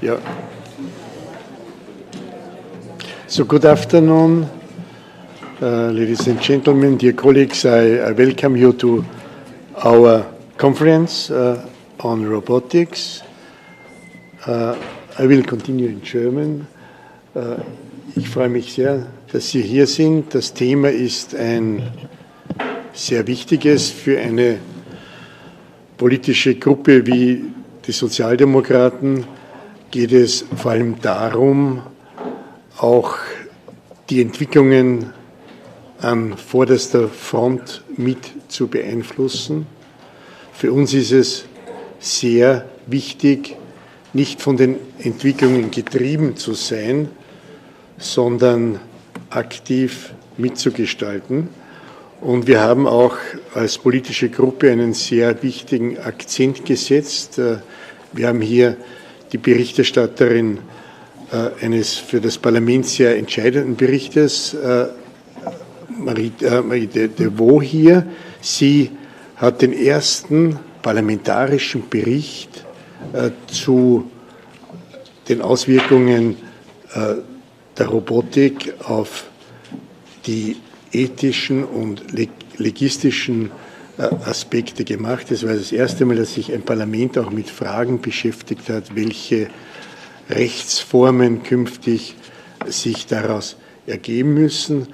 Yeah. So good afternoon, ladies and gentlemen, dear colleagues. I welcome you to our conference on robotics. I will continue in German. Ich freue mich sehr, dass Sie hier sind. Das Thema ist ein sehr wichtiges für eine politische Gruppe wie die Sozialdemokraten. Geht es vor allem darum, auch die Entwicklungen an vorderster Front mit zu beeinflussen. Für uns ist es sehr wichtig, nicht von den Entwicklungen getrieben zu sein, sondern aktiv mitzugestalten. Und wir haben auch als politische Gruppe einen sehr wichtigen Akzent gesetzt. Wir haben hier die Berichterstatterin eines für das Parlament sehr entscheidenden Berichtes, Marie Devaux hier. Sie hat den ersten parlamentarischen Bericht zu den Auswirkungen der Robotik auf die ethischen und legistischen Aspekte gemacht. Es war das erste Mal, dass sich ein Parlament auch mit Fragen beschäftigt hat, welche Rechtsformen künftig sich daraus ergeben müssen,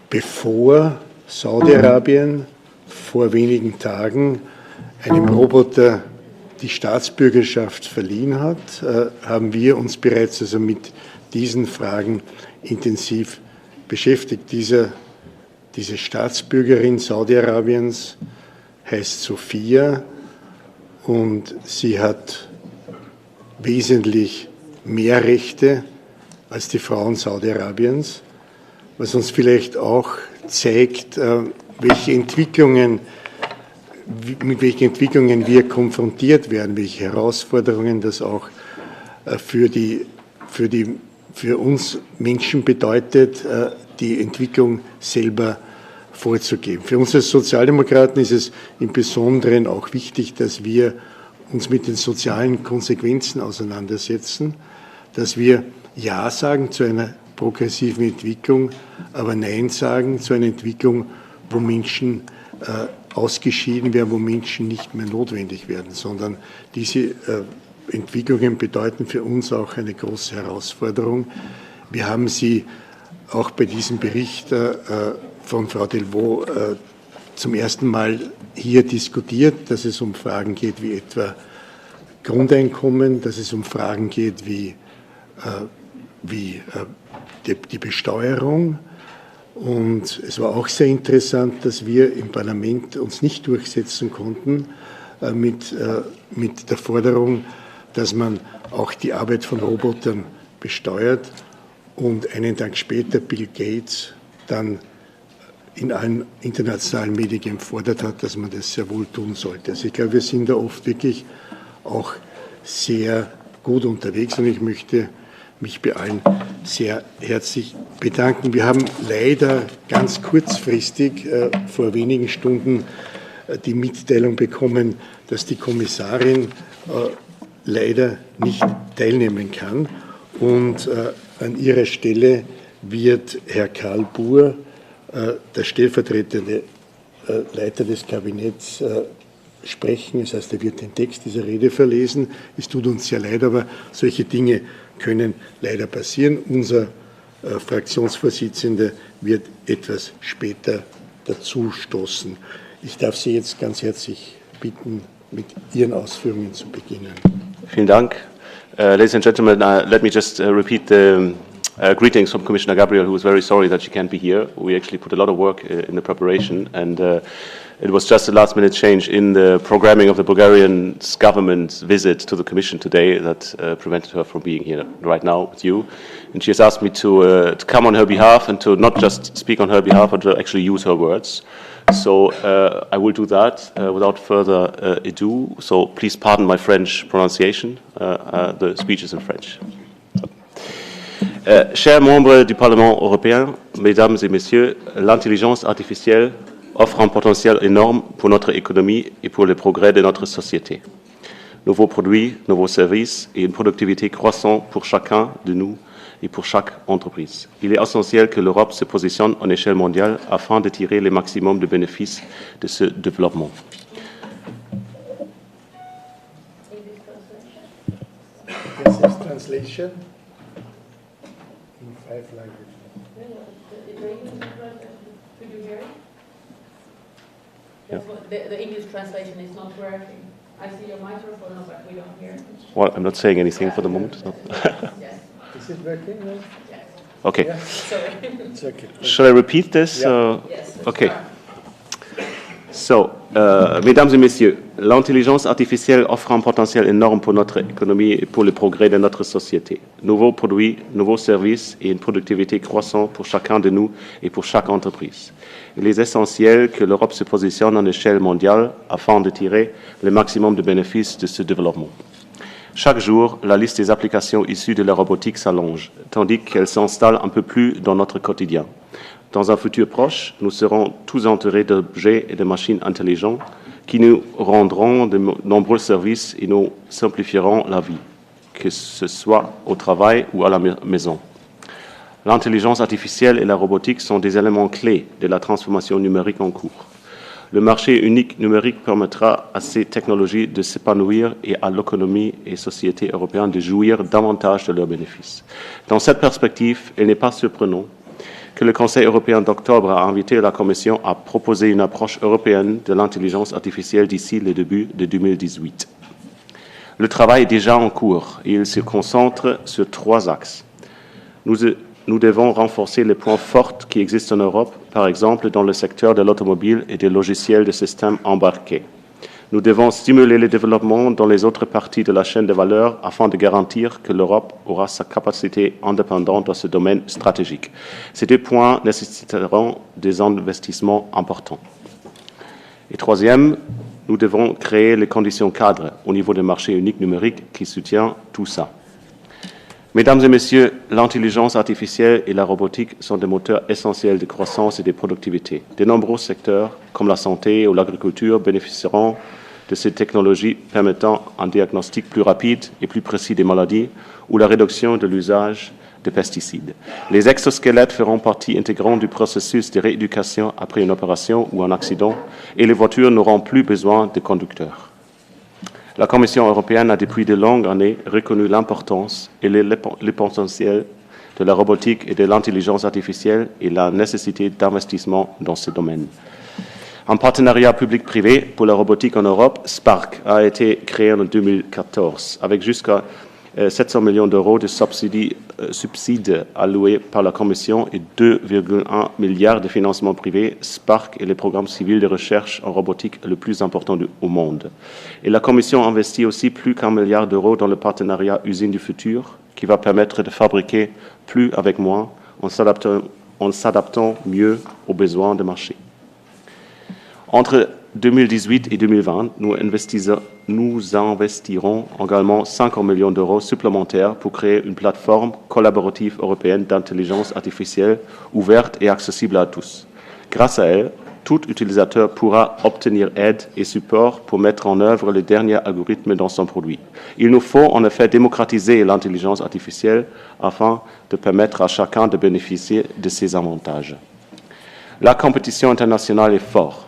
bevor Saudi-Arabien vor wenigen Tagen einem Roboter die Staatsbürgerschaft verliehen hat, haben wir uns bereits also mit diesen Fragen intensiv beschäftigt. Diese Staatsbürgerin Saudi-Arabiens heißt Sophia und sie hat wesentlich mehr Rechte als die Frauen Saudi-Arabiens, was uns vielleicht auch zeigt, mit welchen Entwicklungen wir konfrontiert werden, welche Herausforderungen das auch für uns Menschen bedeutet, die Entwicklung selber vorzugeben. Für uns als Sozialdemokraten ist es im Besonderen auch wichtig, dass wir uns mit den sozialen Konsequenzen auseinandersetzen, dass wir Ja sagen zu einer progressiven Entwicklung, aber Nein sagen zu einer Entwicklung, wo Menschen ausgeschieden werden, wo Menschen nicht mehr notwendig werden, sondern diese Entwicklungen bedeuten für uns auch eine große Herausforderung. Wir haben sie auch bei diesem Bericht von Frau Delvaux zum ersten Mal hier diskutiert, dass es um Fragen geht wie etwa Grundeinkommen, dass es um Fragen geht wie die Besteuerung. Und es war auch sehr interessant, dass wir im Parlament uns nicht durchsetzen konnten mit der Forderung, dass man auch die Arbeit von Robotern besteuert. Und einen Tag später Bill Gates dann in allen internationalen Medien gefordert hat, dass man das sehr wohl tun sollte. Also ich glaube, wir sind da oft wirklich auch sehr gut unterwegs und ich möchte mich bei allen sehr herzlich bedanken. Wir haben leider ganz kurzfristig vor wenigen Stunden die Mitteilung bekommen, dass die Kommissarin leider nicht teilnehmen kann und an ihrer Stelle wird Herr Karl Buhr, der stellvertretende Leiter des Kabinetts, sprechen. Das heißt, er wird den Text dieser Rede verlesen. Es tut uns sehr leid, aber solche Dinge können leider passieren. Unser Fraktionsvorsitzender wird etwas später dazu stoßen. Ich darf Sie jetzt ganz herzlich bitten, mit Ihren Ausführungen zu beginnen. Vielen Dank. Ladies and gentlemen, let me just repeat the greetings from Commissioner Gabriel, who is very sorry that she can't be here. We actually put a lot of work in the preparation, and it was just a last-minute change in the programming of the Bulgarian government's visit to the Commission today that prevented her from being here right now with you. And she has asked me to come on her behalf and to not just speak on her behalf, but to actually use her words. So I will do that without further ado. So please pardon my French pronunciation. The speech is in French. Chers membres du Parlement européen, mesdames et messieurs, l'intelligence artificielle offre un potentiel énorme pour notre économie et pour le progrès de notre société. Nouveaux produits, nouveaux services et une productivité croissante pour chacun de nous et pour chaque entreprise. Il est essentiel que l'Europe se positionne en échelle mondiale afin de tirer le maximum de bénéfices de ce développement. This is translation in 5 languages. Could you hear it? Yeah. The English translation is not working. I see your microphone, but we don't hear it. Well, I'm not saying anything for the moment. No. Yes. Is it working now? Yes. Okay. Yeah. Sorry. It's okay. Shall I repeat this? Yeah. Yes. Okay. So, mesdames et messieurs, l'intelligence artificielle offre un potentiel énorme pour notre économie et pour le progrès de notre société. Nouveaux produits, nouveaux services et une productivité croissante pour chacun de nous et pour chaque entreprise. Il est essentiel que l'Europe se positionne en échelle mondiale afin de tirer le maximum de bénéfices de ce développement. Chaque jour, la liste des applications issues de la robotique s'allonge, tandis qu'elle s'installe un peu plus dans notre quotidien. Dans un futur proche, nous serons tous entourés d'objets et de machines intelligents qui nous rendront de nombreux services et nous simplifieront la vie, que ce soit au travail ou à la maison. L'intelligence artificielle et la robotique sont des éléments clés de la transformation numérique en cours. Le marché unique numérique permettra à ces technologies de s'épanouir et à l'économie et société européenne de jouir davantage de leurs bénéfices. Dans cette perspective, il n'est pas surprenant que le Conseil européen d'octobre a invité la Commission à proposer une approche européenne de l'intelligence artificielle d'ici le début de 2018. Le travail est déjà en cours et il se concentre sur 3 axes. Nous devons renforcer les points forts qui existent en Europe, par exemple dans le secteur de l'automobile et des logiciels de systèmes embarqués. Nous devons stimuler le développement dans les autres parties de la chaîne de valeur afin de garantir que l'Europe aura sa capacité indépendante dans ce domaine stratégique. Ces 2 points nécessiteront des investissements importants. Et troisième, nous devons créer les conditions cadres au niveau du marché unique numérique qui soutient tout ça. Mesdames et messieurs, l'intelligence artificielle et la robotique sont des moteurs essentiels de croissance et de productivité. De nombreux secteurs, comme la santé ou l'agriculture, bénéficieront de ces technologies permettant un diagnostic plus rapide et plus précis des maladies ou la réduction de l'usage de pesticides. Les exosquelettes feront partie intégrante du processus de rééducation après une opération ou un accident et les voitures n'auront plus besoin de conducteurs. La Commission européenne a depuis de longues années reconnu l'importance et le potentiel de la robotique et de l'intelligence artificielle et la nécessité d'investissement dans ce domaine. Un partenariat public-privé pour la robotique en Europe, Spark, a été créé en 2014 avec jusqu'à 700 millions d'euros de subsides alloués par la Commission et 2,1 milliards de financements privés. Spark est le programme civil de recherche en robotique le plus important au monde. Et la Commission investit aussi plus qu'1 milliard d'euros dans le partenariat Usine du futur, qui va permettre de fabriquer plus avec moins en s'adaptant mieux aux besoins du marché. Entre 2018 et 2020, nous investirons également 50 millions d'euros supplémentaires pour créer une plateforme collaborative européenne d'intelligence artificielle ouverte et accessible à tous. Grâce à elle, tout utilisateur pourra obtenir aide et support pour mettre en œuvre les derniers algorithmes dans son produit. Il nous faut en effet démocratiser l'intelligence artificielle afin de permettre à chacun de bénéficier de ses avantages. La compétition internationale est forte,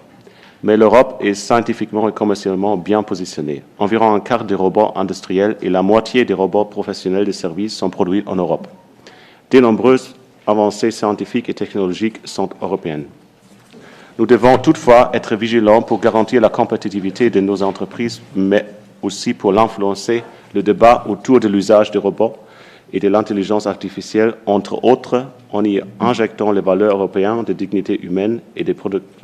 mais l'Europe est scientifiquement et commercialement bien positionnée. Environ un quart des robots industriels et la moitié des robots professionnels de services sont produits en Europe. De nombreuses avancées scientifiques et technologiques sont européennes. Nous devons toutefois être vigilants pour garantir la compétitivité de nos entreprises, mais aussi pour influencer le débat autour de l'usage des robots et de l'intelligence artificielle, entre autres, en y injectant les valeurs européennes de dignité humaine et de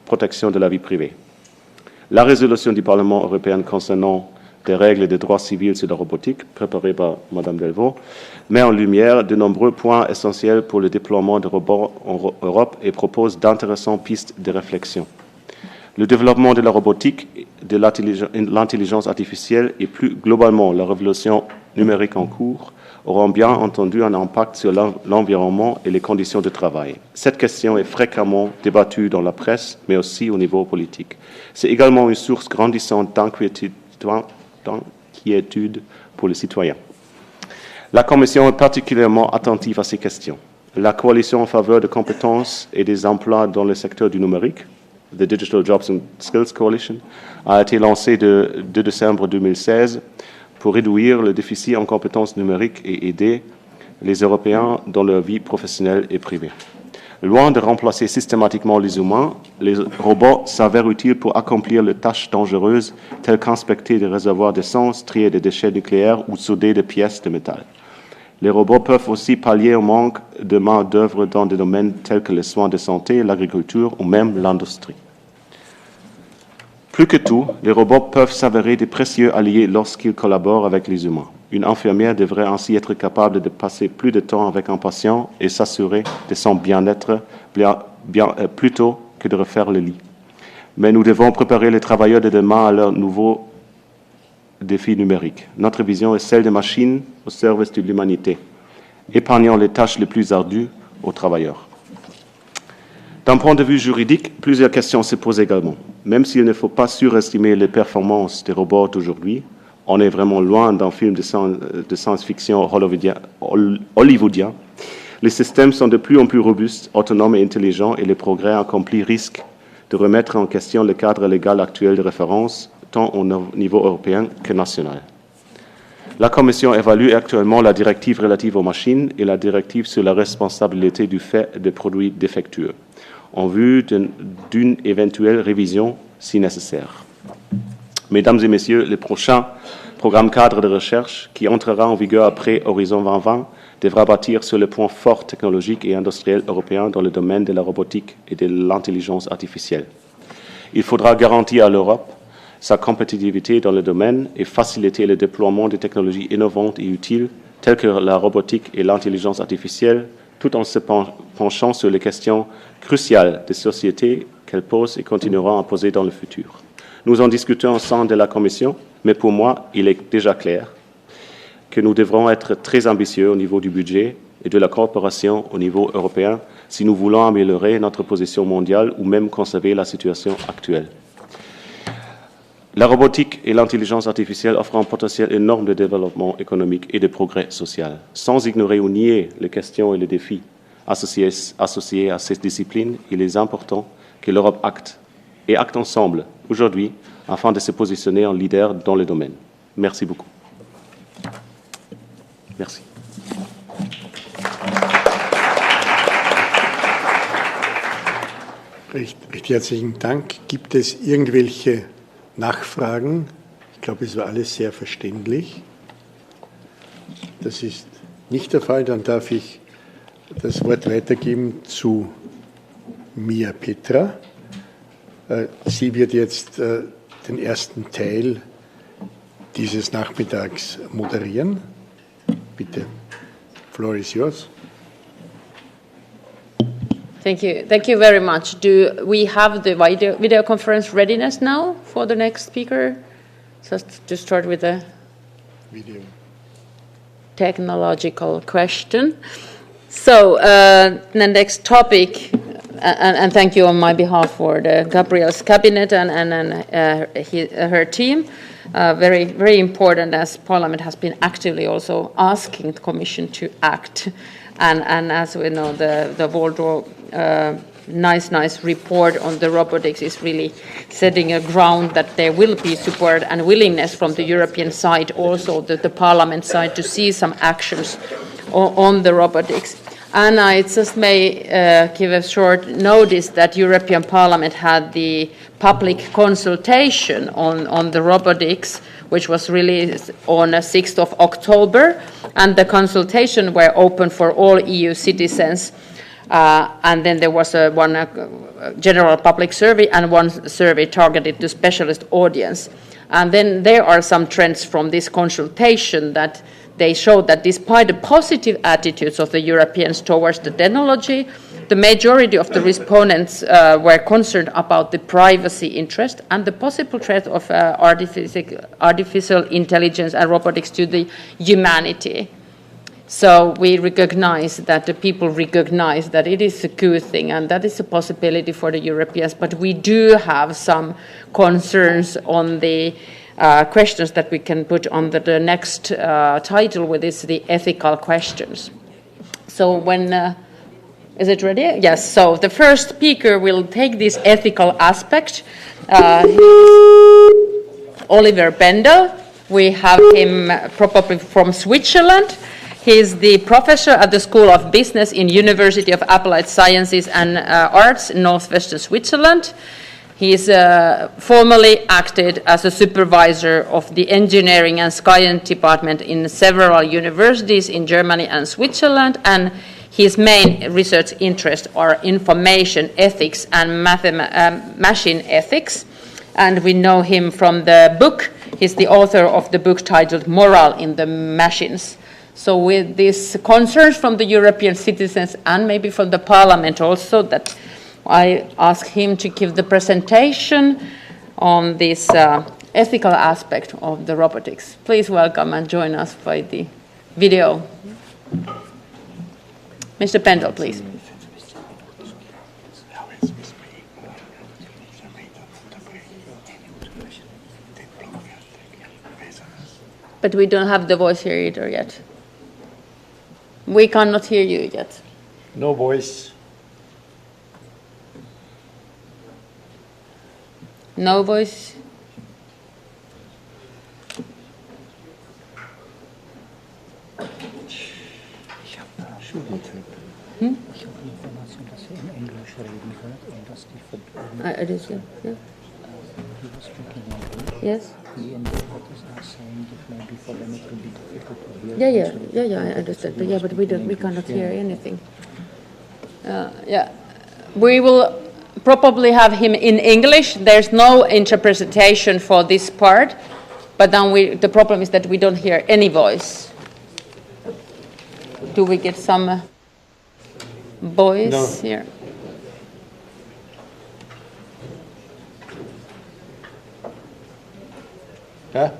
protection de la vie privée. La résolution du Parlement européen concernant des règles de droit civil sur la robotique, préparée par Mme Delvaux, met en lumière de nombreux points essentiels pour le déploiement de robots en Europe et propose d'intéressantes pistes de réflexion. Le développement de la robotique, de l'intelligence artificielle et plus globalement la révolution numériques en cours auront bien entendu un impact sur l'environnement et les conditions de travail. Cette question est fréquemment débattue dans la presse, mais aussi au niveau politique. C'est également une source grandissante d'inquiétude pour les citoyens. La Commission est particulièrement attentive à ces questions. La coalition en faveur de compétences et des emplois dans le secteur du numérique, the Digital Jobs and Skills Coalition, a été lancée de décembre 2016 pour réduire le déficit en compétences numériques et aider les Européens dans leur vie professionnelle et privée. Loin de remplacer systématiquement les humains, les robots s'avèrent utiles pour accomplir les tâches dangereuses telles qu'inspecter des réservoirs d'essence, trier des déchets nucléaires ou souder des pièces de métal. Les robots peuvent aussi pallier au manque de main-d'œuvre dans des domaines tels que les soins de santé, l'agriculture ou même l'industrie. Plus que tout, les robots peuvent s'avérer des précieux alliés lorsqu'ils collaborent avec les humains. Une infirmière devrait ainsi être capable de passer plus de temps avec un patient et s'assurer de son bien-être plutôt que de refaire le lit. Mais nous devons préparer les travailleurs de demain à leurs nouveaux défis numériques. Notre vision est celle des machines au service de l'humanité, épargnant les tâches les plus ardues aux travailleurs. D'un point de vue juridique, plusieurs questions se posent également. Même s'il ne faut pas surestimer les performances des robots d'aujourd'hui, on est vraiment loin d'un film de science-fiction hollywoodien. Les systèmes sont de plus en plus robustes, autonomes et intelligents, et les progrès accomplis risquent de remettre en question le cadre légal actuel de référence, tant au niveau européen que national. La Commission évalue actuellement la directive relative aux machines et la directive sur la responsabilité du fait des produits défectueux, en vue d'une éventuelle révision si nécessaire. Mesdames et messieurs, le prochain programme cadre de recherche, qui entrera en vigueur après Horizon 2020, devra bâtir sur le point fort technologique et industriel européen dans le domaine de la robotique et de l'intelligence artificielle. Il faudra garantir à l'Europe sa compétitivité dans le domaine et faciliter le déploiement de technologies innovantes et utiles telles que la robotique et l'intelligence artificielle, tout en se penchant sur les questions cruciales des sociétés qu'elles posent et continueront à poser dans le futur. Nous en discutons au sein de la Commission, mais pour moi, il est déjà clair que nous devrons être très ambitieux au niveau du budget et de la coopération au niveau européen si nous voulons améliorer notre position mondiale ou même conserver la situation actuelle. La robotique et l'intelligence artificielle offrent un potentiel énorme de développement économique et de progrès social. Sans ignorer ou nier les questions et les défis associés à ces disciplines, il est important que l'Europe acte ensemble aujourd'hui afin de se positionner en leader dans le domaine. Merci beaucoup. Merci. Recht herzlichen Dank. Gibt es irgendwelche Nachfragen? Ich glaube, es war alles sehr verständlich. Das ist nicht der Fall. Dann darf ich das Wort weitergeben zu Mia Petra. Sie wird jetzt den ersten Teil dieses Nachmittags moderieren. Bitte, floor is yours. Thank you. Thank you very much. Do we have the video conference readiness now for the next speaker? Just to start with the Video. Technological question. So the next topic, and thank you on my behalf for the Gabriel's cabinet and her team. Very, very important, as Parliament has been actively also asking the Commission to act. And as we know, the Waldorf nice report on the robotics is really setting a ground that there will be support and willingness from the European side, also the Parliament side, to see some actions on the robotics. And I just may give a short notice that European Parliament had the public consultation on the robotics, which was released on 6th of October, and the consultation were open for all EU citizens. And then there was one general public survey and one survey targeted to specialist audience. And then there are some trends from this consultation that they show that despite the positive attitudes of the Europeans towards the technology, the majority of the respondents were concerned about the privacy interest and the possible threat of artificial intelligence and robotics to the humanity. So we recognize that the people recognize that it is a good thing and that is a possibility for the Europeans, but we do have some concerns on the questions that we can put on the next title, which is the ethical questions. So when, is it ready? Yes, so the first speaker will take this ethical aspect. Oliver Bendel. We have him probably from Switzerland. He is the professor at the School of Business in University of Applied Sciences and Arts in northwestern Switzerland. He is formerly acted as a supervisor of the engineering and science department in several universities in Germany and Switzerland, and his main research interests are information ethics and machine ethics. And we know him from the book. He's the author of the book titled Moral in the Machines. So with these concerns from the European citizens and maybe from the Parliament also, that I ask him to give the presentation on this ethical aspect of the robotics. Please welcome and join us by the video. Mr. Pendel, please. But we don't have the voice here either yet. We cannot hear you yet. No voice. No voice. Hm? It is, yeah. Yes. Yeah, I understand. But yeah, but we cannot hear anything. Yeah, we will probably have him in English. There's no interpretation for this part, but then the problem is that we don't hear any voice. Do we get some voice here? Huh?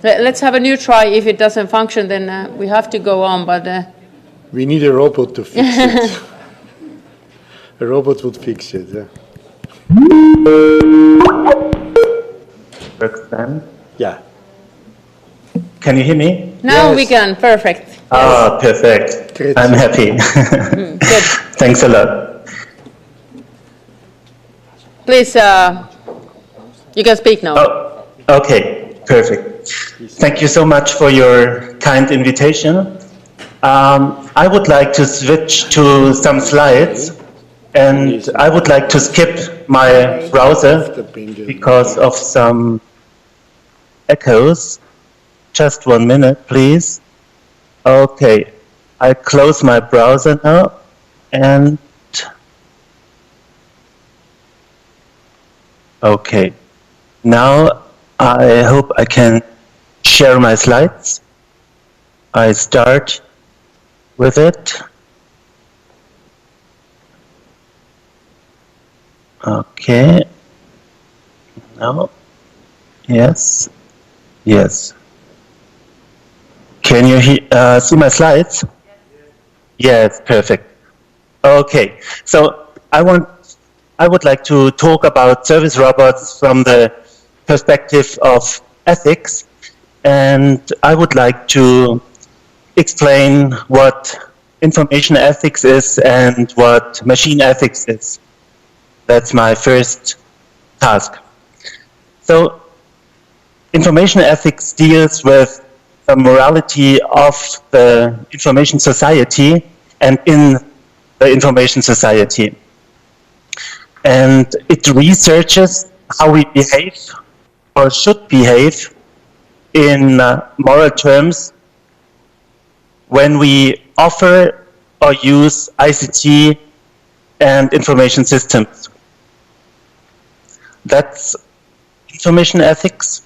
Let's have a new try. If it doesn't function, then we have to go on. But we need a robot to fix it. A robot would fix it. Yeah. Works then? Yeah. Can you hear me? now Yes. we can. Perfect. Ah, perfect. Great. I'm happy. Good. Thanks a lot. Please, you can speak now. Oh, okay, perfect. Thank you so much for your kind invitation. I would like to switch to some slides, and I would like to skip my browser because of some echoes. Just 1 minute, please. Okay, I close my browser now, and okay, now I hope I can share my slides. I start with it. Okay. Now, yes, yes. Can you see my slides? Yes, perfect. Okay, so I would like to talk about service robots from the perspective of ethics, and I would like to explain what information ethics is and what machine ethics is. That's my first task. So, information ethics deals with the morality of the information society and in the information society. And it researches how we behave or should behave in moral terms when we offer or use ICT and information systems. That's information ethics.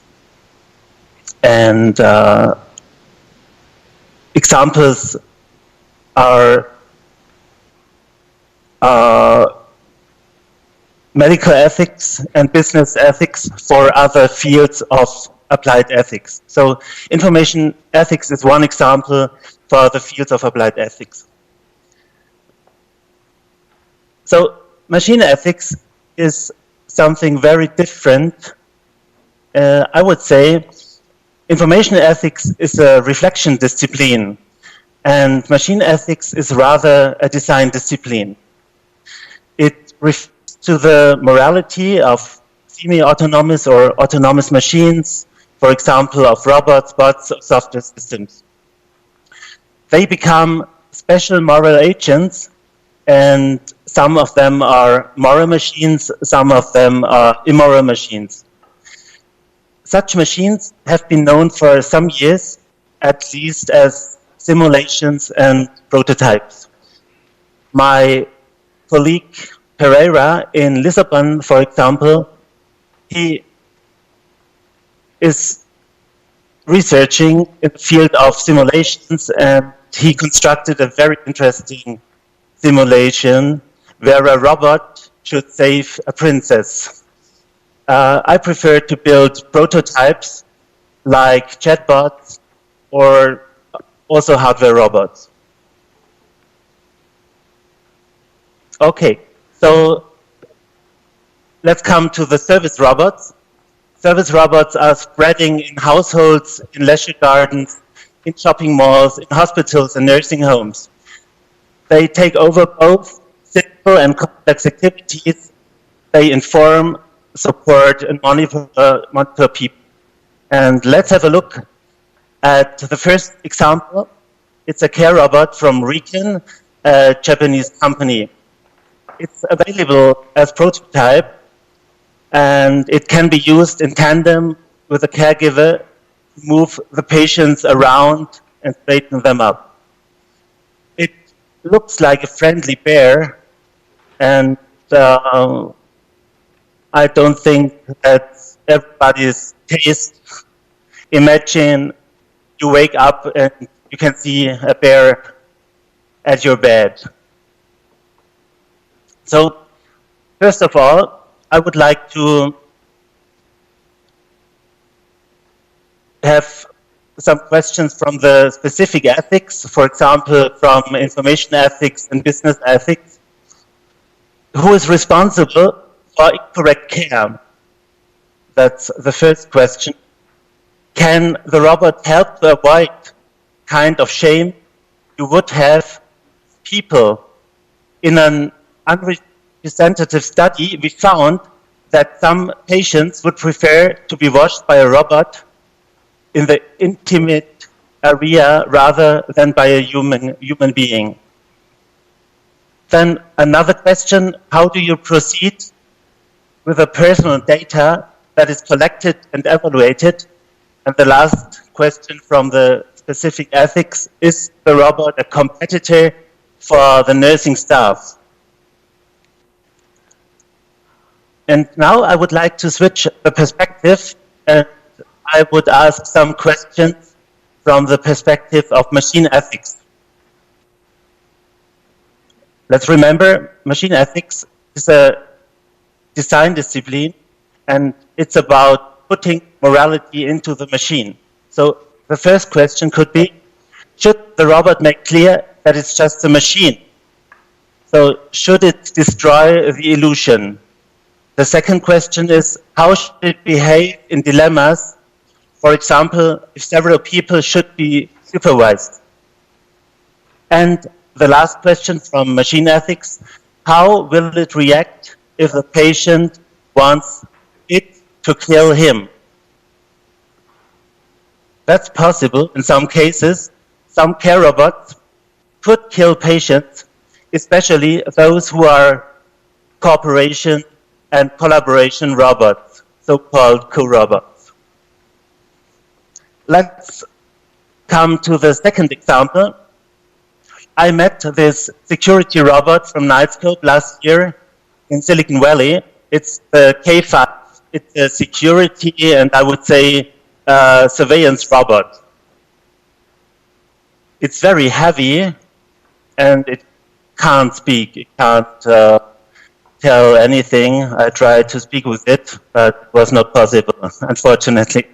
And examples are medical ethics and business ethics for other fields of applied ethics. So information ethics is one example for the fields of applied ethics. So machine ethics is something very different. I would say information ethics is a reflection discipline, and machine ethics is rather a design discipline. It refers to the morality of semi-autonomous or autonomous machines, for example, of robots, bots, or software systems. They become special moral agents, and some of them are moral machines, some of them are immoral machines. Such machines have been known for some years, at least as simulations and prototypes. My colleague Pereira in Lisbon, for example, he is researching in the field of simulations, and he constructed a very interesting simulation where a robot should save a princess. I prefer to build prototypes like chatbots or also hardware robots. Okay, so let's come to the service robots. Service robots are spreading in households, in leisure gardens, in shopping malls, in hospitals and nursing homes. They take over both simple and complex activities. They inform, support, and monitor people. And let's have a look at the first example. It's a care robot from Riken, a Japanese company. It's available as prototype, and it can be used in tandem with a caregiver to move the patients around and straighten them up. It looks like a friendly bear, and I don't think that's everybody's taste. Imagine you wake up and you can see a bear at your bed. So, first of all, I would like to have some questions from the specific ethics, for example, from information ethics and business ethics. Who is responsible for incorrect care? That's the first question. Can the robot help to avoid kind of shame you would have people? In an unrepresentative study, we found that some patients would prefer to be watched by a robot in the intimate area rather than by a human being. Then another question, how do you proceed with the personal data that is collected and evaluated? And the last question from the specific ethics, is the robot a competitor for the nursing staff? And now I would like to switch the perspective, and I would ask some questions from the perspective of machine ethics. Let's remember, machine ethics is a design discipline, and it's about putting morality into the machine. So the first question could be, should the robot make clear that it's just a machine? So should it destroy the illusion? The second question is, how should it behave in dilemmas? For example, if several people should be supervised. And the last question from machine ethics, how will it react if the patient wants it to kill him? That's possible in some cases. Some care robots could kill patients, especially those who are cooperation and collaboration robots, so-called co-robots. Let's come to the second example. I met this security robot from Nightscope last year in Silicon Valley. It's the K5. It's a security and I would say a surveillance robot. It's very heavy and it can't speak. It can't tell anything. I tried to speak with it, but it was not possible, unfortunately.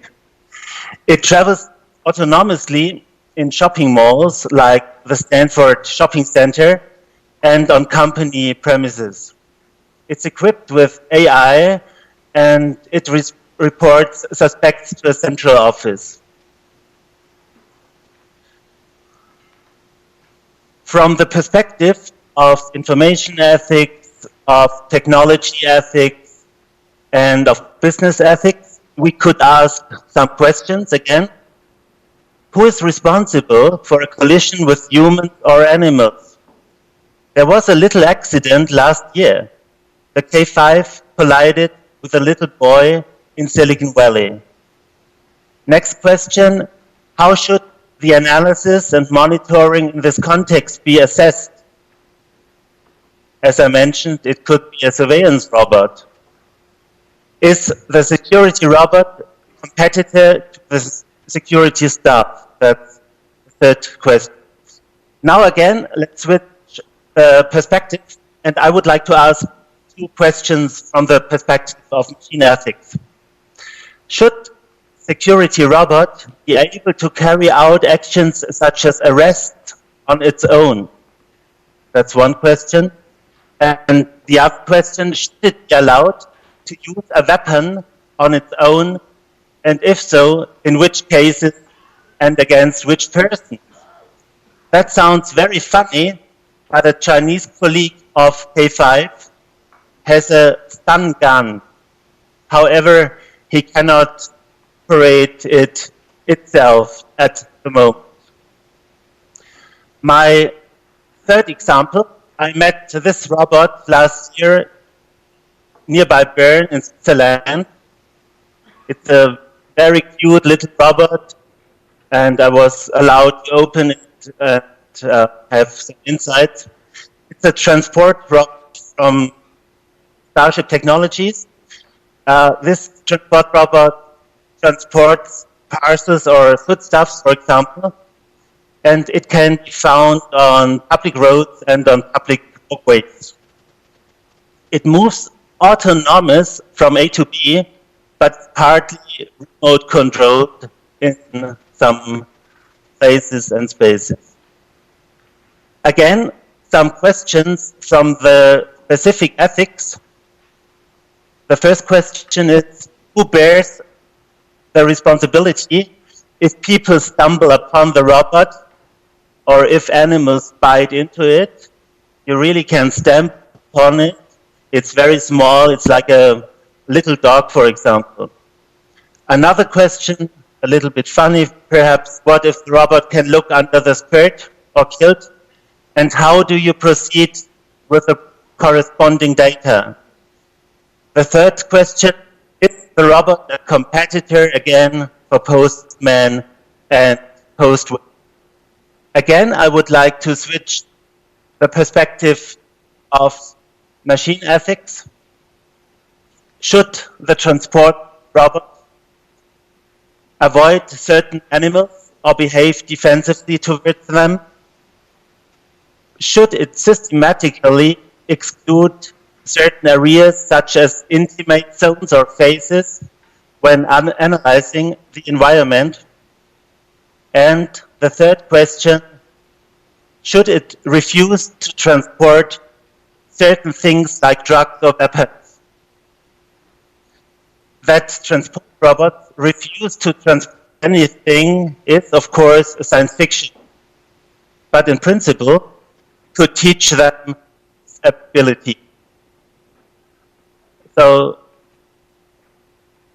It travels autonomously in shopping malls like the Stanford Shopping Center and on company premises. It's equipped with AI and it reports suspects to a central office. From the perspective of information ethics, of technology ethics, and of business ethics, we could ask some questions again. Who is responsible for a collision with humans or animals? There was a little accident last year. The K5 collided with a little boy in Silicon Valley. Next question, how should the analysis and monitoring in this context be assessed? As I mentioned, it could be a surveillance robot. Is the security robot competitor to the security staff? That's the third question. Now again, let's switch perspective, and I would like to ask two questions from the perspective of machine ethics. Should security robot be able to carry out actions such as arrest on its own? That's one question. And the other question, should it be allowed to use a weapon on its own? And if so, in which cases and against which persons? That sounds very funny, but a Chinese colleague of K5 has a stun gun. However, he cannot operate it itself at the moment. My third example, I met this robot last year nearby Bern in Switzerland. It's a very cute little robot, and I was allowed to open it and have some insights. It's a transport robot from Starship Technologies. This transport robot transports parcels or foodstuffs, for example, and it can be found on public roads and on public walkways. It moves autonomous from A to B, but partly remote controlled in some places and spaces. Again, some questions from the specific ethics. The first question is, who bears the responsibility if people stumble upon the robot or if animals bite into it? You really can stamp upon it. It's very small. It's like a little dog, for example. Another question, a little bit funny perhaps, what if the robot can look under the skirt or kilt? And how do you proceed with the corresponding data? The third question, is the robot a competitor again for postman and postman? Again, I would like to switch the perspective of machine ethics. Should the transport robot avoid certain animals or behave defensively towards them? Should it systematically exclude certain areas such as intimate zones or phases when analyzing the environment? And the third question, should it refuse to transport certain things like drugs or weapons? That transport robots refuse to transport anything is, of course, a science fiction. But in principle, to teach them ability. So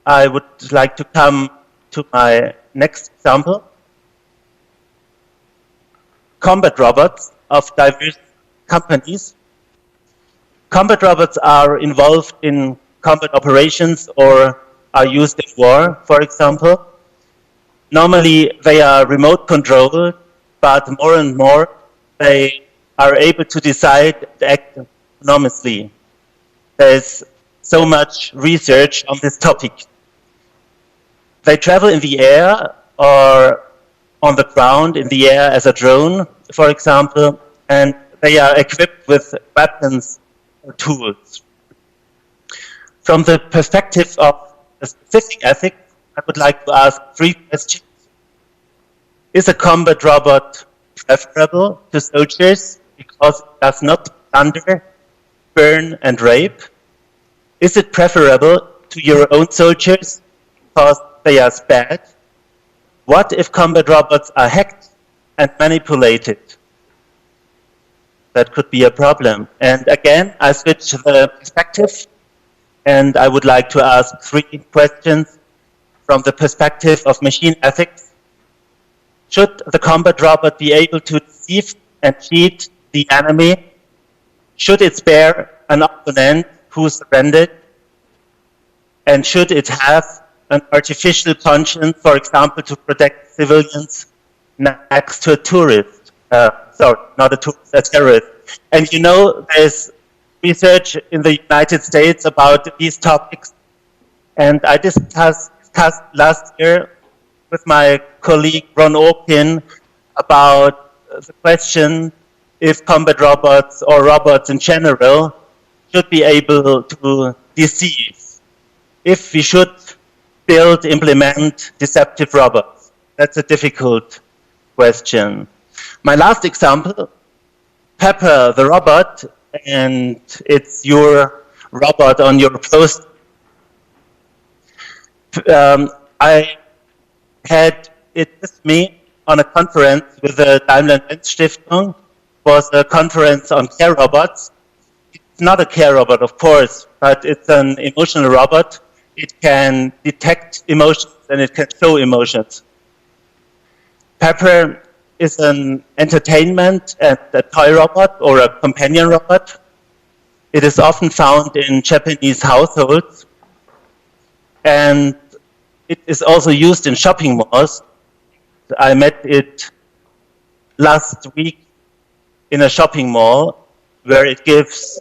I would like to come to my next example. Combat robots of diverse companies. Combat robots are involved in combat operations or are used in war, for example. Normally they are remote controlled, but more and more they are able to decide to act autonomously. There's so much research on this topic. They travel in the air or on the ground in the air as a drone, for example, and they are equipped with weapons or tools. From the perspective of the specific ethics, I would like to ask 3 questions. Is a combat robot preferable to soldiers because it does not plunder, burn, and rape? Is it preferable to your own soldiers because they are spared? What if combat robots are hacked and manipulated? That could be a problem. And again, I switch the perspective, and I would like to ask 3 questions from the perspective of machine ethics. Should the combat robot be able to deceive and cheat the enemy? Should it spare an opponent who surrendered? And should it have an artificial conscience, for example, to protect civilians next to a tourist? Sorry, not a tourist, a terrorist. And you know, there's research in the United States about these topics. And I discussed last year with my colleague Ron Orkin about the question if combat robots or robots in general should be able to deceive. If we should build, implement deceptive robots. That's a difficult question. My last example, Pepper the robot, and it's your robot on your post. I had it with me on a conference with the Daimler-Benz Stiftung. It was a conference on care robots. It's not a care robot, of course, but it's an emotional robot. It can detect emotions and it can show emotions. Pepper is an entertainment and a toy robot or a companion robot. It is often found in Japanese households, and it is also used in shopping malls. I met it last week in a shopping mall where it gives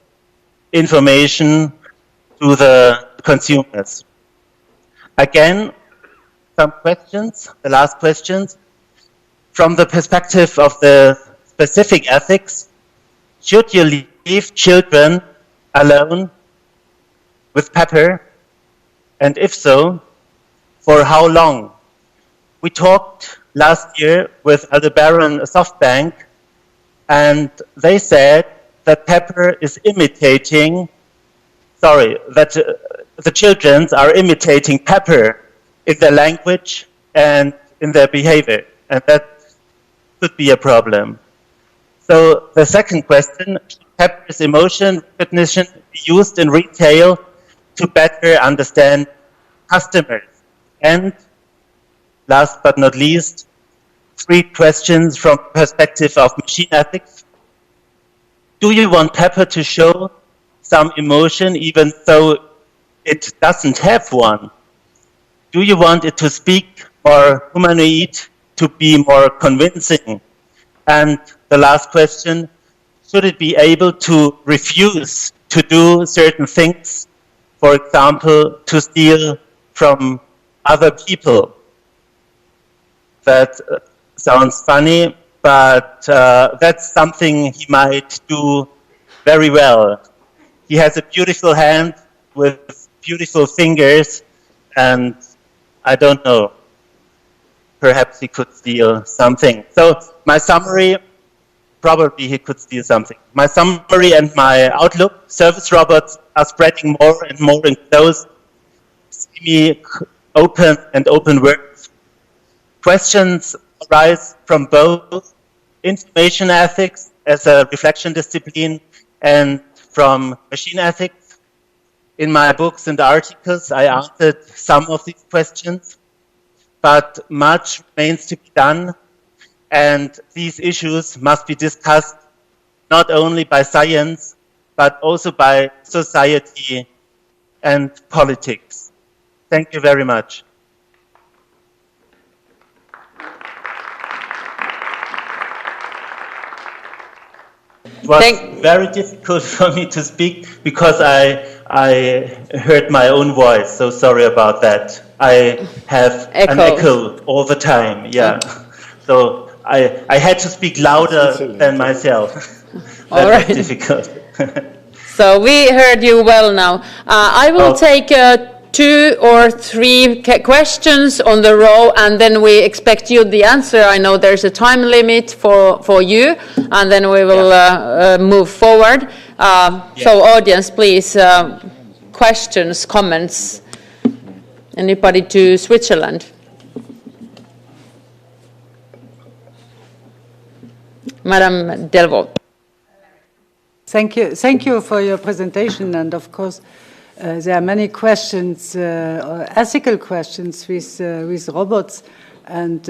information to the consumers. Again, some questions, the last questions. From the perspective of the specific ethics, should you leave children alone with Pepper? And if so, for how long? We talked last year with Aldebaran SoftBank, and they said that Pepper is imitating, that the children are imitating Pepper in their language and in their behavior, and that could be a problem. So the second question, should Pepper's emotion recognition be used in retail to better understand customers? And last but not least, 3 questions from the perspective of machine ethics. Do you want Pepper to show some emotion even though it doesn't have one? Do you want it to speak more humanoid, to be more convincing? And the last question, should it be able to refuse to do certain things, for example, to steal from other people? That sounds funny, but that's something he might do very well. He has a beautiful hand with beautiful fingers, and I don't know, perhaps he could steal something. So my summary, probably he could steal something. My summary and my outlook, service robots are spreading more and more in closed, semi-open and open worlds. Questions arise from both information ethics as a reflection discipline and from machine ethics. In my books and articles, I answered some of these questions, but much remains to be done, and these issues must be discussed not only by science, but also by society and politics. Thank you very much. It was very difficult for me to speak because I heard my own voice, so sorry about that. I have an Echo. echo all the time. Yeah. So I had to speak louder than myself. All That right. was difficult. So we heard you well now. I will take 2 or 3 questions on the row, and then we expect you the answer. I know there's a time limit for you, and then we will move forward. So audience, please, questions, comments. Anybody to Switzerland? Madame Delvaux. Thank you for your presentation, and of course there are many questions, ethical questions with robots, and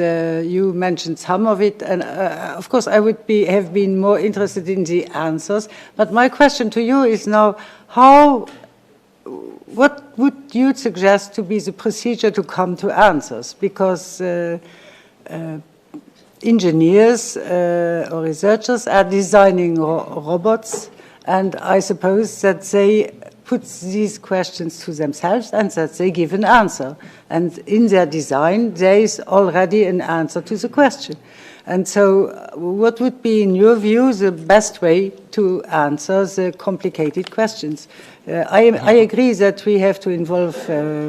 you mentioned some of it, and of course I would have been more interested in the answers. But my question to you is now, what would you suggest to be the procedure to come to answers? Because engineers or researchers are designing robots, and I suppose that they put these questions to themselves and that they give an answer. And in their design, there is already an answer to the question. And so what would be, in your view, the best way to answer the complicated questions? I agree that we have to involve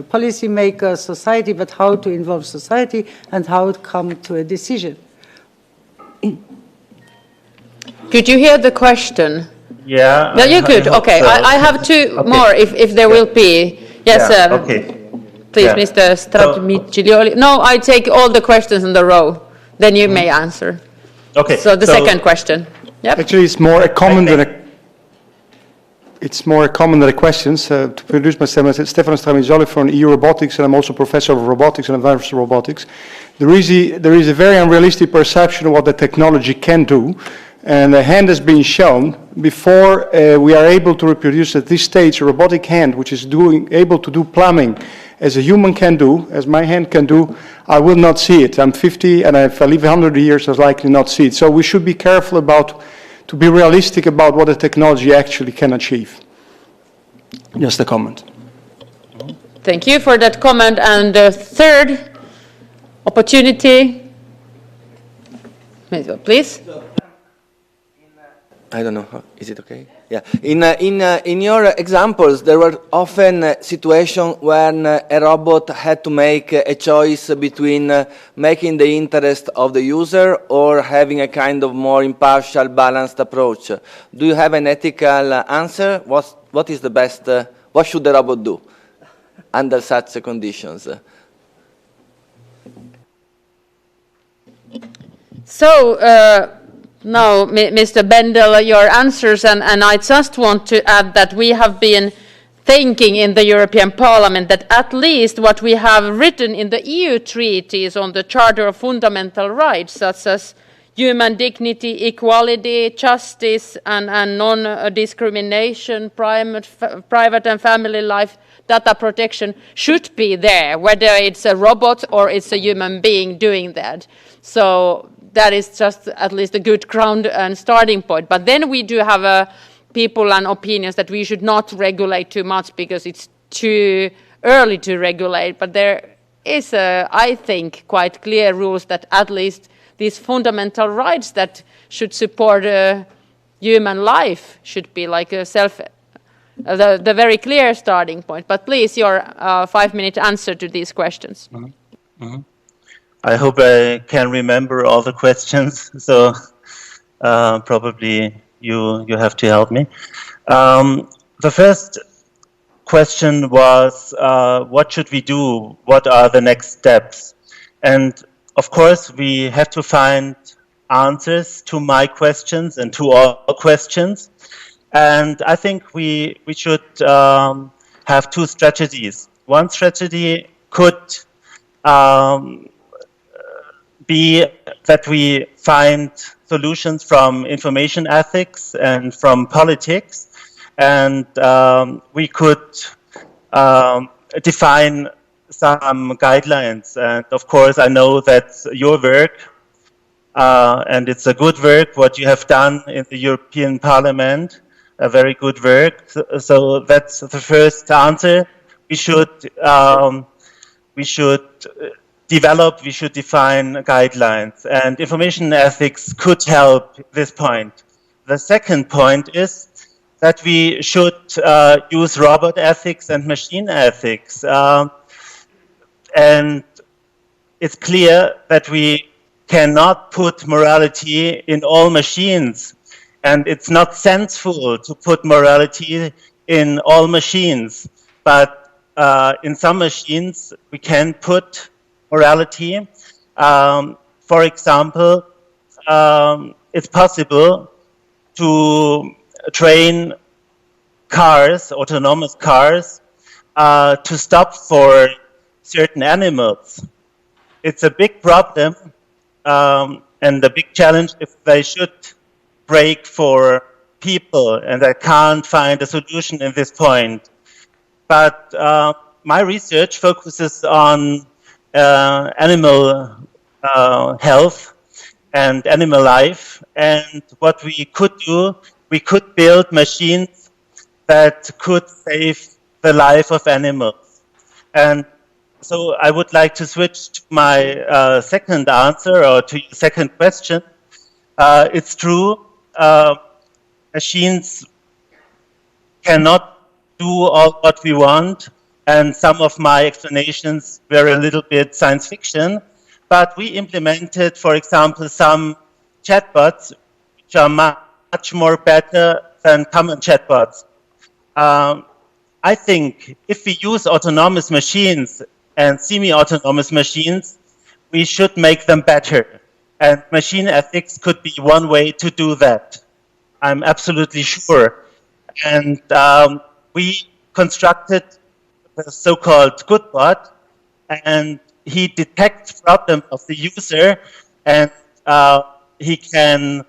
policymakers, society, but how to involve society and how to come to a decision? Could you hear the question? Yeah. No, you could. Okay, so. I have 2 more if there will be. Yes, okay. Please, Mr. Stramiglioli. No, I take all the questions in the row. Then you may answer. Okay. So the second question. Yep. Actually, it's more a comment than a. It's more a comment than a question. To introduce myself, I'm Stefano Stramiglioli from EU Robotics, and I'm also professor of robotics and advanced robotics. There is a very unrealistic perception of what the technology can do, and a hand has been shown. Before we are able to reproduce at this stage a robotic hand, which is able to do plumbing as a human can do, as my hand can do, I will not see it. I'm 50, and if I live 100 years, I'll likely not see it. So we should be careful to be realistic about what the technology actually can achieve. Just a comment. Thank you for that comment. And the third opportunity, please. I don't know. Is it okay? Yeah. In your examples, there were often situations when a robot had to make a choice between making the interest of the user or having a kind of more impartial, balanced approach. Do you have an ethical answer? What is the best? What should the robot do under such conditions? So. Now, Mr. Bendel, your answers, and I just want to add that we have been thinking in the European Parliament that at least what we have written in the EU treaties on the Charter of Fundamental Rights, such as human dignity, equality, justice, and non-discrimination, private and family life, data protection, should be there, whether it's a robot or it's a human being doing that. So that is just at least a good ground and starting point. But then we do have people and opinions that we should not regulate too much because it's too early to regulate. But there is, I think, quite clear rules that at least these fundamental rights that should support human life should be like a the very clear starting point. But please, your 5-minute answer to these questions. Mm-hmm. Mm-hmm. I hope I can remember all the questions, so probably you have to help me. The first question was, what should we do? What are the next steps? And of course, we have to find answers to my questions and to all questions. And I think we should have 2 strategies. One strategy could be that we find solutions from information ethics and from politics, and we could define some guidelines. And of course, I know that's your work, and it's a good work what you have done in the European Parliament, a very good work. So that's the first answer. We should we should develop, we should define guidelines, and information ethics could help this point. The second point is that we should use robot ethics and machine ethics. And it's clear that we cannot put morality in all machines, and it's not sensible to put morality in all machines, but in some machines we can put morality. For example, it's possible to train cars, autonomous cars, to stop for certain animals. It's a big problem and a big challenge if they should brake for people, and I can't find a solution in this point. But my research focuses on animal health and animal life, and what we could do, we could build machines that could save the life of animals. And so I would like to switch to my second answer, or to your second question. It's true, machines cannot do all what we want, and some of my explanations were a little bit science fiction, but we implemented, for example, some chatbots which are much more better than common chatbots. I think if we use autonomous machines and semi-autonomous machines, we should make them better. And machine ethics could be one way to do that. I'm absolutely sure. And we constructed the so-called good bot, and he detects problems of the user, and he can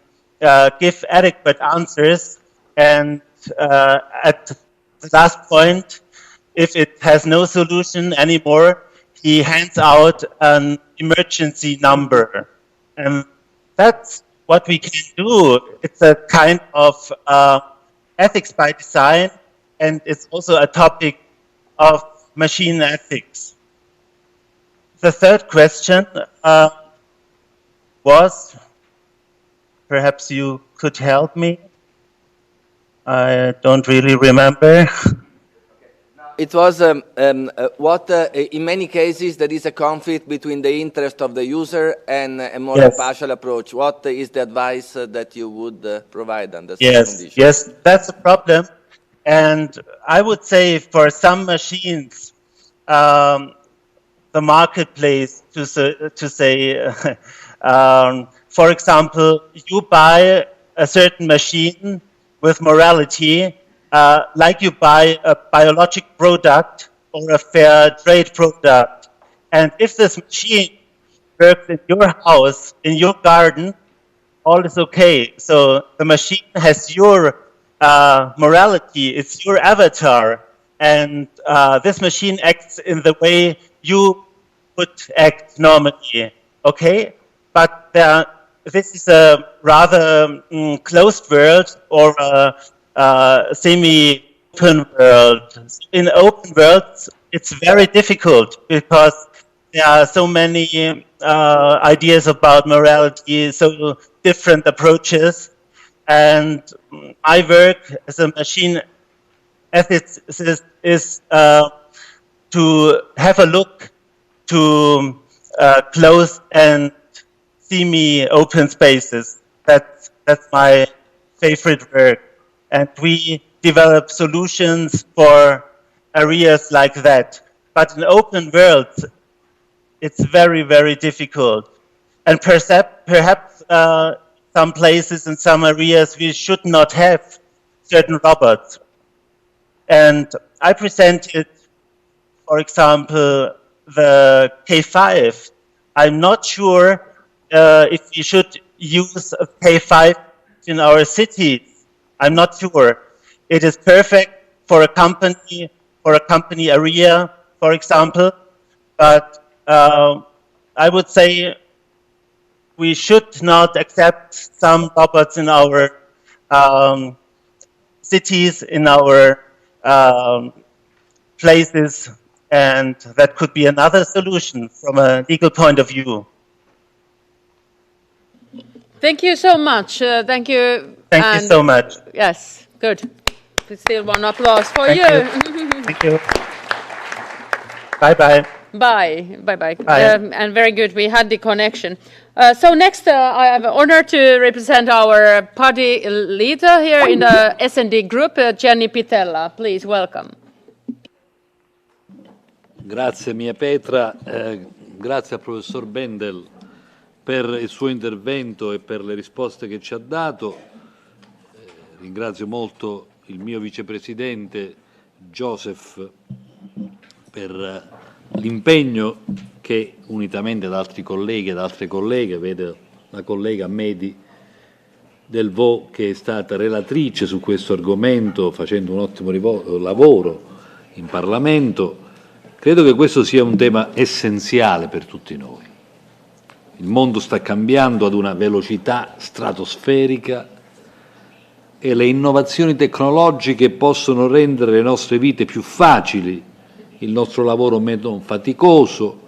give adequate answers. And at the last point, if it has no solution anymore, he hands out an emergency number. And that's what we can do. It's a kind of ethics by design, and it's also a topic of machine ethics. The third question was, perhaps you could help me? I don't really remember. It was what, in many cases, there is a conflict between the interest of the user and a more impartial approach. What is the advice that you would provide under such conditions? Yes, that's a problem. And I would say for some machines, the marketplace, to say, for example, you buy a certain machine with morality, like you buy a biologic product or a fair trade product. And if this machine works in your house, in your garden, all is okay. So the machine has your morality, it's your avatar, and this machine acts in the way you would act normally, okay? But this is a rather closed world, or a semi-open world. In open worlds, it's very difficult because there are so many ideas about morality, so different approaches. And my work as a machine ethicist is to have a look to closed and semi-open spaces. That's my favorite work. And we develop solutions for areas like that. But in open worlds, it's very, very difficult. And perhaps some places in some areas we should not have certain robots. And I presented, for example, the K5. I'm not sure if we should use a K5 in our cities. I'm not sure. It is perfect for a company area, for example, but I would say we should not accept some robots in our cities, in our places, and that could be another solution from a legal point of view. Thank you so much. Thank you. Thank you so much. Yes, good. Still one applause for Thank you. Thank you. Bye-bye. Bye. Bye-bye. Bye. And very good, we had the connection. So next, I have the honor to represent our party leader here in the S&D group, Gianni Pitella. Please, welcome. Grazie mia Petra, grazie al professor Bendel per il suo intervento e per le risposte che ci ha dato. Ringrazio molto il mio vicepresidente Joseph per l'impegno che unitamente ad altri colleghi ed altre colleghe, vedo la collega Medi Delvaux che è stata relatrice su questo argomento facendo un ottimo lavoro in Parlamento. Credo che questo sia un tema essenziale per tutti noi. Il mondo sta cambiando ad una velocità stratosferica e le innovazioni tecnologiche possono rendere le nostre vite più facili, il nostro lavoro meno faticoso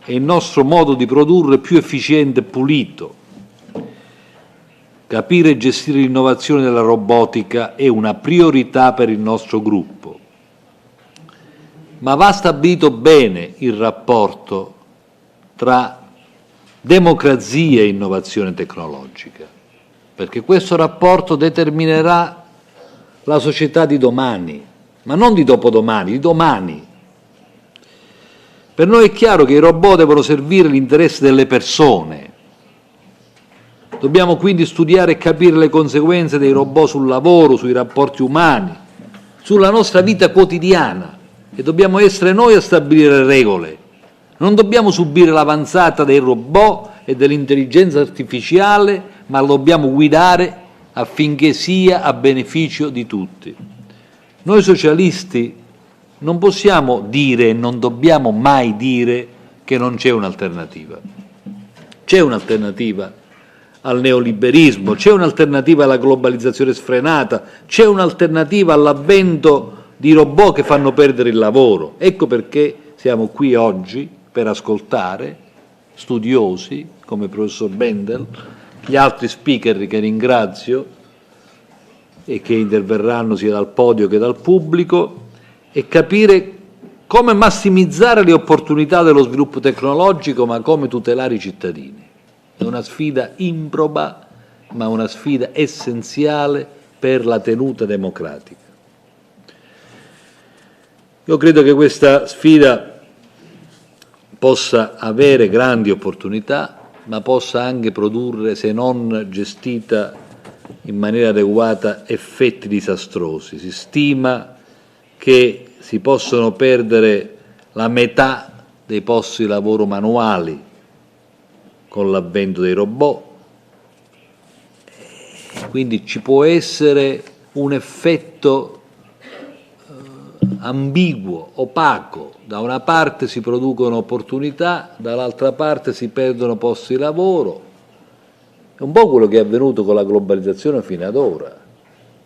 e il nostro modo di produrre più efficiente e pulito. Capire e gestire l'innovazione della robotica è una priorità per il nostro gruppo. Ma va stabilito bene il rapporto tra democrazia e innovazione tecnologica, perché questo rapporto determinerà la società di domani, ma non di dopodomani, di domani. Per noi è chiaro che i robot devono servire l'interesse delle persone. Dobbiamo quindi studiare e capire le conseguenze dei robot sul lavoro, sui rapporti umani, sulla nostra vita quotidiana. E dobbiamo essere noi a stabilire le regole. Non dobbiamo subire l'avanzata dei robot e dell'intelligenza artificiale, ma lo dobbiamo guidare affinché sia a beneficio di tutti. Noi socialisti non possiamo dire e non dobbiamo mai dire che non c'è un'alternativa. C'è un'alternativa al neoliberismo, c'è un'alternativa alla globalizzazione sfrenata, c'è un'alternativa all'avvento di robot che fanno perdere il lavoro. Ecco perché siamo qui oggi per ascoltare studiosi come il professor Bendel, gli altri speaker che ringrazio e che interverranno sia dal podio che dal pubblico e capire come massimizzare le opportunità dello sviluppo tecnologico ma come tutelare i cittadini. È una sfida improba ma una sfida essenziale per la tenuta democratica. Io credo che questa sfida possa avere grandi opportunità, ma possa anche produrre, se non gestita in maniera adeguata, effetti disastrosi. Si stima che si possono perdere la metà dei posti di lavoro manuali con l'avvento dei robot, quindi ci può essere un effetto ambiguo, opaco. Da una parte si producono opportunità, dall'altra parte si perdono posti di lavoro. È un po' quello che è avvenuto con la globalizzazione fino ad ora,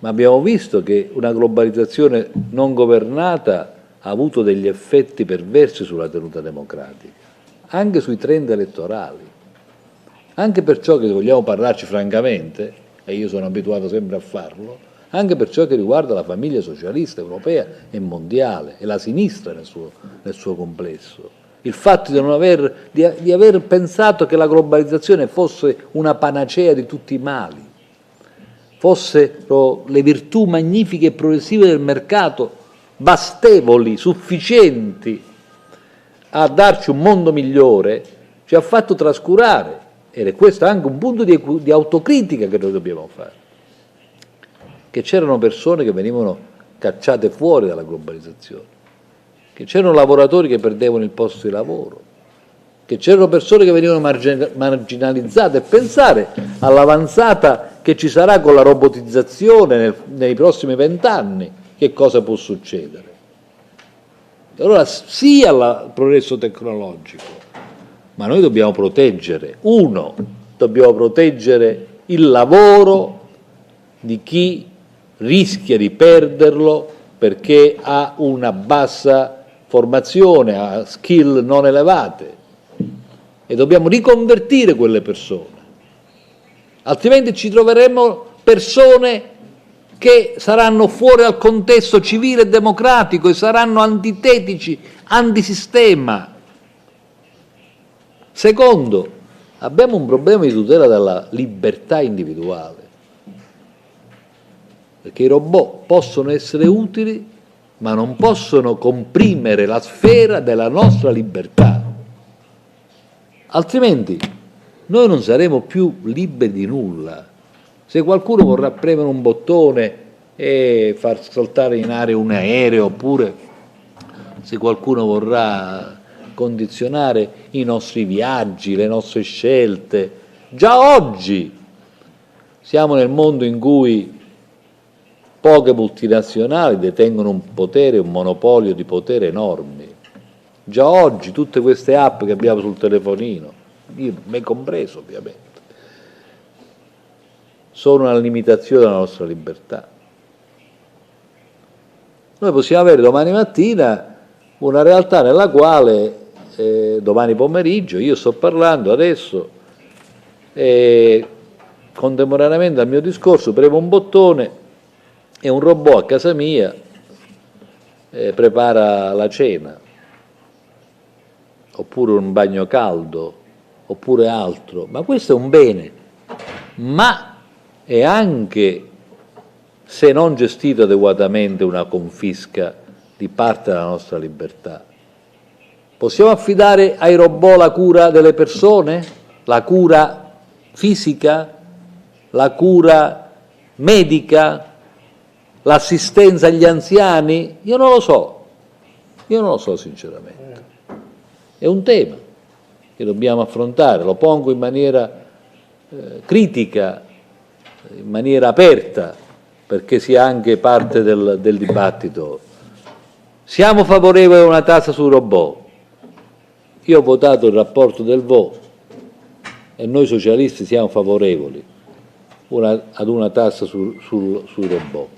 ma abbiamo visto che una globalizzazione non governata ha avuto degli effetti perversi sulla tenuta democratica, anche sui trend elettorali, anche per ciò che vogliamo parlarci francamente, e io sono abituato sempre a farlo, anche per ciò che riguarda la famiglia socialista europea e mondiale e la sinistra nel suo complesso. Il fatto di aver pensato che la globalizzazione fosse una panacea di tutti i mali, fossero le virtù magnifiche e progressive del mercato bastevoli, sufficienti a darci un mondo migliore, ci ha fatto trascurare, ed è questo anche un punto di autocritica che noi dobbiamo fare, che c'erano persone che venivano cacciate fuori dalla globalizzazione, che c'erano lavoratori che perdevano il posto di lavoro, che c'erano persone che venivano marginalizzate, e pensare all'avanzata che ci sarà con la robotizzazione nei prossimi 20 anni, che cosa può succedere. E allora sì al progresso tecnologico, ma noi dobbiamo proteggere, dobbiamo proteggere il lavoro di chi rischia di perderlo perché ha una bassa formazione, a skill non elevate, e dobbiamo riconvertire quelle persone, altrimenti ci troveremo persone che saranno fuori dal contesto civile e democratico e saranno antitetici, antisistema. Secondo, abbiamo un problema di tutela della libertà individuale, perché i robot possono essere utili, ma non possono comprimere la sfera della nostra libertà. Altrimenti noi non saremo più liberi di nulla. Se qualcuno vorrà premere un bottone e far saltare in aria un aereo, oppure se qualcuno vorrà condizionare i nostri viaggi, le nostre scelte, già oggi siamo nel mondo in cui poche multinazionali detengono un potere, un monopolio di potere enormi. Già oggi tutte queste app che abbiamo sul telefonino, me compreso ovviamente, sono una limitazione della nostra libertà. Noi possiamo avere domani mattina una realtà nella quale domani pomeriggio io sto parlando adesso e contemporaneamente al mio discorso premo un bottone e un robot a casa mia prepara la cena, oppure un bagno caldo, oppure altro. Ma questo è un bene, ma è anche, se non gestito adeguatamente, una confisca di parte della nostra libertà. Possiamo affidare ai robot la cura delle persone? La cura fisica? La cura medica? L'assistenza agli anziani? Io non lo so sinceramente. È un tema che dobbiamo affrontare, lo pongo in maniera critica, in maniera aperta, perché sia anche parte del dibattito. Siamo favorevoli a una tassa sui robot. Io ho votato il rapporto del VO e noi socialisti siamo favorevoli ad una tassa sui robot,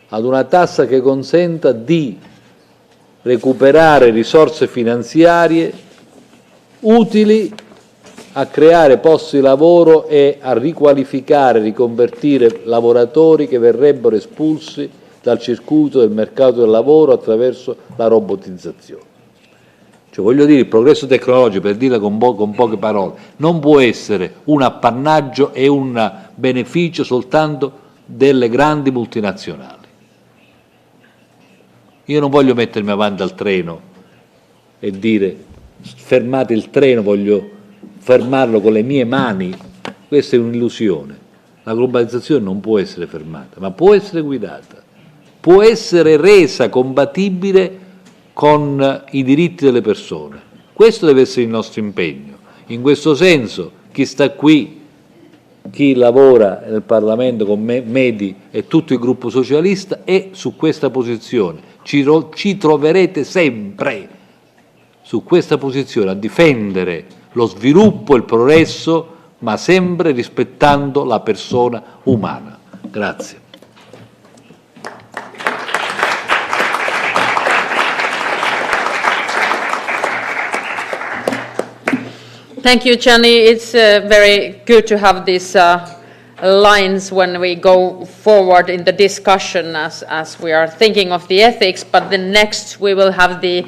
ad una tassa che consenta di recuperare risorse finanziarie utili a creare posti di lavoro e a riqualificare, riconvertire lavoratori che verrebbero espulsi dal circuito del mercato del lavoro attraverso la robotizzazione. Cioè, voglio dire, il progresso tecnologico, per dirla con poche parole, non può essere un appannaggio e un beneficio soltanto delle grandi multinazionali. Io non voglio mettermi avanti al treno e dire fermate il treno, voglio fermarlo con le mie mani. Questa è un'illusione. La globalizzazione non può essere fermata, ma può essere guidata, può essere resa compatibile con i diritti delle persone. Questo deve essere il nostro impegno. In questo senso, chi sta qui, chi lavora nel Parlamento con me, Medi e tutto il gruppo socialista, è su questa posizione. Ci troverete sempre su questa posizione a difendere lo sviluppo e il progresso, ma sempre rispettando la persona umana. Grazie. Thank you, Gianni. It's very good to have these lines when we go forward in the discussion as we are thinking of the ethics, but then next we will have the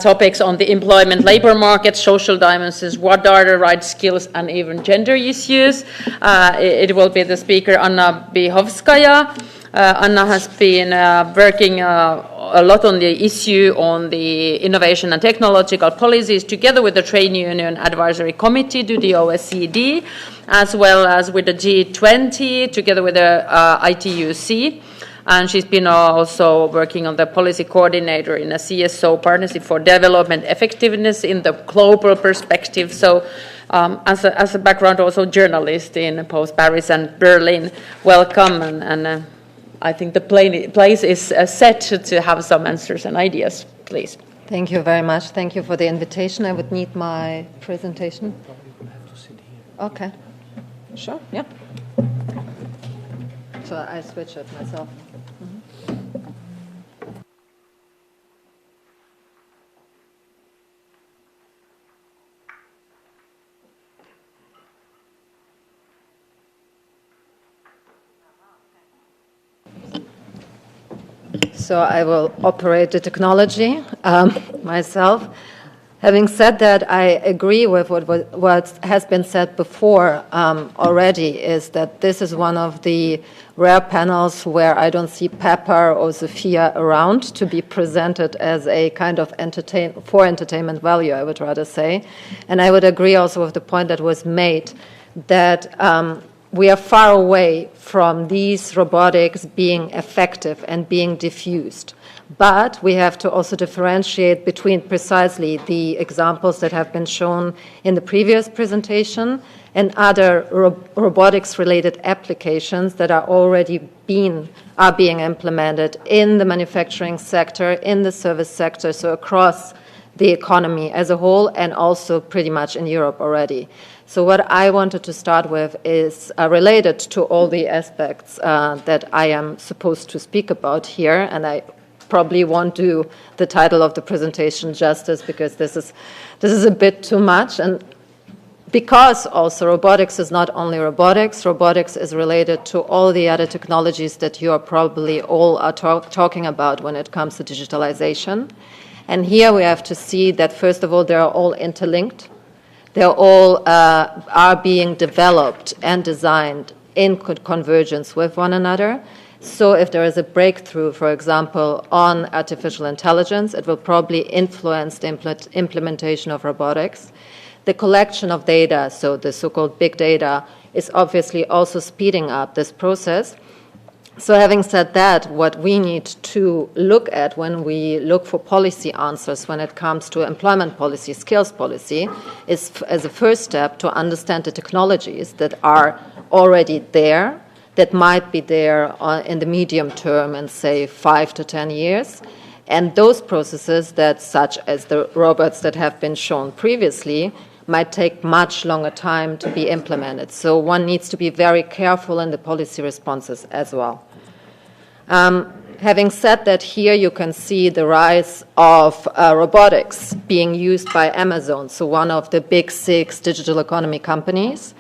topics on the employment labor market, social dimensions, what are the right skills, and even gender issues. It will be the speaker Anna Bihovskaya. Anna has been working a lot on the issue on the innovation and technological policies together with the Trade Union Advisory Committee to the OECD, as well as with the G20 together with the ITUC. And she's been also working on the policy coordinator in a CSO partnership for development effectiveness in the global perspective. So as a background, also journalist in both Paris and Berlin. Welcome, and I think the place is set to have some answers and ideas, please. Thank you very much. Thank you for the invitation. I would need my presentation. Okay. Sure, yeah. So I switch it myself. So I will operate the technology myself. Having said that, I agree with what has been said before already, is that this is one of the rare panels where I don't see Pepper or Sophia around to be presented as a kind of entertainment value, I would rather say. And I would agree also with the point that was made that we are far away from these robotics being effective and being diffused. But we have to also differentiate between precisely the examples that have been shown in the previous presentation and other robotics-related applications that are already being implemented in the manufacturing sector, in the service sector, so across the economy as a whole, and also pretty much in Europe already. So what I wanted to start with is related to all the aspects that I am supposed to speak about here, and I probably won't do the title of the presentation justice because this is a bit too much. And because also robotics is not only robotics is related to all the other technologies that you are probably all are talking about when it comes to digitalization. And here we have to see that, first of all, they are all interlinked. They all are being developed and designed in convergence with one another. So if there is a breakthrough, for example, on artificial intelligence, it will probably influence the implementation of robotics. The collection of data, so the so-called big data, is obviously also speeding up this process. So having said that, what we need to look at when we look for policy answers when it comes to employment policy, skills policy, is as a first step to understand the technologies that are already there, that might be there in the medium term in, say, 5 to 10 years. And those processes that, such as the robots that have been shown previously, might take much longer time to be implemented. So one needs to be very careful in the policy responses as well. Having said that, here you can see the rise of robotics being used by Amazon, so one of the big 6 digital economy companies.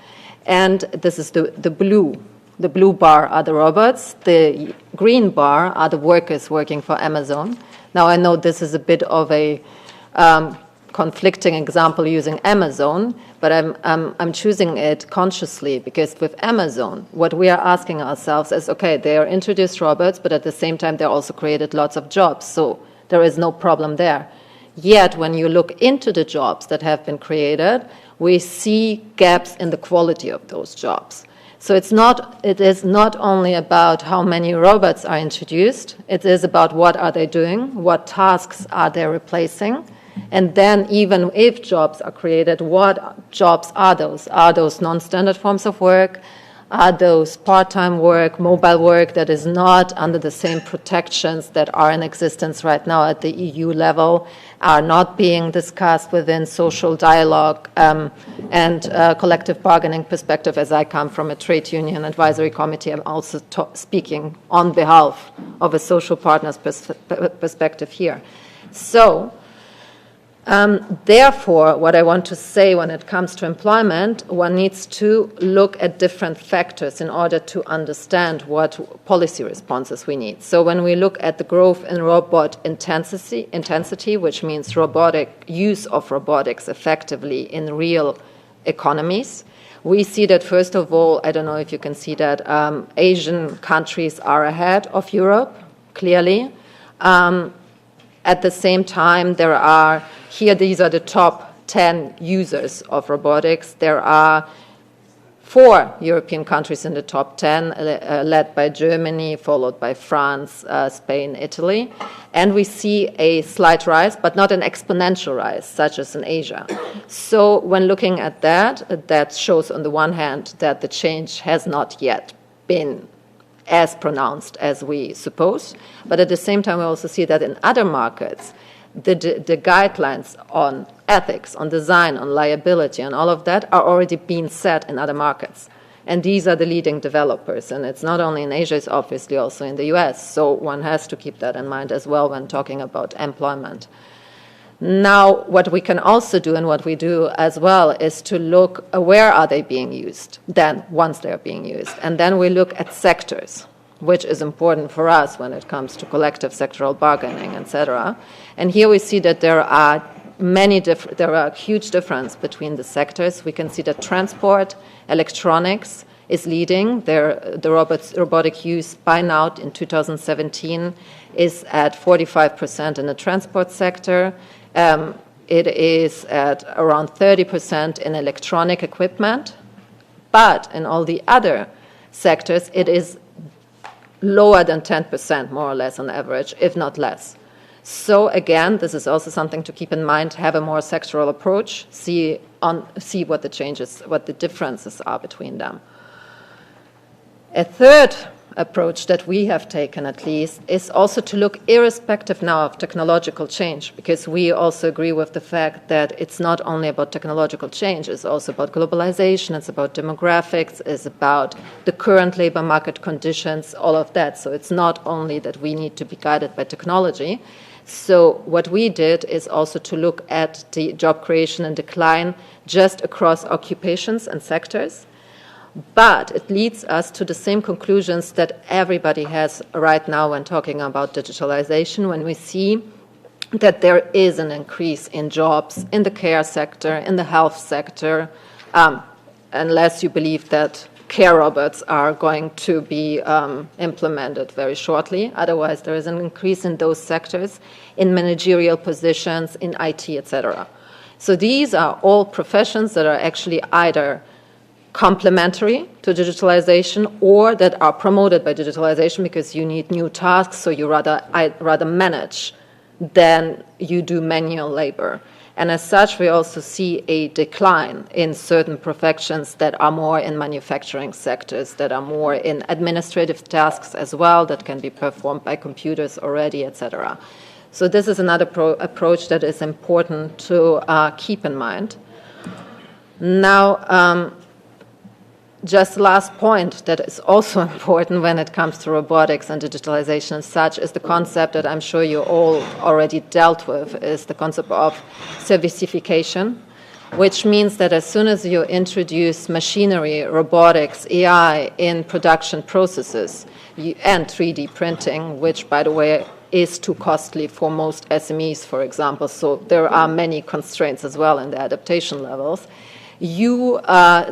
And this is the blue. The blue bar are the robots. The green bar are the workers working for Amazon. Now, I know this is a bit of a conflicting example using Amazon, but I'm choosing it consciously because with Amazon, what we are asking ourselves is, okay, they are introduced robots, but at the same time, they also created lots of jobs. So there is no problem there. Yet, when you look into the jobs that have been created, we see gaps in the quality of those jobs. So it is not only about how many robots are introduced, it is about what are they doing, what tasks are they replacing, and then even if jobs are created, what jobs are those? Are those non-standard forms of work? Are those part-time work, mobile work that is not under the same protections that are in existence right now at the EU level, are not being discussed within social dialogue and collective bargaining perspective? As I come from a trade union advisory committee, I'm also speaking on behalf of a social partners perspective here. So, therefore, what I want to say when it comes to employment, one needs to look at different factors in order to understand what policy responses we need. So when we look at the growth in robot intensity, which means use of robotics effectively in real economies, we see that, first of all, I don't know if you can see that, Asian countries are ahead of Europe, clearly. At the same time, these are the top 10 users of robotics. There are 4 European countries in the top 10, led by Germany, followed by France, Spain, Italy. And we see a slight rise, but not an exponential rise, such as in Asia. So when looking at that shows on the one hand that the change has not yet been as pronounced as we suppose. But at the same time, we also see that in other markets, the guidelines on ethics, on design, on liability, and all of that are already being set in other markets. And these are the leading developers. And it's not only in Asia, it's obviously also in the US. So one has to keep that in mind as well when talking about employment. Now, what we can also do and what we do as well is to look where are they being used then, once they're being used. And then we look at sectors. which is important for us when it comes to collective sectoral bargaining, etc. And here we see that there are huge difference between the sectors. We can see that transport, electronics is leading. The robotic use by now in 2017 is at 45% in the transport sector. It is at around 30% in electronic equipment, but in all the other sectors, it is lower than 10%, more or less on average, if not less. So again, this is also something to keep in mind, have a more sectoral approach, see what the changes, what the differences are between them. A third approach that we have taken, at least, is also to look irrespective now of technological change, because we also agree with the fact that it's not only about technological change, it's also about globalization, it's about demographics, it's about the current labor market conditions, all of that. So it's not only that we need to be guided by technology. So what we did is also to look at the job creation and decline just across occupations and sectors. But it leads us to the same conclusions that everybody has right now when talking about digitalization, when we see that there is an increase in jobs in the care sector, in the health sector, unless you believe that care robots are going to be implemented very shortly. Otherwise, there is an increase in those sectors, in managerial positions, in IT, etc. So these are all professions that are actually either complementary to digitalization or that are promoted by digitalization because you need new tasks, so you rather manage than you do manual labor. And as such, we also see a decline in certain professions that are more in manufacturing sectors, that are more in administrative tasks as well, that can be performed by computers already, etc. So this is another approach that is important to keep in mind. Now, just last point that is also important when it comes to robotics and digitalization and such is the concept that I'm sure you all already dealt with, is the concept of servicification, which means that as soon as you introduce machinery, robotics, AI in production processes, and 3D printing, which, by the way, is too costly for most SMEs, for example, so there are many constraints as well in the adaptation levels, you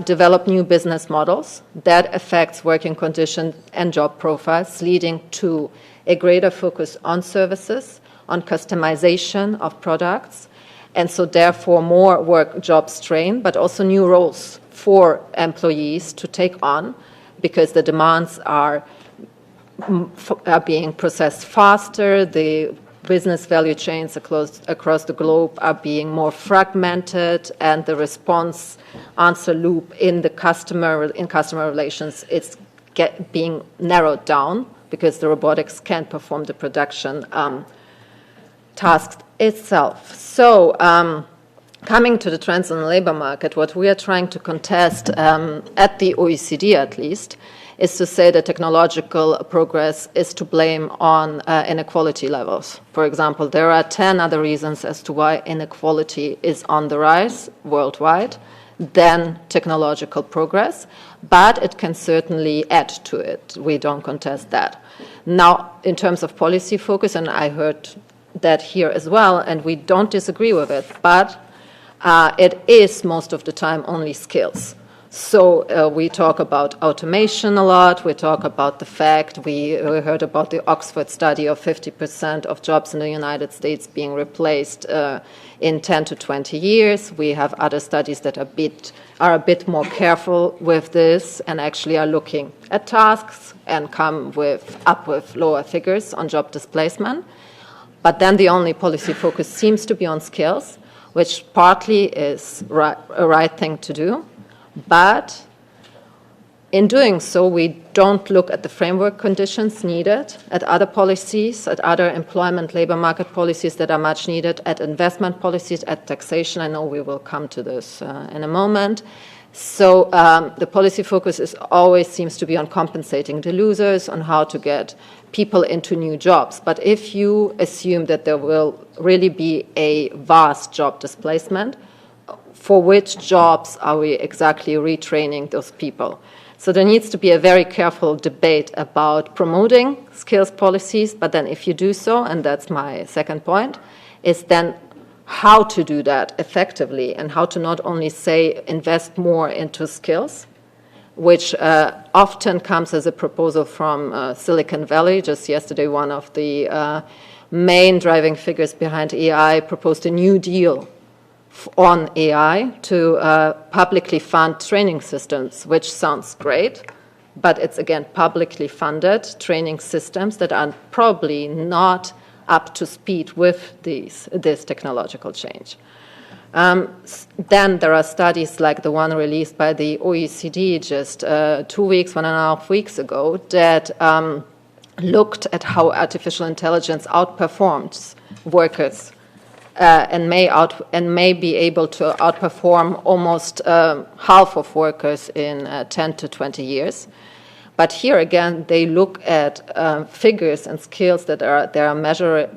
develop new business models that affects working conditions and job profiles, leading to a greater focus on services, on customization of products, and so therefore more work job strain, but also new roles for employees to take on because the demands are being processed faster, the business value chains across the globe are being more fragmented, and the response answer loop in customer relations is being narrowed down because the robotics can't perform the production tasks itself. So coming to the trends on the labor market, what we are trying to contest at the OECD at least is to say that technological progress is to blame on inequality levels. For example, there are 10 other reasons as to why inequality is on the rise worldwide than technological progress, but it can certainly add to it. We don't contest that. Now, in terms of policy focus, and I heard that here as well, and we don't disagree with it, but it is most of the time only skills. So we talk about automation a lot. We talk about the fact, we heard about the Oxford study of 50% of jobs in the United States being replaced in 10 to 20 years. We have other studies that are a bit more careful with this and actually are looking at tasks and come up with lower figures on job displacement. But then the only policy focus seems to be on skills, which partly is a right thing to do. But in doing so, we don't look at the framework conditions needed, at other policies, at other employment labor market policies that are much needed, at investment policies, at taxation. I know we will come to this in a moment. So the policy focus always seems to be on compensating the losers, on how to get people into new jobs. But if you assume that there will really be a vast job displacement, for which jobs are we exactly retraining those people? So there needs to be a very careful debate about promoting skills policies, but then if you do so, and that's my second point, is then how to do that effectively and how to not only say invest more into skills, which often comes as a proposal from Silicon Valley. Just yesterday, one of the main driving figures behind AI proposed a new deal on AI to publicly fund training systems, which sounds great, but it's again publicly funded training systems that are probably not up to speed with this technological change. Then there are studies like the one released by the OECD just 2 weeks, 1.5 weeks ago, that looked at how artificial intelligence outperforms workers and may be able to outperform almost half of workers in 10 to 20 years. But here again, they look at figures and skills that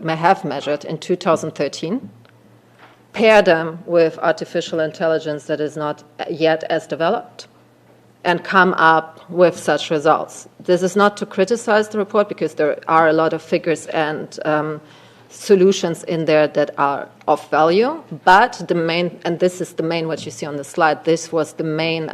may have measured in 2013, pair them with artificial intelligence that is not yet as developed, and come up with such results. This is not to criticize the report, because there are a lot of figures and solutions in there that are of value, but the main, and this is the main what you see on the slide, this was the main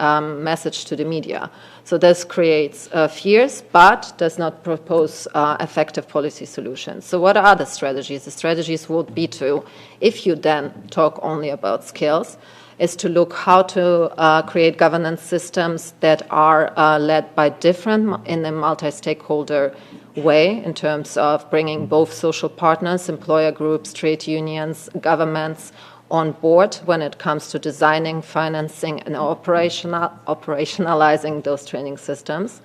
message to the media. So this creates fears, but does not propose effective policy solutions. So what are the strategies? The strategies would be to, if you then talk only about skills, is to look how to create governance systems that are led by different, in a multi-stakeholder way, in terms of bringing both social partners, employer groups, trade unions, governments on board when it comes to designing, financing, and operationalizing those training systems.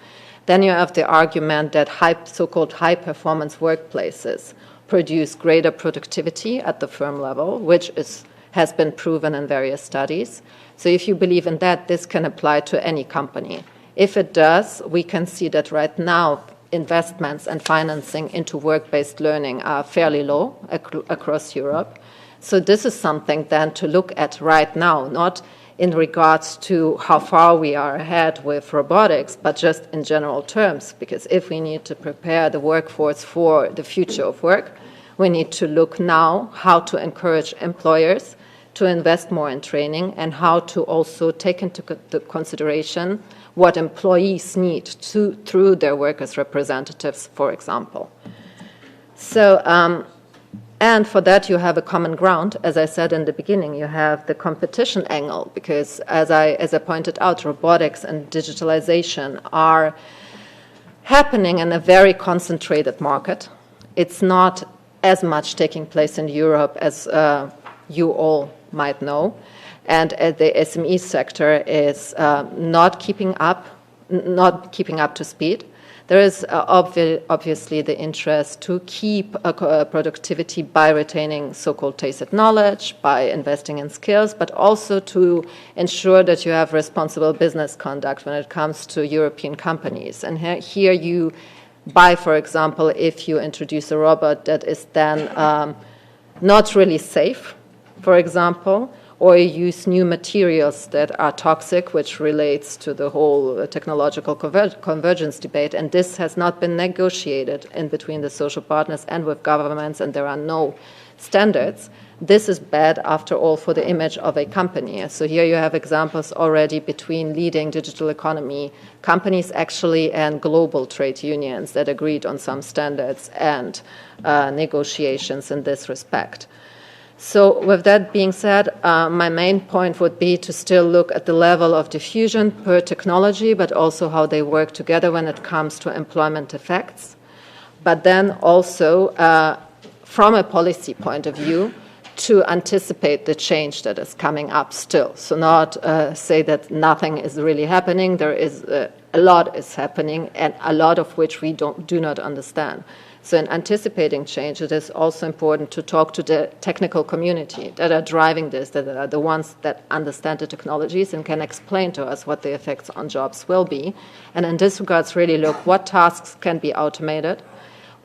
Then you have the argument that so-called high-performance workplaces produce greater productivity at the firm level, which has been proven in various studies. So if you believe in that, this can apply to any company. If it does, we can see that right now investments and financing into work-based learning are fairly low across Europe. So this is something then to look at right now, not in regards to how far we are ahead with robotics, but just in general terms, because if we need to prepare the workforce for the future of work, we need to look now how to encourage employers to invest more in training and how to also take into consideration what employees need through their workers' representatives, for example. So, and for that you have a common ground. As I said in the beginning, you have the competition angle, because as I pointed out, robotics and digitalization are happening in a very concentrated market. It's not as much taking place in Europe as you all might know. And the SME sector is not keeping up to speed. There is obviously the interest to keep productivity by retaining so-called tacit knowledge, by investing in skills, but also to ensure that you have responsible business conduct when it comes to European companies. And here you buy, for example, if you introduce a robot that is then not really safe, for example, or you use new materials that are toxic, which relates to the whole technological convergence debate. And this has not been negotiated in between the social partners and with governments, and there are no standards. This is bad, after all, for the image of a company. So here you have examples already between leading digital economy companies actually and global trade unions that agreed on some standards and negotiations in this respect. So with that being said, my main point would be to still look at the level of diffusion per technology, but also how they work together when it comes to employment effects. But then also, from a policy point of view, to anticipate the change that is coming up still. So not say that nothing is really happening. There is a lot is happening, and a lot of which we do not understand. So in anticipating change, it is also important to talk to the technical community that are driving this, that are the ones that understand the technologies and can explain to us what the effects on jobs will be. And in this regards, really look what tasks can be automated,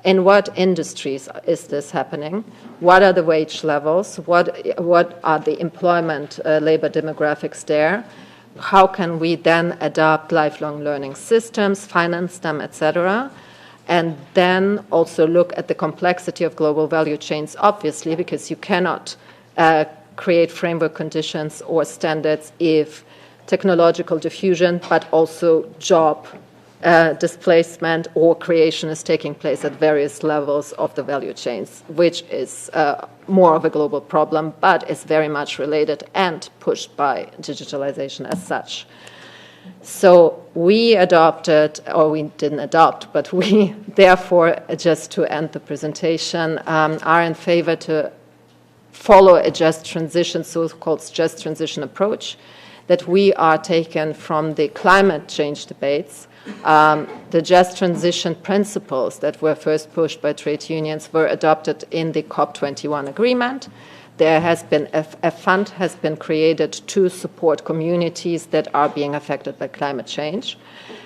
in what industries is this happening, what are the wage levels, what are the employment labor demographics there, how can we then adopt lifelong learning systems, finance them, etc., and then also look at the complexity of global value chains, obviously, because you cannot create framework conditions or standards if technological diffusion, but also job displacement or creation is taking place at various levels of the value chains, which is more of a global problem, but is very much related and pushed by digitalization as such. So we adopted, or we didn't adopt, but we therefore, just to end the presentation, are in favor to follow a just transition, so-called just transition approach, that we are taken from the climate change debates. The just transition principles that were first pushed by trade unions were adopted in the COP21 agreement. There has been a fund has been created to support communities that are being affected by climate change.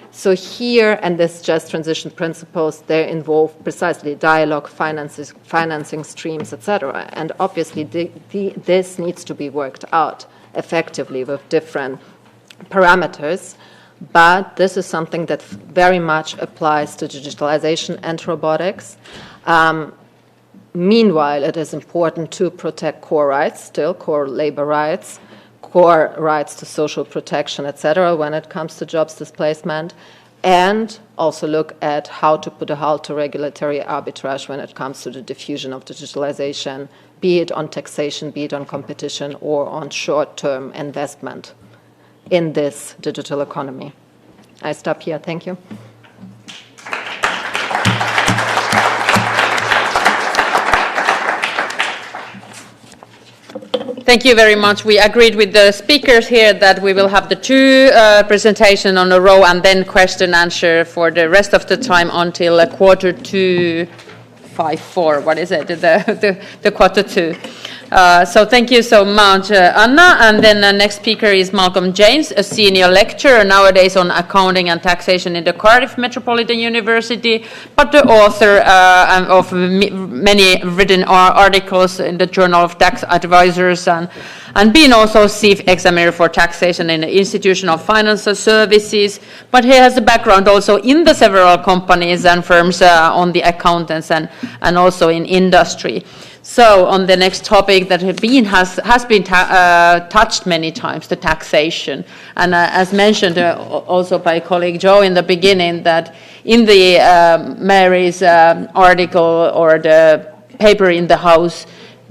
So here, and this just transition principles, they involve precisely dialogue, financing streams, etc. And obviously, this needs to be worked out effectively with different parameters. But this is something that very much applies to digitalization and robotics. Meanwhile, it is important to protect core rights, still core labor rights, core rights to social protection, etc., when it comes to jobs displacement, and also look at how to put a halt to regulatory arbitrage when it comes to the diffusion of digitalization, be it on taxation, be it on competition, or on short-term investment in this digital economy. I stop here. Thank you. Thank you very much. We agreed with the speakers here that we will have the two presentations on a row and then question answer for the rest of the time until 4:55. What is it? The 4:45. So thank you so much, Anna. And then the next speaker is Malcolm James, a senior lecturer nowadays on accounting and taxation in the Cardiff Metropolitan University, but the author of many written articles in the Journal of Tax Advisors and been also chief examiner for taxation in the Institution of Financial Services. But he has a background also in the several companies and firms on the accountants and also in industry. So on the next topic that has been touched many times, the taxation. And as mentioned also by colleague Joe in the beginning, that in the Mary's article or the paper in the House,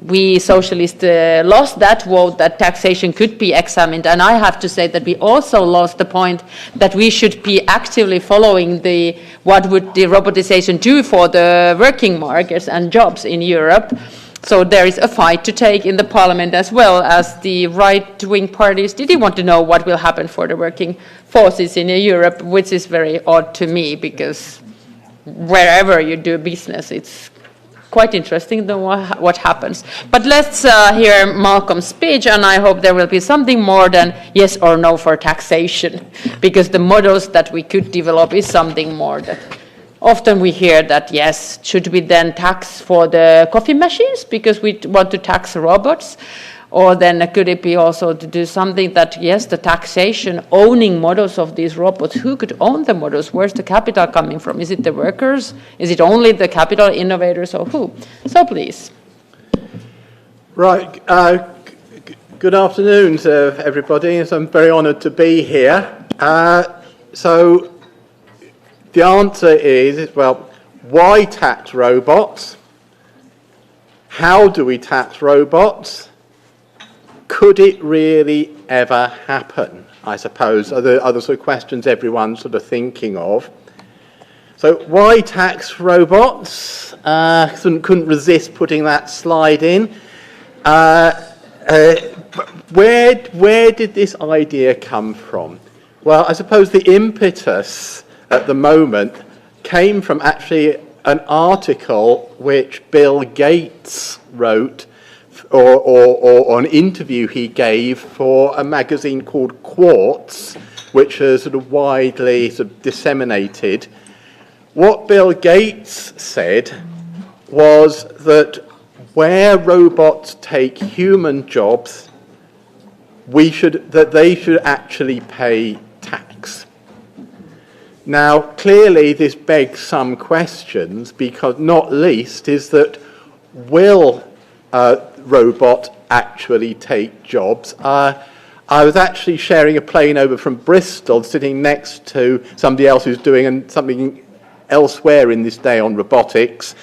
we socialists lost that vote that taxation could be examined. And I have to say that we also lost the point that we should be actively following what would the robotization do for the working markets and jobs in Europe. So there is a fight to take in the parliament as well, as the right-wing parties didn't want to know what will happen for the working forces in Europe, which is very odd to me, because wherever you do business, it's quite interesting what happens. But let's hear Malcolm's speech, and I hope there will be something more than yes or no for taxation, because the models that we could develop is something more that often we hear that, yes, should we then tax for the coffee machines because we want to tax robots? Or then could it be also to do something that, yes, the taxation, owning models of these robots, who could own the models? Where's the capital coming from? Is it the workers? Is it only the capital innovators, or who? So please. Right. Good afternoon to everybody. I'm very honoured to be here. So the answer is, well, why tax robots? How do we tax robots? Could it really ever happen? I suppose are the other sort of questions everyone's sort of thinking of. So why tax robots? Couldn't resist putting that slide in. Where did this idea come from? Well, I suppose the impetus at the moment came from actually an article which Bill Gates wrote, or an interview he gave for a magazine called Quartz, which is sort of widely sort of disseminated. What Bill Gates said was that where robots take human jobs, that they should actually pay tax. Now, clearly this begs some questions, because not least is that will robot actually take jobs? I was actually sharing a plane over from Bristol, sitting next to somebody else who's doing something elsewhere in this day on robotics,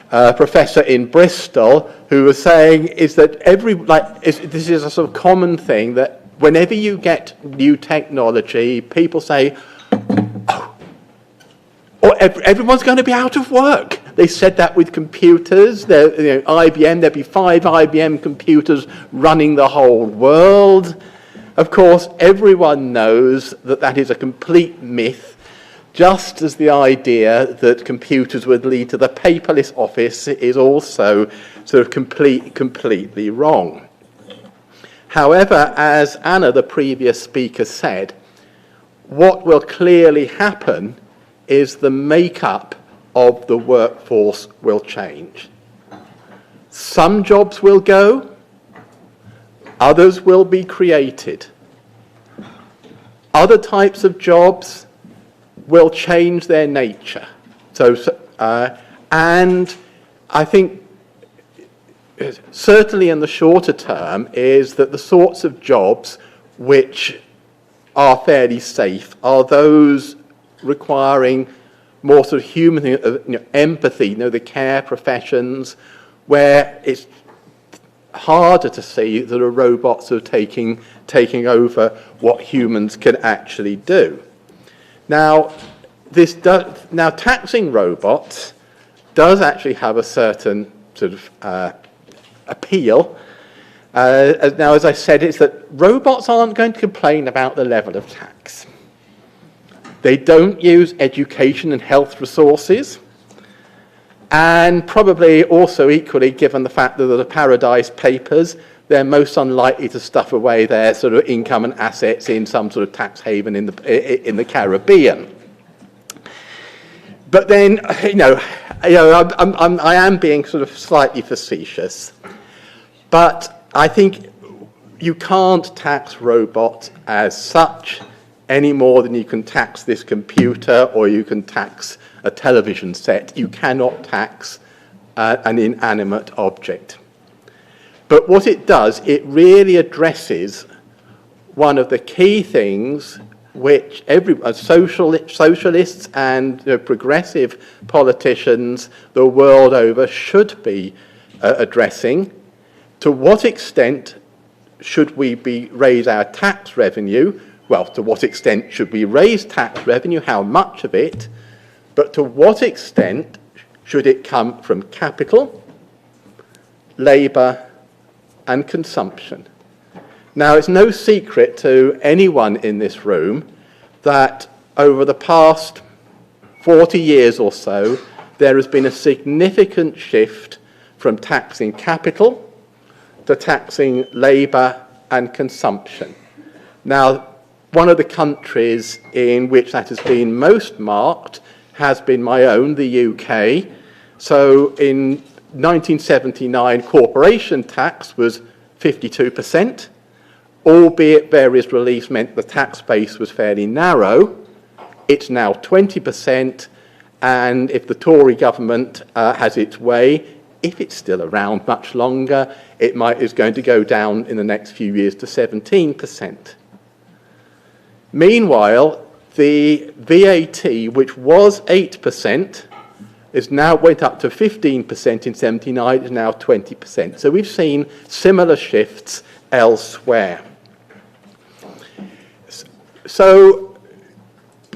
a professor in Bristol, who was saying is that this is a sort of common thing, that whenever you get new technology, people say, everyone's going to be out of work. They said that with computers. IBM, there'd be 5 IBM computers running the whole world. Of course, everyone knows that that is a complete myth, just as the idea that computers would lead to the paperless office is also sort of completely wrong. However, as Anna, the previous speaker, said, what will clearly happen is the makeup of the workforce will change. Some jobs will go, others will be created. Other types of jobs will change their nature. And I think certainly in the shorter term is that the sorts of jobs which are fairly safe are those requiring more sort of human empathy, the care professions, where it's harder to see that a robot's sort of taking over what humans can actually do. Now, taxing robots does actually have a certain sort of appeal. Now, as I said, it's that robots aren't going to complain about the level of tax. They don't use education and health resources, and probably also equally, given the fact that the Paradise Papers, they're most unlikely to stuff away their sort of income and assets in some sort of tax haven in the Caribbean. But then, I am being sort of slightly facetious, but I think you can't tax robots as such any more than you can tax this computer or you can tax a television set. You cannot tax an inanimate object. But what it does, it really addresses one of the key things which socialists and progressive politicians the world over should be addressing. To what extent should we raise our tax revenue? Well, to what extent should we raise tax revenue? How much of it? But to what extent should it come from capital, labour, and consumption? Now, it's no secret to anyone in this room that over the past 40 years or so, there has been a significant shift from taxing capital to taxing labour and consumption. Now, one of the countries in which that has been most marked has been my own, the UK. So in 1979, corporation tax was 52%, albeit various reliefs meant the tax base was fairly narrow. It's now 20%, and if the Tory government has its way, if it's still around much longer, is going to go down in the next few years to 17%. Meanwhile, the VAT, which was 8%, went up to 15% in 79, is now 20%. So we've seen similar shifts elsewhere. So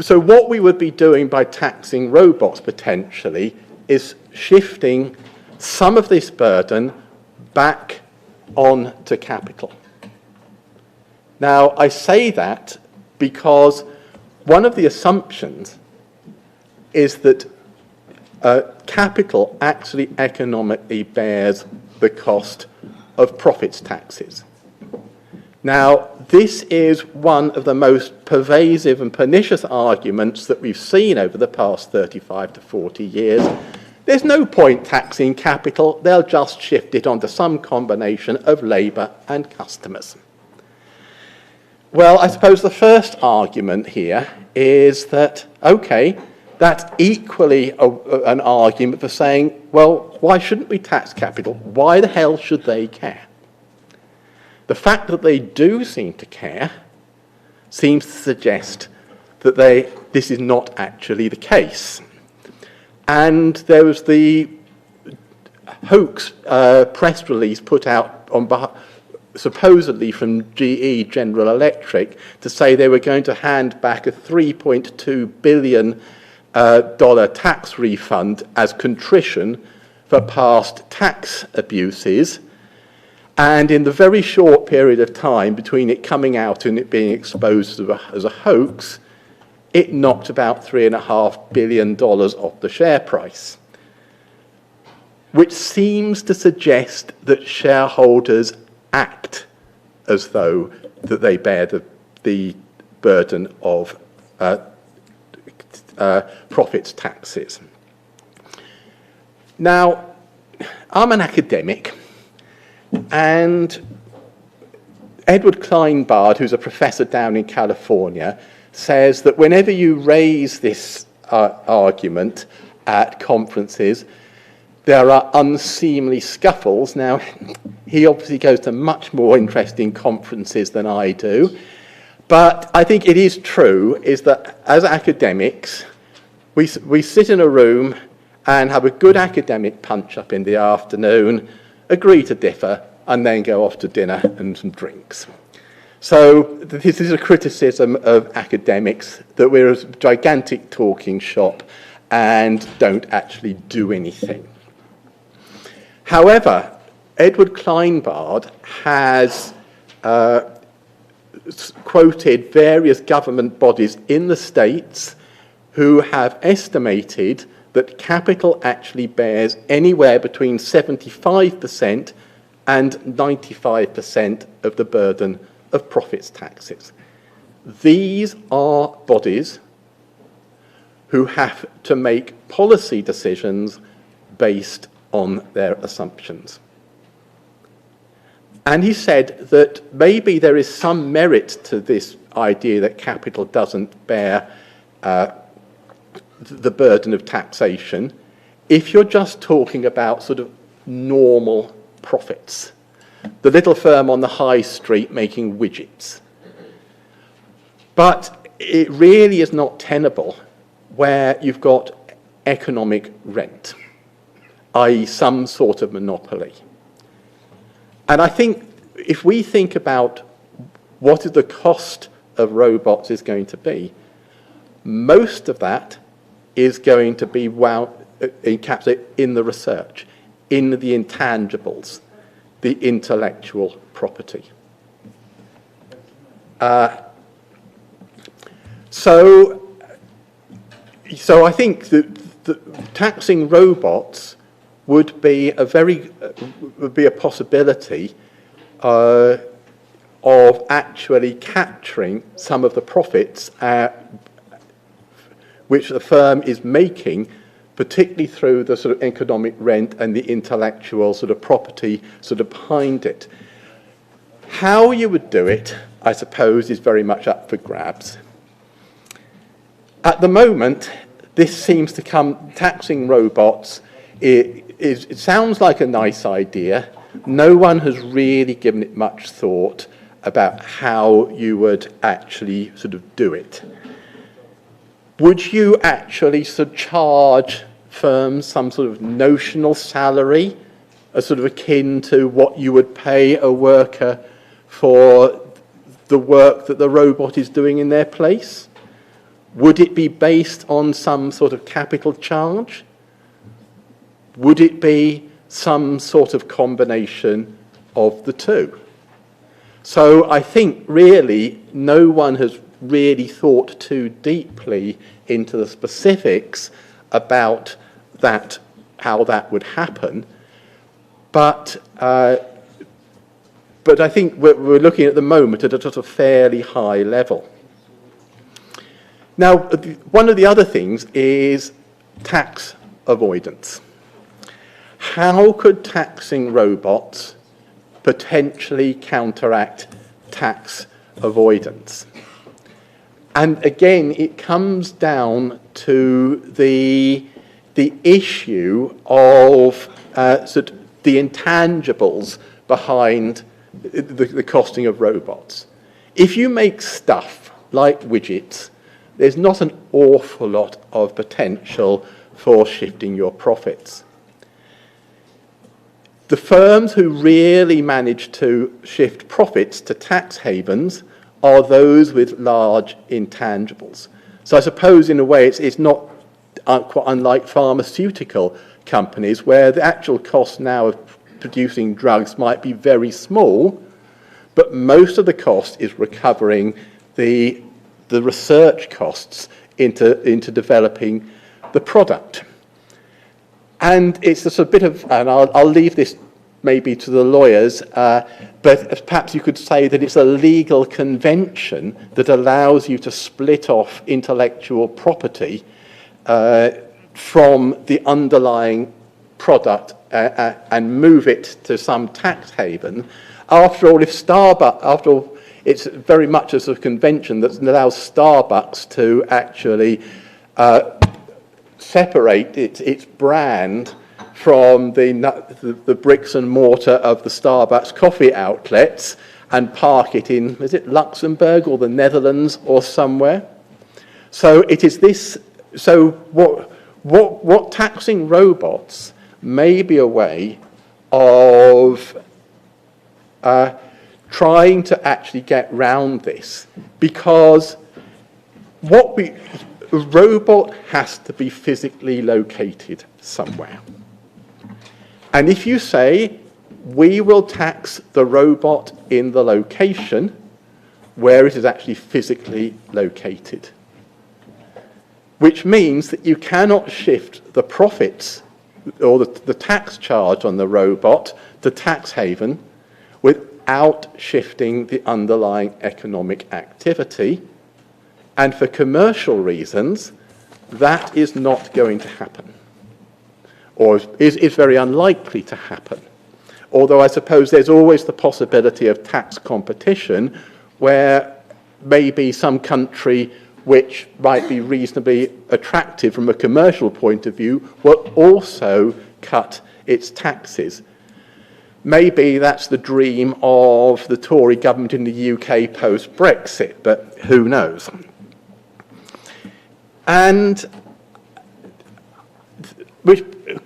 what we would be doing by taxing robots potentially is shifting some of this burden back on to capital. Now, I say that because one of the assumptions is that capital actually economically bears the cost of profits taxes. Now, this is one of the most pervasive and pernicious arguments that we've seen over the past 35 to 40 years. There's no point taxing capital, they'll just shift it onto some combination of labour and customers. Well, I suppose the first argument here is that, okay, that's equally an argument for saying, well, why shouldn't we tax capital? Why the hell should they care? The fact that they do seem to care seems to suggest that this is not actually the case. And there was the hoax press release put out on supposedly from GE, General Electric, to say they were going to hand back a $3.2 billion tax refund as contrition for past tax abuses. And in the very short period of time between it coming out and it being exposed as a hoax, it knocked about $3.5 billion off the share price, which seems to suggest that shareholders act as though that they bear the burden of profits taxes. Now, I'm an academic, and Edward Kleinbard, who's a professor down in California, says that whenever you raise this argument at conferences, there are unseemly scuffles. Now, he obviously goes to much more interesting conferences than I do, but I think it is true, is that as academics, we sit in a room and have a good academic punch-up in the afternoon, agree to differ, and then go off to dinner and some drinks. So this is a criticism of academics, that we're a gigantic talking shop and don't actually do anything. However, Edward Kleinbard has quoted various government bodies in the States who have estimated that capital actually bears anywhere between 75% and 95% of the burden of profits taxes. These are bodies who have to make policy decisions based on their assumptions. And he said that maybe there is some merit to this idea that capital doesn't bear the burden of taxation if you're just talking about sort of normal profits. The little firm on the high street making widgets. But it really is not tenable where you've got economic rent, i.e. some sort of monopoly. And I think if we think about what the cost of robots is going to be, most of that is going to be encapsulated in the research, in the intangibles, the intellectual property. So I think that taxing robots would be a possibility of actually capturing some of the profits which the firm is making, particularly through the sort of economic rent and the intellectual sort of property sort of behind it. How you would do it, I suppose, is very much up for grabs. At the moment, this seems to come, taxing robots, it sounds like a nice idea. No one has really given it much thought about how you would actually sort of do it. Would you actually sort of charge firms some sort of notional salary, as sort of akin to what you would pay a worker for the work that the robot is doing in their place? Would it be based on some sort of capital charge? Would it be some sort of combination of the two? So I think really no one has really thought too deeply into the specifics about that, how that would happen. But I think we're looking at the moment at a sort of fairly high level. Now, one of the other things is tax avoidance. How could taxing robots potentially counteract tax avoidance. And again, it comes down to the issue of sort of the intangibles behind the costing of robots. If you make stuff like widgets, there's not an awful lot of potential for shifting your profits. The firms who really manage to shift profits to tax havens are those with large intangibles. So I suppose in a way it's not quite unlike pharmaceutical companies where the actual cost now of producing drugs might be very small, but most of the cost is recovering the research costs into developing the product. And it's a bit of, and I'll leave this maybe to the lawyers, but perhaps you could say that it's a legal convention that allows you to split off intellectual property from the underlying product and move it to some tax haven. After all, it's very much a sort of convention that allows Starbucks to actually separate its brand from the bricks and mortar of the Starbucks coffee outlets and park it in, is it Luxembourg or the Netherlands or somewhere? So it is this, so what taxing robots may be a way of trying to actually get round this, because a robot has to be physically located somewhere. And if you say, we will tax the robot in the location where it is actually physically located, which means that you cannot shift the profits or the tax charge on the robot to tax haven without shifting the underlying economic activity. And for commercial reasons, that is not going to happen, or is very unlikely to happen. Although I suppose there's always the possibility of tax competition where maybe some country which might be reasonably attractive from a commercial point of view will also cut its taxes. Maybe that's the dream of the Tory government in the UK post-Brexit, but who knows? And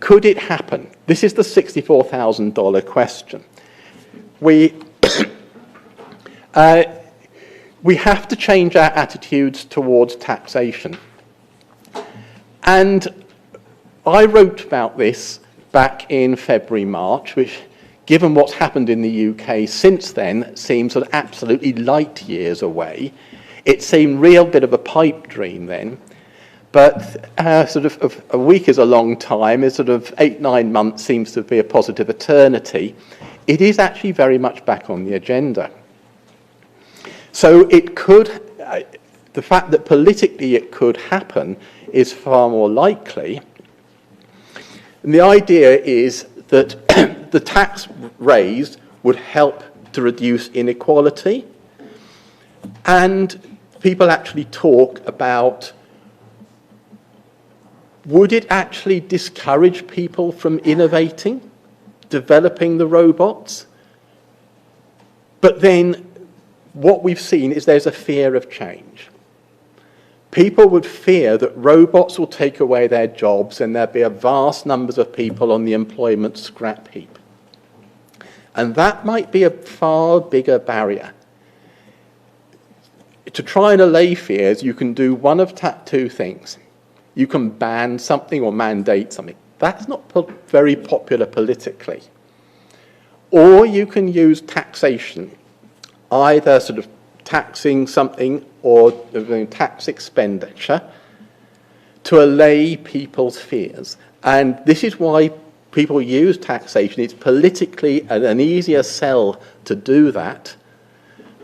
could it happen? This is the $64,000 question. We have to change our attitudes towards taxation. And I wrote about this back in February, March, which, given what's happened in the UK since then, seems sort of absolutely light years away. It seemed a real bit of a pipe dream then. But sort of a week is a long time, is sort of 8-9 months seems to be a positive eternity. It is actually very much back on the agenda. So it could, the fact that politically it could happen is far more likely. And the idea is that the tax raised would help to reduce inequality. And people actually talk about, would it actually discourage people from innovating, developing the robots? But then what we've seen is there's a fear of change. People would fear that robots will take away their jobs and there'll be a vast numbers of people on the employment scrap heap. And that might be a far bigger barrier. To try and allay fears, you can do one of two things. You can ban something or mandate something. That's not very popular politically. Or you can use taxation, either sort of taxing something or tax expenditure to allay people's fears. And this is why people use taxation. It's politically an easier sell to do that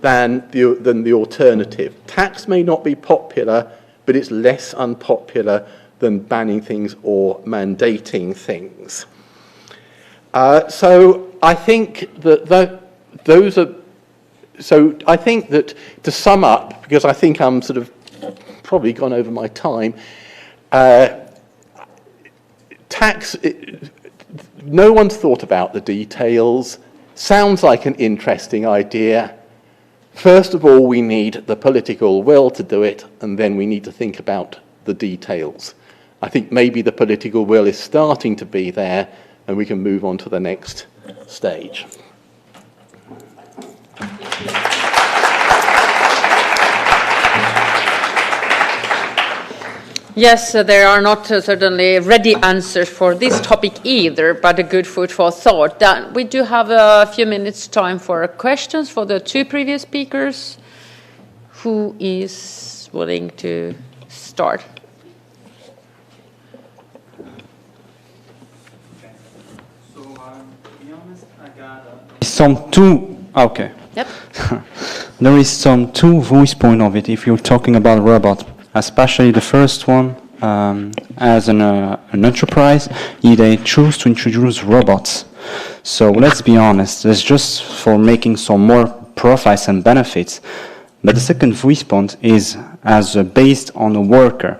than the alternative. Tax may not be popular, but it's less unpopular than banning things or mandating things. So I think that those are so I think that to sum up, because I think I'm sort of probably gone over my time, tax, no one's thought about the details. Sounds like an interesting idea. First of all, we need the political will to do it, and then we need to think about the details. I think maybe the political will is starting to be there, and we can move on to the next stage. Yes, there are not certainly ready answers for this topic either, but a good food for thought. We do have a few minutes time for questions for the two previous speakers. Who is willing to start? So, to be honest, I got some two. Okay. Yep. There is some two voice point of it if you're talking about robot. Especially the first one, as an enterprise, they choose to introduce robots. So let's be honest, it's just for making some more profits and benefits. But the second voice point is as based on a worker.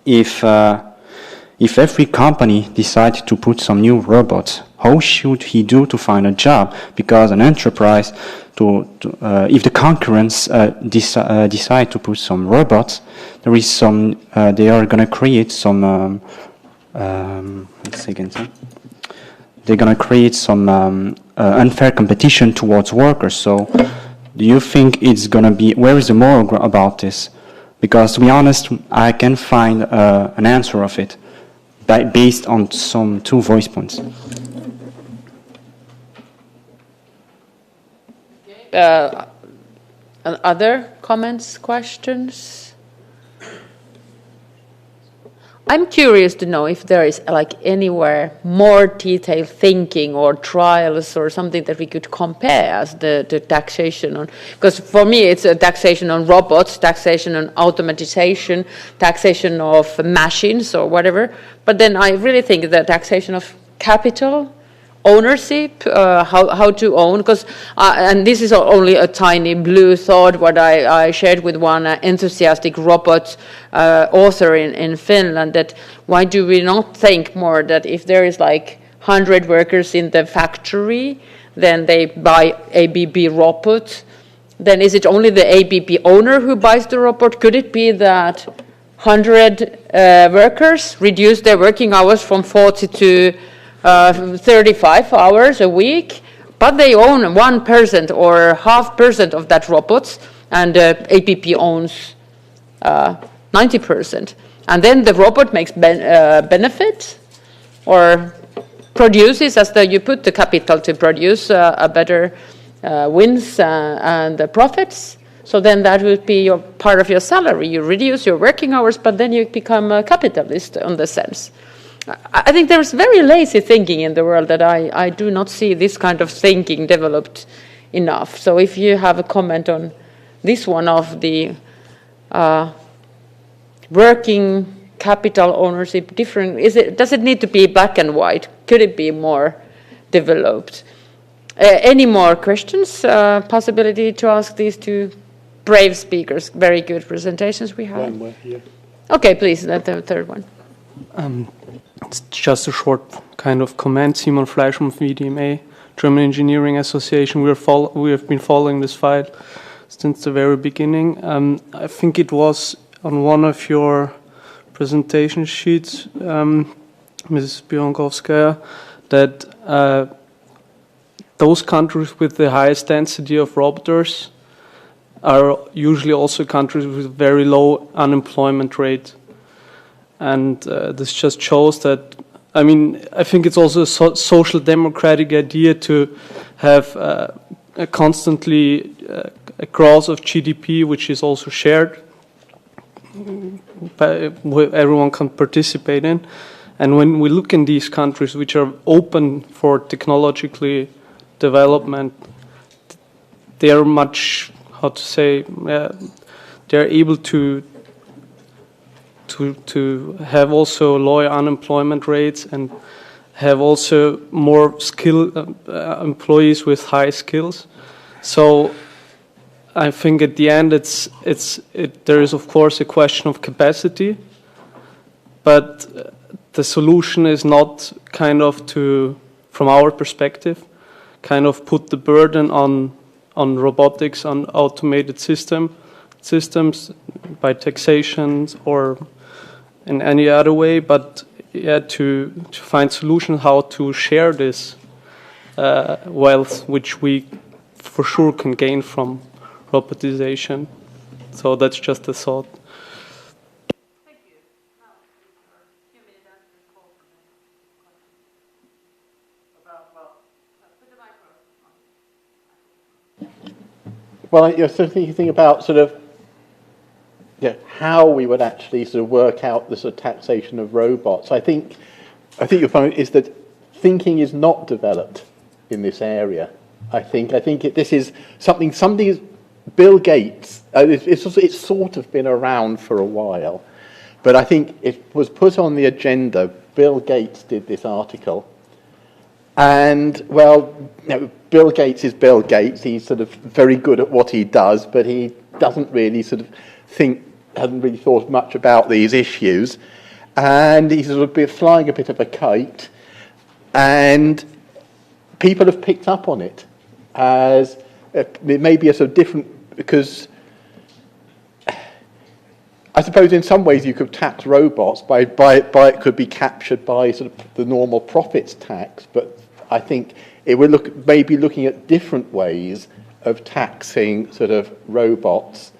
If every company decides to put some new robots, how should he do to find a job? Because an enterprise, if the concurrents decide to put some robots, there is some. They are going to create some. Let's see again. They're going to create some unfair competition towards workers. So, do you think it's going to be? Where is the moral about this? Because to be honest, I can find an answer of it based on some two voice points. Other comments, questions? I'm curious to know if there is like anywhere more detailed thinking or trials or something that we could compare as the taxation on, because for me it's a taxation on robots, taxation on automatization, taxation of machines or whatever, but then I really think the taxation of capital, ownership, how to own, because and this is only a tiny blue thought what I shared with one enthusiastic robot author in Finland, that why do we not think more that if there is like 100 workers in the factory, then they buy ABB robot, then is it only the ABB owner who buys the robot? Could it be that 100 workers reduce their working hours from 40 to 35 hours a week, but they own 1% or 0.5% of that robot, and APP owns 90%. And then the robot makes benefit or produces, as you put the capital to produce a better wins and profits. So then that would be your part of your salary. You reduce your working hours, but then you become a capitalist in the sense. I think there's very lazy thinking in the world that I do not see this kind of thinking developed enough. So if you have a comment on this one of the working capital ownership, does it need to be black and white? Could it be more developed? Any more questions? Possibility to ask these two brave speakers. Very good presentations we have. One more here. Okay, please, the third one. It's just a short kind of comment. Simon Fleisch from VDMA, German Engineering Association. We have been following this file since the very beginning. I think it was on one of your presentation sheets, Mrs. Bienkowskaja, that those countries with the highest density of roboters are usually also countries with very low unemployment rate. And this just shows that, I mean, I think it's also a social democratic idea to have a constantly a growth of GDP, which is also shared, everyone can participate in. And when we look in these countries which are open for technologically development, they are much, how to say, they're able to have also lower unemployment rates and have also more skilled employees with high skills. So I think at the end there is of course a question of capacity, but the solution is not kind of to, from our perspective, kind of put the burden on robotics, on automated systems by taxation or in any other way, but to find solutions how to share this wealth, which we for sure can gain from robotization. So that's just a thought. Well, you're sort of thinking about sort of how we would actually sort of work out the sort of taxation of robots. I think your point is that thinking is not developed in this area. I think this is something Bill Gates. It's sort of been around for a while, but I think it was put on the agenda. Bill Gates did this article. And, well, Bill Gates is Bill Gates. He's sort of very good at what he does, but he doesn't really hasn't really thought much about these issues. And he's sort of been flying a bit of a kite. And people have picked up on it as it may be a sort of different, because I suppose in some ways you could tax robots by it could be captured by sort of the normal profits tax, but I think it would maybe looking at different ways of taxing sort of robots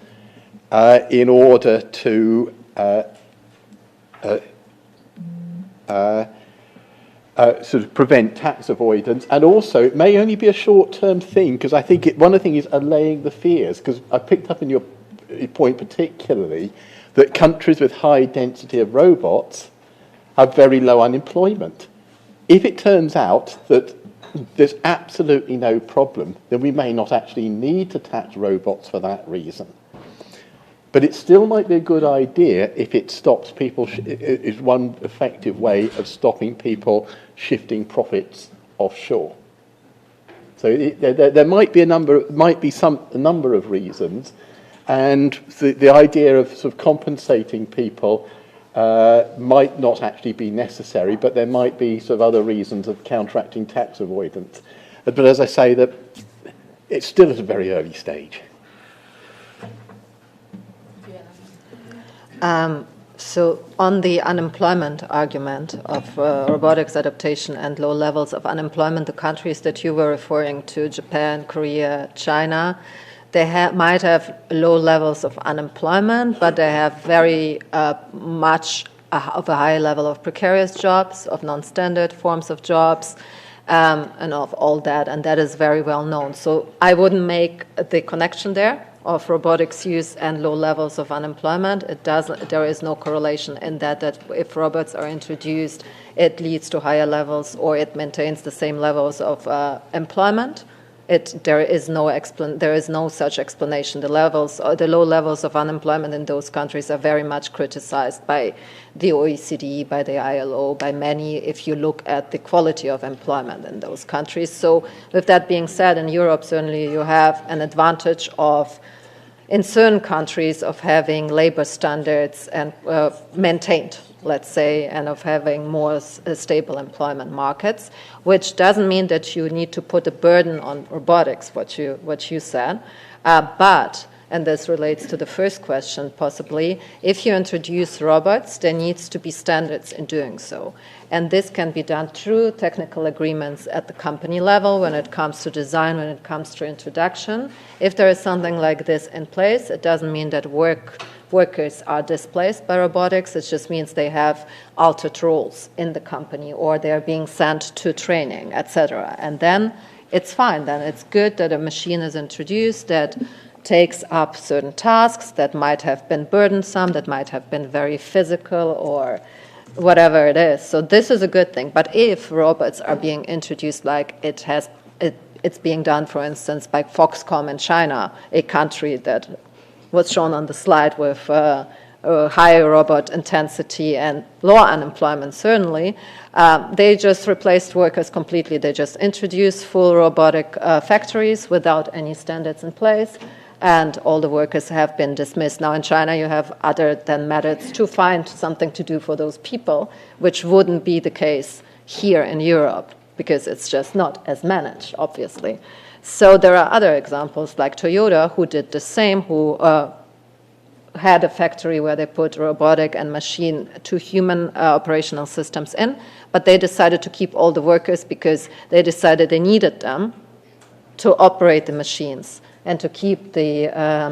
in order to sort of prevent tax avoidance, and also it may only be a short-term thing, because I think one of the things is allaying the fears, because I picked up in your point particularly that countries with high density of robots have very low unemployment. If it turns out that there's absolutely no problem, then we may not actually need to tax robots for that reason. But it still might be a good idea if it stops people, is one effective way of stopping people shifting profits offshore. So there might be a number of reasons, and the idea of sort of compensating people might not actually be necessary, but there might be sort of other reasons of counteracting tax avoidance. But as I say, that it's still at a very early stage. So on the unemployment argument of robotics adaptation and low levels of unemployment, the countries that you were referring to, Japan, Korea, China, they might have low levels of unemployment, but they have very much of a high level of precarious jobs, of non-standard forms of jobs, and of all that, and that is very well known. So I wouldn't make the connection there of robotics use and low levels of unemployment. There is no correlation in that if robots are introduced, it leads to higher levels or it maintains the same levels of employment. There is no such explanation. The low levels of unemployment in those countries are very much criticized by the OECD, by the ILO, by many, if you look at the quality of employment in those countries. So with that being said, in Europe, certainly you have an advantage of, in certain countries, of having labor standards and maintained, let's say, and of having more stable employment markets, which doesn't mean that you need to put a burden on robotics, what you said, but, and this relates to the first question possibly, if you introduce robots, there needs to be standards in doing so. And this can be done through technical agreements at the company level when it comes to design, when it comes to introduction. If there is something like this in place, it doesn't mean that workers are displaced by robotics. It just means they have altered roles in the company or they're being sent to training, etc. And then it's fine. Then it's good that a machine is introduced that takes up certain tasks that might have been burdensome, that might have been very physical or whatever it is. So this is a good thing. But if robots are being introduced like it's being done, for instance, by Foxconn in China, a country that was shown on the slide with higher robot intensity and lower unemployment, certainly, they just replaced workers completely. They just introduced full robotic factories without any standards in place. and all the workers have been dismissed. Now in China you have other than methods to find something to do for those people, which wouldn't be the case here in Europe, because it's just not as managed, obviously. So there are other examples like Toyota, who did the same, who had a factory where they put robotic and machine to human operational systems in, but they decided to keep all the workers because they decided they needed them to operate the machines and to keep the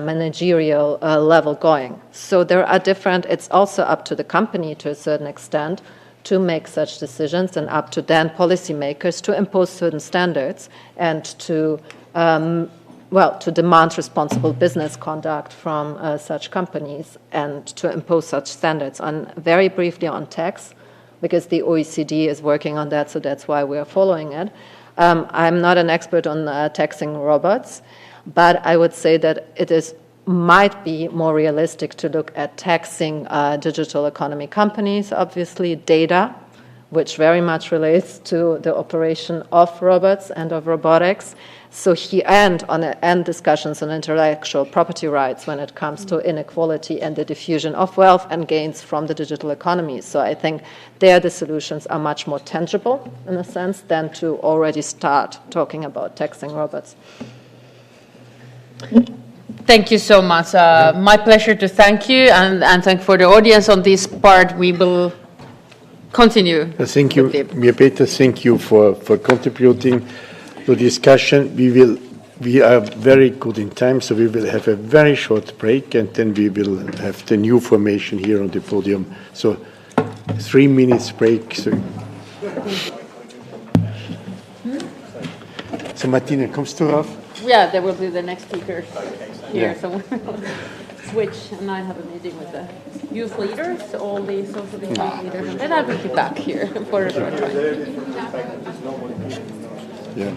managerial level going. So there are different, it's also up to the company to a certain extent to make such decisions, and up to then policymakers to impose certain standards and to to demand responsible business conduct from such companies and to impose such standards. Very briefly on tax, because the OECD is working on that, so that's why we are following it. I'm not an expert on taxing robots, but I would say that it might be more realistic to look at taxing digital economy companies, obviously data, which very much relates to the operation of robots and of robotics. So and discussions on intellectual property rights when it comes to inequality and the diffusion of wealth and gains from the digital economy. So I think there the solutions are much more tangible in a sense than to already start talking about taxing robots. Thank you so much. My pleasure to thank you and thank for the audience on this part. We will continue. Thank you, Mir-Peter. Thank you for contributing to discussion. We are very good in time, so we will have a very short break, and then we will have the new formation here on the podium. So 3 minutes break. So Martina, kommst du rauf? Yeah, there will be the next speaker here. So switch, and I have a meeting with the youth leaders, all the social youth leaders, and then I will be back here for a short time. Yeah.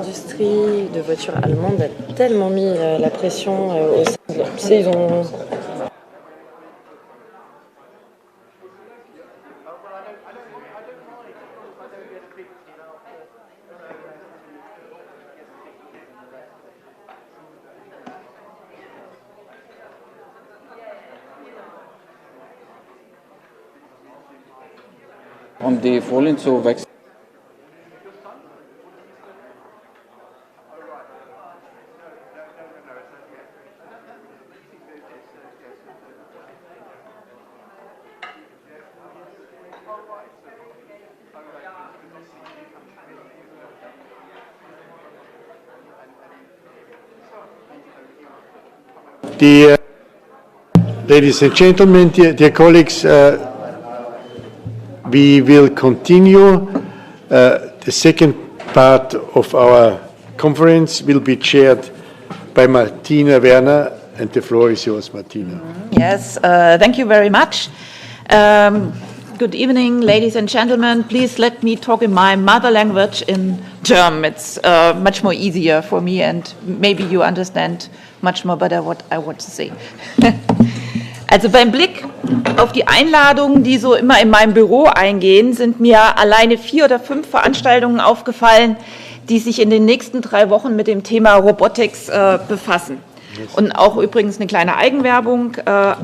l'industrie de voitures allemandes a tellement mis la pression au sein de leur... Tu sais, ils ont... Um die Folien zu wechseln. Ladies and gentlemen, dear colleagues, we will continue. The second part of our conference will be chaired by Martina Werner, and the floor is yours, Martina. Yes, thank you very much. Good evening, ladies and gentlemen. Please let me talk in my mother language in German. It's much more easier for me, and maybe you understand much more better what I want to say. Also beim Blick auf die Einladungen, die so immer in meinem Büro eingehen, sind mir alleine 4 oder 5 Veranstaltungen aufgefallen, die sich in den nächsten 3 Wochen mit dem Thema Robotics befassen. Und auch übrigens eine kleine Eigenwerbung,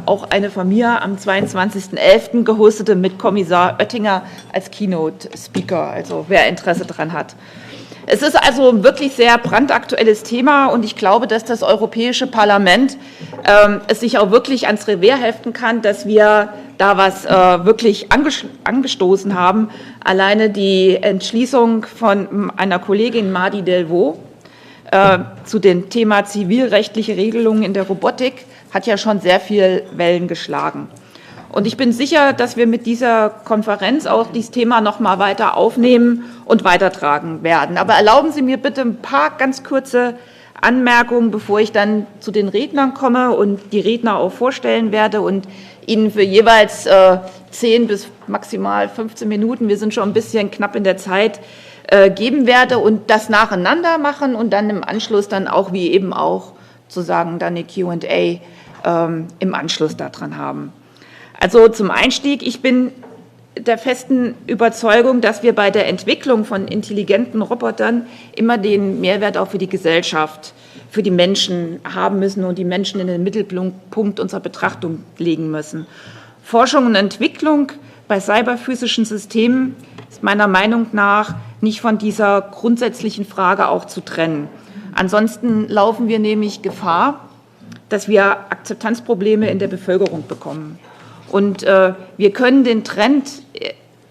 auch eine von mir am 22.11. gehostete mit Kommissar Oettinger als Keynote-Speaker, also wer Interesse daran hat. Es ist also ein wirklich sehr brandaktuelles Thema und ich glaube, dass das Europäische Parlament es sich auch wirklich ans Revier heften kann, dass wir da was wirklich angestoßen haben. Alleine die Entschließung von einer Kollegin Madi Delvaux zu dem Thema zivilrechtliche Regelungen in der Robotik hat ja schon sehr viel Wellen geschlagen. Und ich bin sicher, dass wir mit dieser Konferenz auch dieses Thema noch mal weiter aufnehmen und weitertragen werden. Aber erlauben Sie mir bitte ein paar ganz kurze Anmerkungen, bevor ich dann zu den Rednern komme und die Redner auch vorstellen werde und Ihnen für jeweils 10 bis maximal 15 Minuten, wir sind schon ein bisschen knapp in der Zeit, geben werde und das nacheinander machen und dann im Anschluss dann auch, wie eben auch, zu sagen, dann eine Q&A im Anschluss daran haben. Also zum Einstieg, ich bin der festen Überzeugung, dass wir bei der Entwicklung von intelligenten Robotern immer den Mehrwert auch für die Gesellschaft, für die Menschen haben müssen und die Menschen in den Mittelpunkt unserer Betrachtung legen müssen. Forschung und Entwicklung bei cyberphysischen Systemen ist meiner Meinung nach nicht von dieser grundsätzlichen Frage auch zu trennen. Ansonsten laufen wir nämlich Gefahr, dass wir Akzeptanzprobleme in der Bevölkerung bekommen. Und wir können den Trend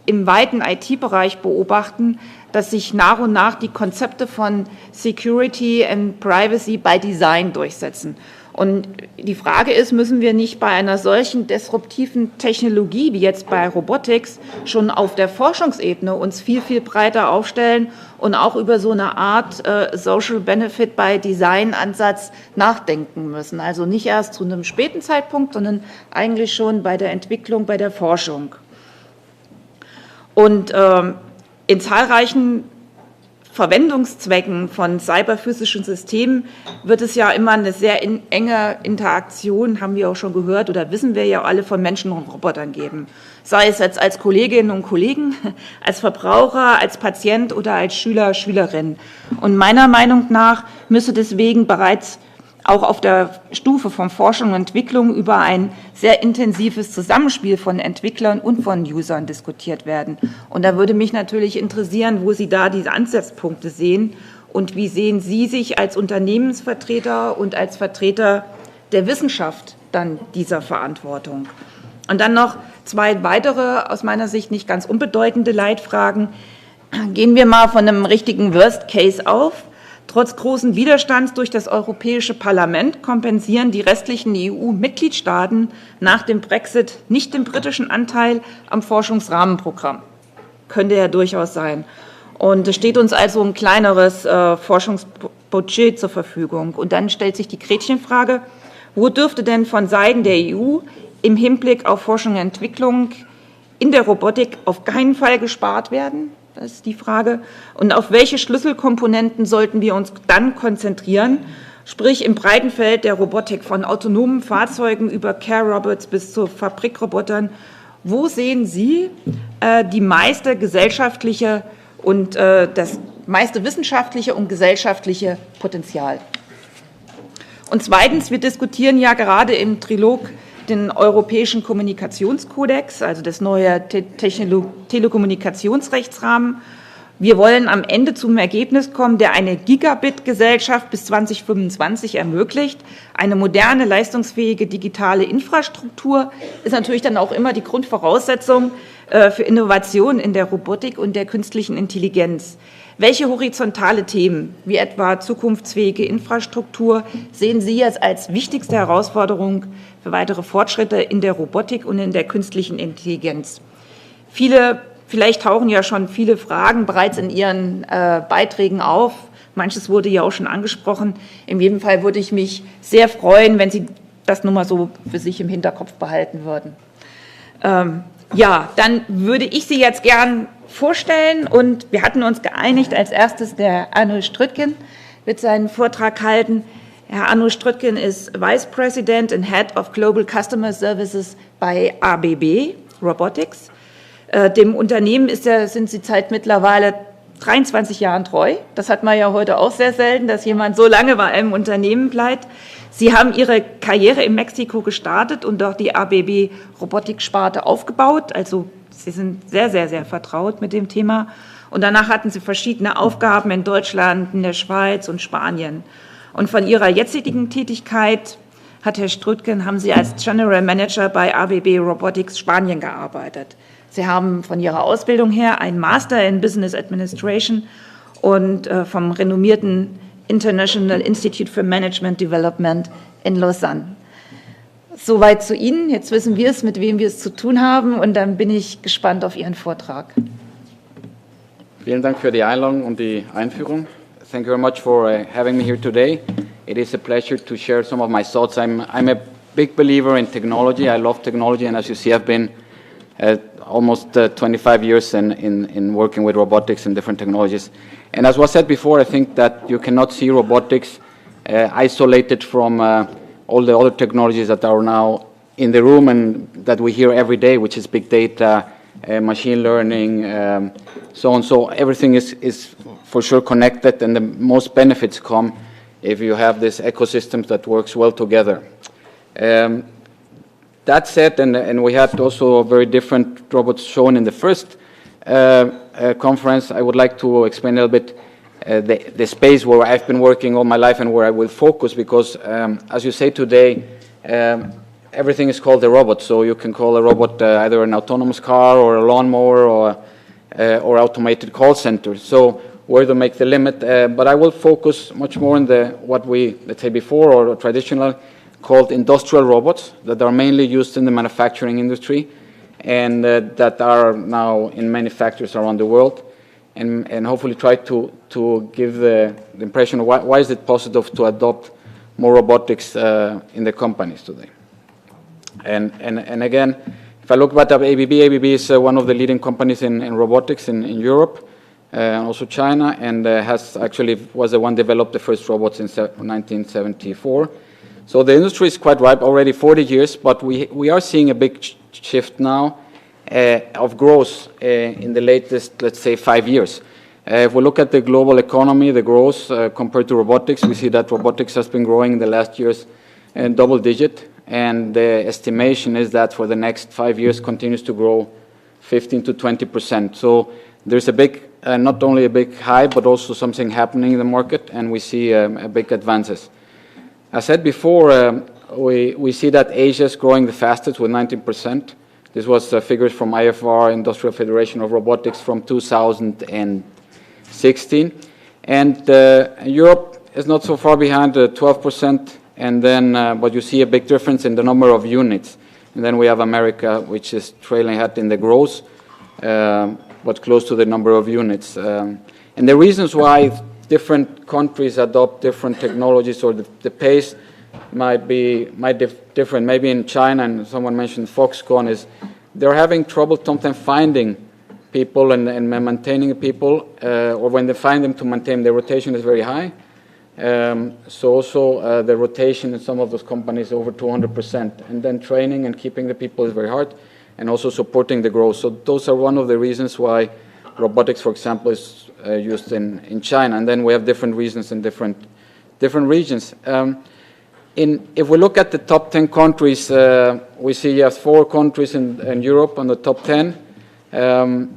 im weiten IT-Bereich beobachten, dass sich nach und nach die Konzepte von Security and Privacy by Design durchsetzen. Und die Frage ist, müssen wir nicht bei einer solchen disruptiven Technologie wie jetzt bei Robotics schon auf der Forschungsebene uns viel, viel breiter aufstellen und auch über so eine Art Social Benefit by Design Ansatz nachdenken müssen. Also nicht erst zu einem späten Zeitpunkt, sondern eigentlich schon bei der Entwicklung, bei der Forschung. Und in zahlreichen Verwendungszwecken von cyberphysischen Systemen wird es ja immer eine sehr enge Interaktion, haben wir auch schon gehört oder wissen wir ja alle, von Menschen und Robotern geben. Sei es jetzt als Kolleginnen und Kollegen, als Verbraucher, als Patient oder als Schüler, Schülerin. Und meiner Meinung nach müsste deswegen bereits auch auf der Stufe von Forschung und Entwicklung über ein sehr intensives Zusammenspiel von Entwicklern und von Usern diskutiert werden. Und da würde mich natürlich interessieren, wo Sie da diese Ansatzpunkte sehen und wie sehen Sie sich als Unternehmensvertreter und als Vertreter der Wissenschaft dann dieser Verantwortung. Und dann noch 2 weitere, aus meiner Sicht nicht ganz unbedeutende Leitfragen. Gehen wir mal von einem richtigen Worst Case auf. Trotz großen Widerstands durch das Europäische Parlament kompensieren die restlichen EU-Mitgliedstaaten nach dem Brexit nicht den britischen Anteil am Forschungsrahmenprogramm. Könnte ja durchaus sein. Und es steht uns also ein kleineres Forschungsbudget zur Verfügung. Und dann stellt sich die Gretchenfrage, wo dürfte denn von Seiten der EU im Hinblick auf Forschung und Entwicklung in der Robotik auf keinen Fall gespart werden? Das ist die Frage. Und auf welche Schlüsselkomponenten sollten wir uns dann konzentrieren? Sprich im breiten Feld der Robotik von autonomen Fahrzeugen über Care-Robots bis zu Fabrikrobotern. Wo sehen Sie die meiste gesellschaftliche und das meiste wissenschaftliche und gesellschaftliche Potenzial? Und zweitens, wir diskutieren ja gerade im Trilog den Europäischen Kommunikationskodex, also das neue Telekommunikationsrechtsrahmen. Wir wollen am Ende zum Ergebnis kommen, der eine Gigabit-Gesellschaft bis 2025 ermöglicht. Eine moderne, leistungsfähige digitale Infrastruktur ist natürlich dann auch immer die Grundvoraussetzung für Innovation in der Robotik und der künstlichen Intelligenz. Welche horizontale Themen, wie etwa zukunftsfähige Infrastruktur, sehen Sie jetzt als wichtigste Herausforderung für weitere Fortschritte in der Robotik und in der künstlichen Intelligenz? Vielleicht tauchen ja schon viele Fragen bereits in Ihren Beiträgen auf. Manches wurde ja auch schon angesprochen. In jedem Fall würde ich mich sehr freuen, wenn Sie das nur mal so für sich im Hinterkopf behalten würden. Ja, dann würde ich Sie jetzt gern vorstellen und wir hatten uns geeinigt, als erstes der Arno Strütgen wird seinen Vortrag halten. Herr Arno Strütgen ist Vice President and Head of Global Customer Services bei ABB Robotics. Dem Unternehmen sind Sie seit mittlerweile 23 Jahren treu. Das hat man ja heute auch sehr selten, dass jemand so lange bei einem Unternehmen bleibt. Sie haben Ihre Karriere in Mexiko gestartet und dort die ABB Robotik-Sparte aufgebaut. Also Sie sind sehr, sehr, sehr vertraut mit dem Thema. Und danach hatten Sie verschiedene Aufgaben in Deutschland, in der Schweiz und Spanien. Und von Ihrer jetzigen Tätigkeit haben Sie als General Manager bei ABB Robotics Spanien gearbeitet. Sie haben von Ihrer Ausbildung her einen Master in Business Administration und vom renommierten International Institute for Management Development in Lausanne. Soweit zu Ihnen. Jetzt wissen wir es, mit wem wir es zu tun haben, und dann bin ich gespannt auf Ihren Vortrag. Vielen Dank für die Einladung und die Einführung. Thank you very much for having me here today. It is a pleasure to share some of my thoughts. I'm a big believer in technology. I love technology, and as you see, I've been almost 25 years in working with robotics and different technologies. And as was said before, I think that you cannot see robotics isolated from all the other technologies that are now in the room and that we hear every day, which is big data, machine learning, so on. So everything is for sure connected, and the most benefits come if you have this ecosystem that works well together. That said, and we had also very different robots shown in the first conference, I would like to explain a little bit the space where I've been working all my life and where I will focus, because as you say today, everything is called a robot. So you can call a robot either an autonomous car or a lawnmower or automated call center. So where to make the limit? But I will focus much more on what we, let's say before, or traditional, called industrial robots that are mainly used in the manufacturing industry and that are now in many factories around the world, and hopefully try to give the impression of why is it possible to adopt more robotics in the companies today. And again, if I look at ABB is one of the leading companies in robotics in Europe, and also China, and was the one developed the first robots in 1974. So the industry is quite ripe, already 40 years, but we are seeing a big shift now of growth in the latest, let's say, 5 years. If we look at the global economy, the growth compared to robotics, we see that robotics has been growing in the last years in double digit, and the estimation is that for the next 5 years continues to grow 15 to 20%. So there's a big, not only a big hype, but also something happening in the market, and we see a big advances. I said before, we see that Asia is growing the fastest with 19%. This was figures from IFR, Industrial Federation of Robotics, from 2016. And Europe is not so far behind, 12%. And then, but you see a big difference in the number of units. And then we have America, which is trailing ahead in the growth, but close to the number of units. And the reasons why different countries adopt different technologies, or the pace might different. Maybe in China, and someone mentioned Foxconn, is they're having trouble sometimes finding people and maintaining people, or when they find them to maintain, the rotation is very high. So also the rotation in some of those companies over 200%. And then training and keeping the people is very hard, and also supporting the growth. So those are one of the reasons why robotics, for example, is used in China. And then we have different reasons in different regions. If we look at the top 10 countries, we see yes, 4 countries in Europe on the top 10.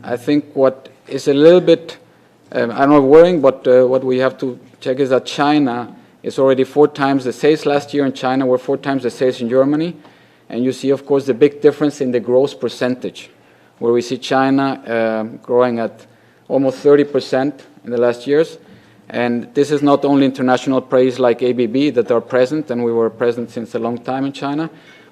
I think what is a little bit, I'm not worrying, but what we have to check is that China is already 4 times the sales last year in China, were 4 times the sales in Germany. And you see, of course, the big difference in the growth percentage, where we see China growing at almost 30% in the last years. And this is not only international players like ABB that are present, and we were present since a long time in China,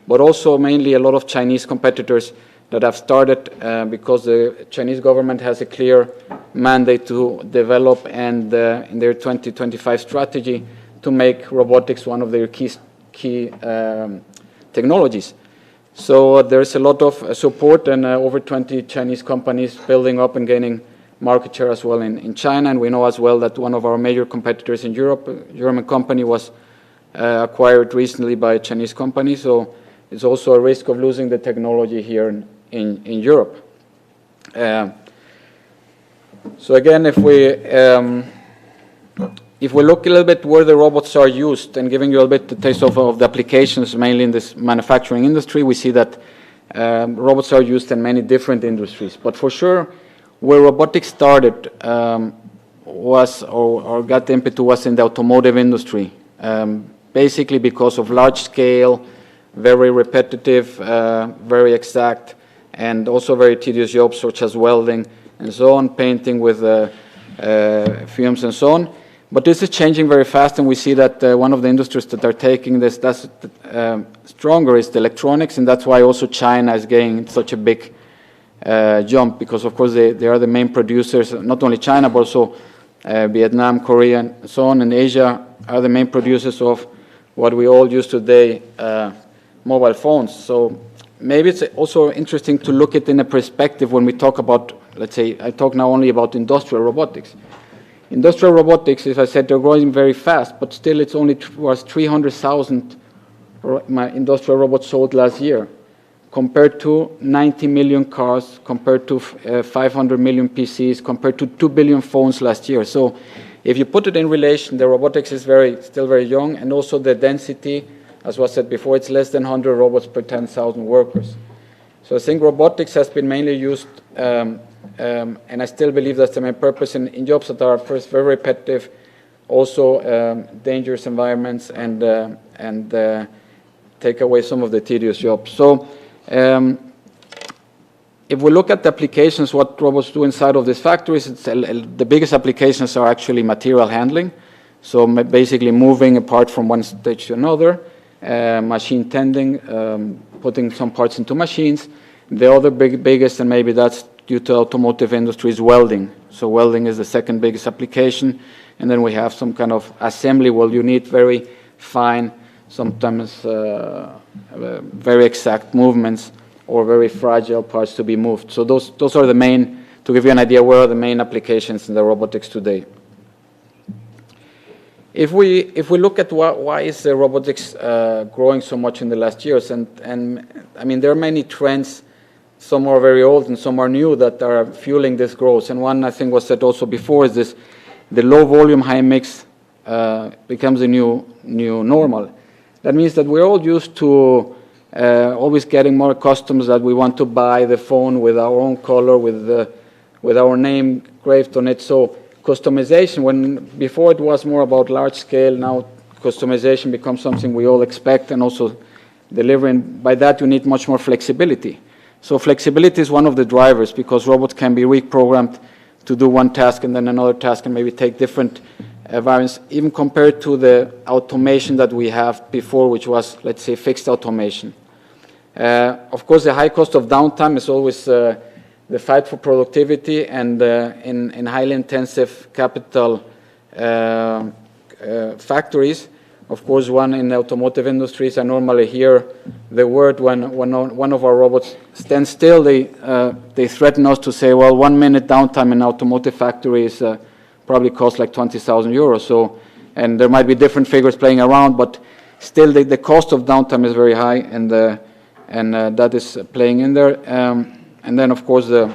but also mainly a lot of Chinese competitors that have started because the Chinese government has a clear mandate to develop and in their 2025 strategy to make robotics one of their key technologies. So there's a lot of support and over 20 Chinese companies building up and gaining market share as well in China. And we know as well that one of our major competitors in Europe, a German company, was acquired recently by a Chinese company. So it's also a risk of losing the technology here in Europe. So again, if we look a little bit where the robots are used, and giving you a little bit the taste of the applications, mainly in this manufacturing industry, we see that robots are used in many different industries. But for sure, where robotics started was, or got the impetus was in the automotive industry, basically because of large scale, very repetitive, very exact, and also very tedious jobs such as welding and so on, painting with fumes and so on. But this is changing very fast, and we see that one of the industries that are taking this stronger is the electronics, and that's why also China is gaining such a big jump, because of course they are the main producers, not only China, but also Vietnam, Korea, and so on, and Asia are the main producers of what we all use today, mobile phones. So maybe it's also interesting to look at it in a perspective when we talk about, let's say, I talk now only about industrial robotics. Industrial robotics, as I said, they're growing very fast, but still it's only was 300,000 industrial robots sold last year, compared to 90 million cars, compared to 500 million PCs, compared to 2 billion phones last year. So if you put it in relation, the robotics is still very young, and also the density, as was said before, it's less than 100 robots per 10,000 workers. So I think robotics has been mainly used, and I still believe that's the main purpose in jobs that are first very repetitive, also dangerous environments, and take away some of the tedious jobs. So if we look at the applications, what robots do inside of these factories, the biggest applications are actually material handling. So basically moving a part from one stage to another, machine tending, putting some parts into machines. The other biggest, and maybe that's due to automotive industry, is welding. So welding is the second biggest application. And then we have some kind of assembly where you need very fine, sometimes very exact movements or very fragile parts to be moved. So those are the main, to give you an idea, where are the main applications in the robotics today. If we look at why is the robotics growing so much in the last years, and I mean there are many trends, some are very old and some are new, that are fueling this growth. And one, I think, was said also before, is this: the low volume, high mix becomes a new normal. That means that we're all used to always getting more customs that we want to buy the phone with our own color, with our name engraved on it. So customization, when before it was more about large scale, now customization becomes something we all expect, and also delivering. By that you need much more flexibility. So flexibility is one of the drivers, because robots can be reprogrammed to do one task and then another task, and maybe take different variants, even compared to the automation that we have before, which was, let's say, fixed automation. Of course, the high cost of downtime is always the fight for productivity, and in highly intensive capital factories. Of course, one in the automotive industries, I normally hear the word when one of our robots stands still, they threaten us to say, well, 1 minute downtime in automotive factory is probably costs like 20,000 euros. So, and there might be different figures playing around, but still the cost of downtime is very high, and that is playing in there. And then, of course, the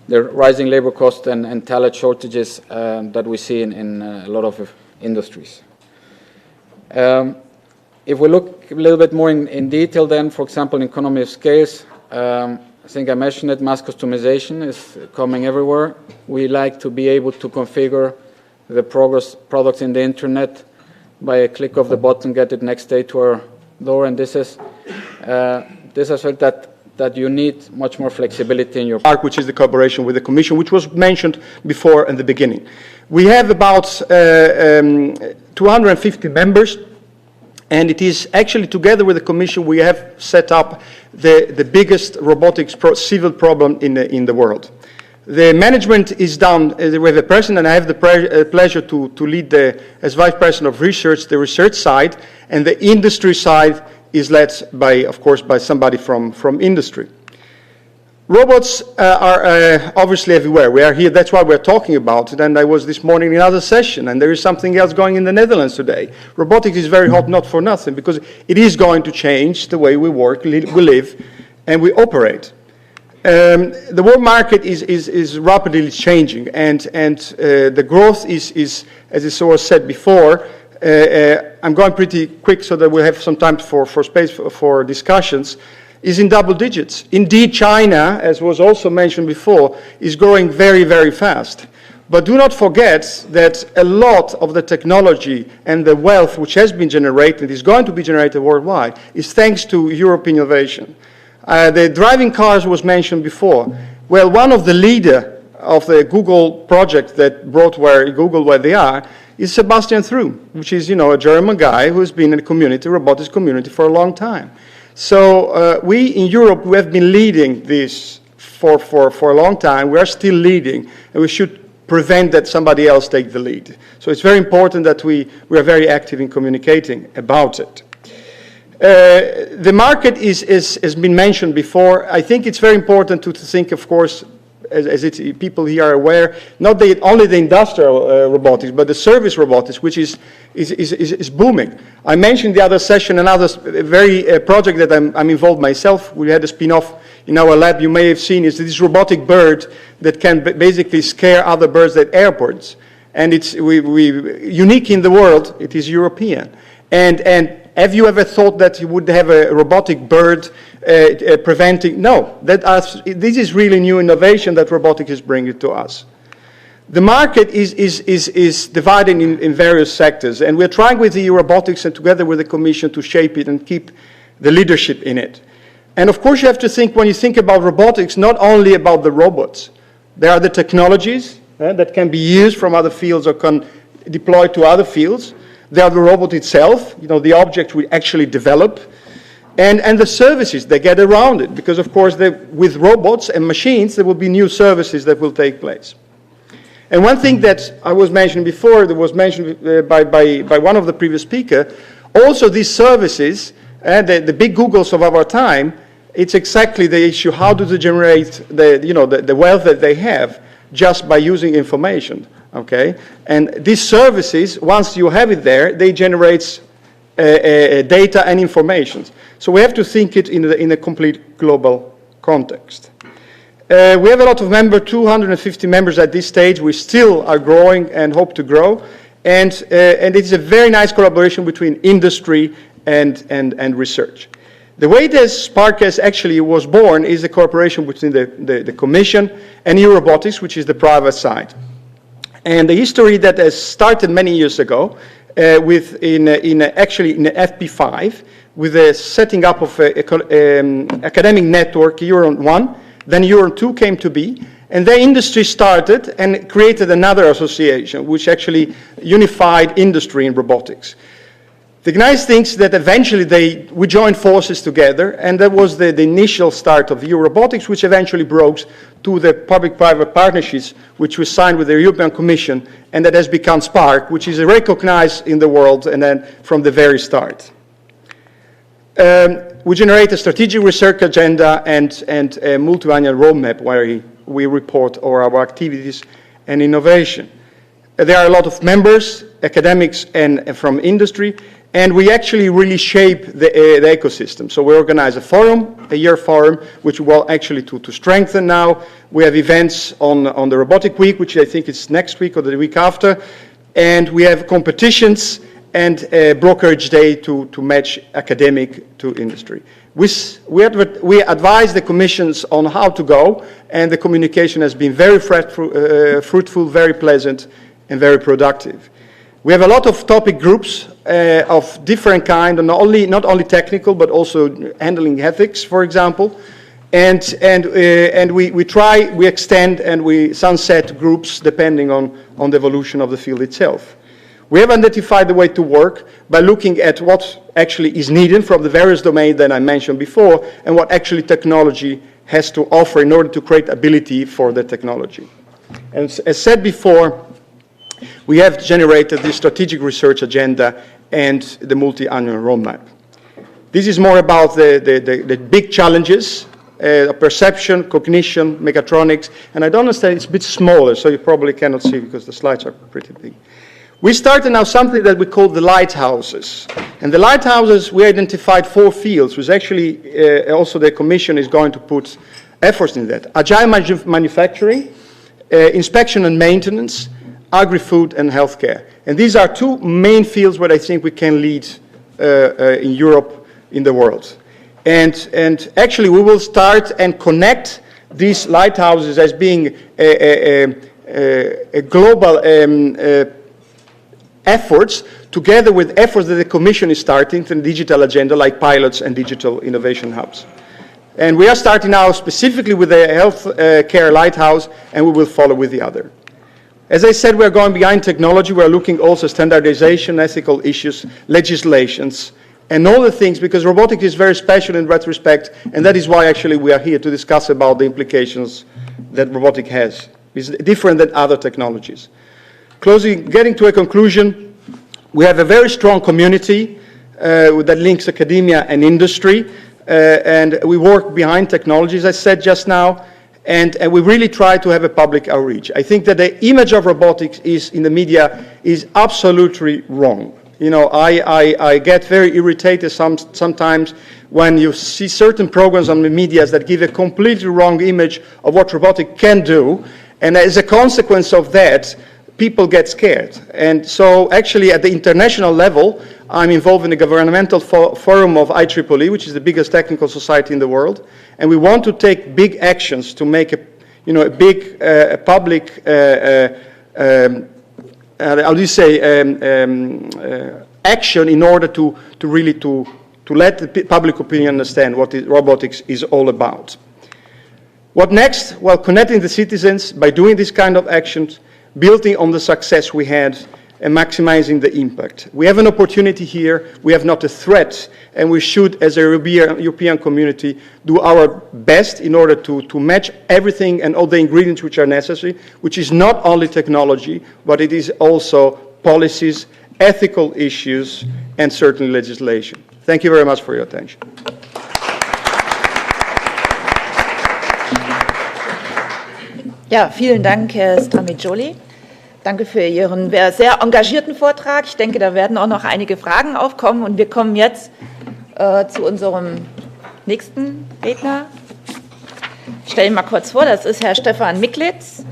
rising labor costs and talent shortages that we see in a lot of industries. If we look a little bit more in detail then, for example, in economy of scales, I think I mentioned it, mass customization is coming everywhere. We like to be able to configure the products in the internet by a click of the button, get it next day to our door, and this is felt that you need much more flexibility in your ARC, which is the collaboration with the Commission, which was mentioned before in the beginning. We have about 250 members, and it is actually together with the Commission we have set up the biggest robotics civil problem in the world. The management is done. We have a person, and I have the pleasure to lead as Vice President of Research, the research side, and the industry side is led by, of course, by somebody from industry. Robots are obviously everywhere. We are here, that's why we're talking about it, and I was this morning in another session, and there is something else going in the Netherlands today. Robotics is very hot, not for nothing, because it is going to change the way we work, we live, and we operate. The world market is rapidly changing, and the growth is, as it was said before, I'm going pretty quick so that we'll have some time for space for discussions, is in double digits. Indeed, China, as was also mentioned before, is growing very, very fast. But do not forget that a lot of the technology and the wealth which has been generated, is going to be generated worldwide, is thanks to European innovation. The driving cars was mentioned before. Well, one of the leaders of the Google project that brought Google where they are is Sebastian Thrun, which is, a German guy who's been in the community, robotics community, for a long time. So we in Europe, we have been leading this for a long time. We are still leading, and we should prevent that somebody else take the lead. So it's very important that we are very active in communicating about it. The market has been mentioned before. I think it's very important to think, of course, as people here are aware, not only the industrial robotics, but the service robotics, which is booming. I mentioned the other session another very project that I'm involved myself. We had a spin-off in our lab. You may have seen is this robotic bird that can basically scare other birds at airports, and it's unique in the world. It is European, and have you ever thought that you would have a robotic bird preventing? No, this is really new innovation that robotics is bringing to us. The market is divided in various sectors, and we're trying with the robotics and together with the Commission to shape it and keep the leadership in it. And of course you have to think, when you think about robotics, not only about the robots. There are the technologies that can be used from other fields or can deploy to other fields. There are the robot itself, the object we actually develop, and the services that get around it. Because, of course, with robots and machines, there will be new services that will take place. And one thing that I was mentioning before, that was mentioned by one of the previous speakers, also these services, the big Googles of our time, it's exactly the issue. How do they generate the wealth that they have just by using information? Okay, and these services, once you have it there, they generate data and information. So we have to think it in a complete global context. We have a lot of members, 250 members at this stage. We still are growing and hope to grow, and it's a very nice collaboration between industry and research. The way this Spark actually was born is a cooperation between the Commission and EU Robotics, which is the private side. And the history that has started many years ago actually in FP5 with the setting up of an academic network, Euron 1, then Euron 2 came to be, and the industry started and created another association which actually unified industry in robotics. The nice thing is that eventually we joined forces together, and that was the initial start of EU Robotics, which eventually broke to the public-private partnerships which we signed with the European Commission, and that has become Spark, which is recognized in the world and then from the very start. We generate a strategic research agenda and a multi-annual roadmap where we report all our activities and innovation. There are a lot of members, academics and from industry, and we actually really shape the ecosystem. So we organize a forum, a year forum, which we will actually to strengthen now. We have events on the Robotic Week, which I think is next week or the week after, and we have competitions and a brokerage day to match academic to industry. We advise the commissions on how to go, and the communication has been very fruitful, very pleasant, and very productive. We have a lot of topic groups of different kind, and not only technical, but also handling ethics, for example. And we extend and we sunset groups depending on the evolution of the field itself. We have identified the way to work by looking at what actually is needed from the various domains that I mentioned before, and what actually technology has to offer in order to create ability for the technology. And as said before, we have generated the strategic research agenda and the multi-annual roadmap. This is more about the big challenges, perception, cognition, mechatronics, and I don't understand, it's a bit smaller, so you probably cannot see because the slides are pretty big. We started now something that we call the lighthouses. And the lighthouses, we identified 4 fields, which actually also the Commission is going to put efforts in that. Agile manufacturing, inspection and maintenance, agri-food and healthcare. And these are 2 main fields where I think we can lead in Europe, in the world. And actually we will start and connect these lighthouses as being a global efforts together with efforts that the Commission is starting in the digital agenda like pilots and digital innovation hubs. And we are starting now specifically with the health care lighthouse, and we will follow with the other. As I said, we are going behind technology. We are looking also standardization, ethical issues, legislations, and all the things, because robotics is very special in that respect, and that is why actually we are here to discuss about the implications that robotics has. It's different than other technologies. Getting to a conclusion, we have a very strong community that links academia and industry, and we work behind technology, as I said just now, and we really try to have a public outreach. I think that the image of robotics in the media is absolutely wrong. You know, I get very irritated sometimes when you see certain programs on the media that give a completely wrong image of what robotics can do, and as a consequence of that, people get scared. And so actually at the international level, I'm involved in the governmental forum of IEEE, which is the biggest technical society in the world, and we want to take big actions to make a big public action in order to really let the public opinion understand what robotics is all about. What next? Well, connecting the citizens by doing this kind of actions, building on the success we had, and maximizing the impact. We have an opportunity here, we have not a threat, and we should, as a European community, do our best in order to match everything and all the ingredients which are necessary, which is not only technology, but it is also policies, ethical issues, and certainly legislation. Thank you very much for your attention. Ja, vielen Dank, Herr Stramiccioli. Danke für Ihren sehr engagierten Vortrag. Ich denke, da werden auch noch einige Fragen aufkommen. Und wir kommen jetzt zu unserem nächsten Redner. Ich stelle ihn mal kurz vor, das ist Herr Stefan Miklitz.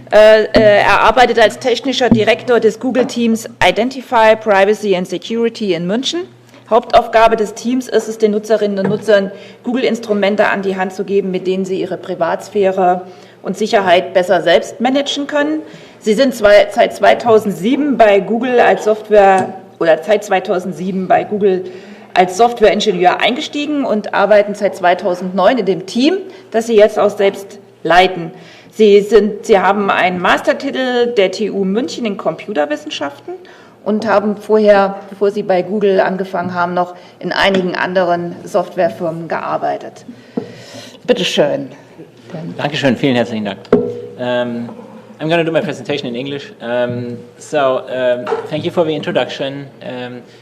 Er arbeitet als technischer Direktor des Google-Teams Identify, Privacy and Security in München. Hauptaufgabe des Teams ist es, den Nutzerinnen und Nutzern Google-Instrumente an die Hand zu geben, mit denen sie ihre Privatsphäre und Sicherheit besser selbst managen können. Sie sind seit 2007 bei Google als Softwareingenieur eingestiegen und arbeiten seit 2009 in dem Team, das Sie jetzt auch selbst leiten. Sie haben einen Mastertitel der TU München in Computerwissenschaften und haben vorher, bevor Sie bei Google angefangen haben, noch in einigen anderen Softwarefirmen gearbeitet. Bitte schön. Dankeschön, vielen herzlichen Dank. I'm going to do my presentation in English. Thank you for the introduction.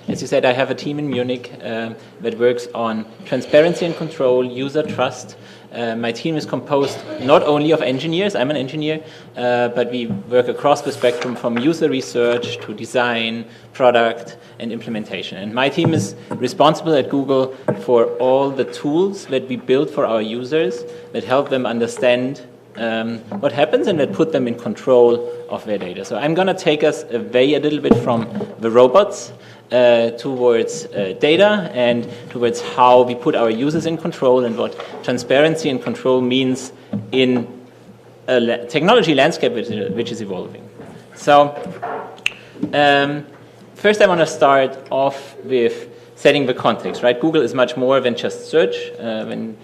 As you said, I have a team in Munich that works on transparency and control, user trust. My team is composed not only of engineers, I'm an engineer, but we work across the spectrum from user research to design, product, and implementation. And my team is responsible at Google for all the tools that we build for our users that help them understand what happens and that put them in control of their data. So I'm going to take us away a little bit from the robots towards data and towards how we put our users in control and what transparency and control means in a technology landscape which is evolving. So first I want to start off with setting the context, right? Google is much more than just search. When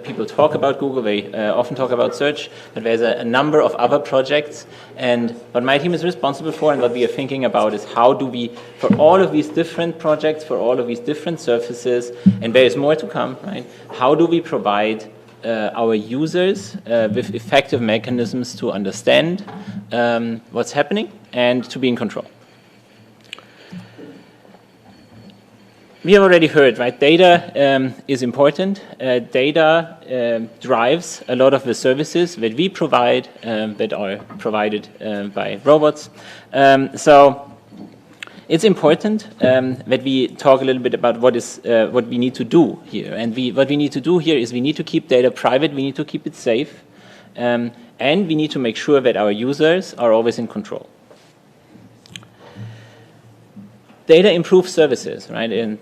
people talk about Google, they often talk about search, but there's a number of other projects. And what my team is responsible for and what we are thinking about is how do we, for all of these different projects, for all of these different surfaces, and there is more to come, right? How do we provide our users with effective mechanisms to understand what's happening and to be in control? We have already heard, right? Data is important. Data drives a lot of the services that we provide that are provided by robots. So it's important that we talk a little bit about what we need to do here. And what we need to do here is we need to keep data private, we need to keep it safe, and we need to make sure that our users are always in control. Data improves services, right? And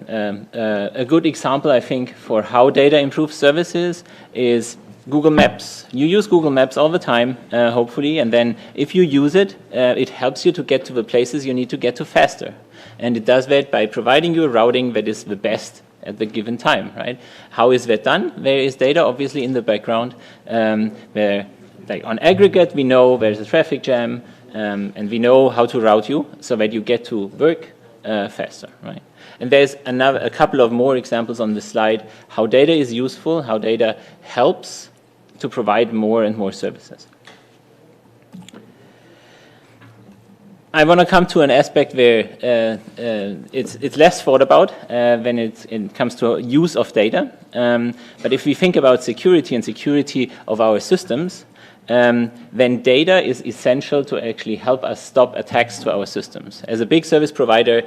a good example, I think, for how data improves services is Google Maps. You use Google Maps all the time, hopefully, and then if you use it, it helps you to get to the places you need to get to faster. And it does that by providing you a routing that is the best at the given time, right? How is that done? There is data, obviously, in the background, where, like on aggregate, we know there's a traffic jam, and we know how to route you so that you get to work faster, right? And there's a couple of more examples on this slide, how data is useful, how data helps to provide more and more services. I want to come to an aspect where it's less thought about when it comes to use of data. But if we think about security and security of our systems, then data is essential to actually help us stop attacks to our systems. As a big service provider,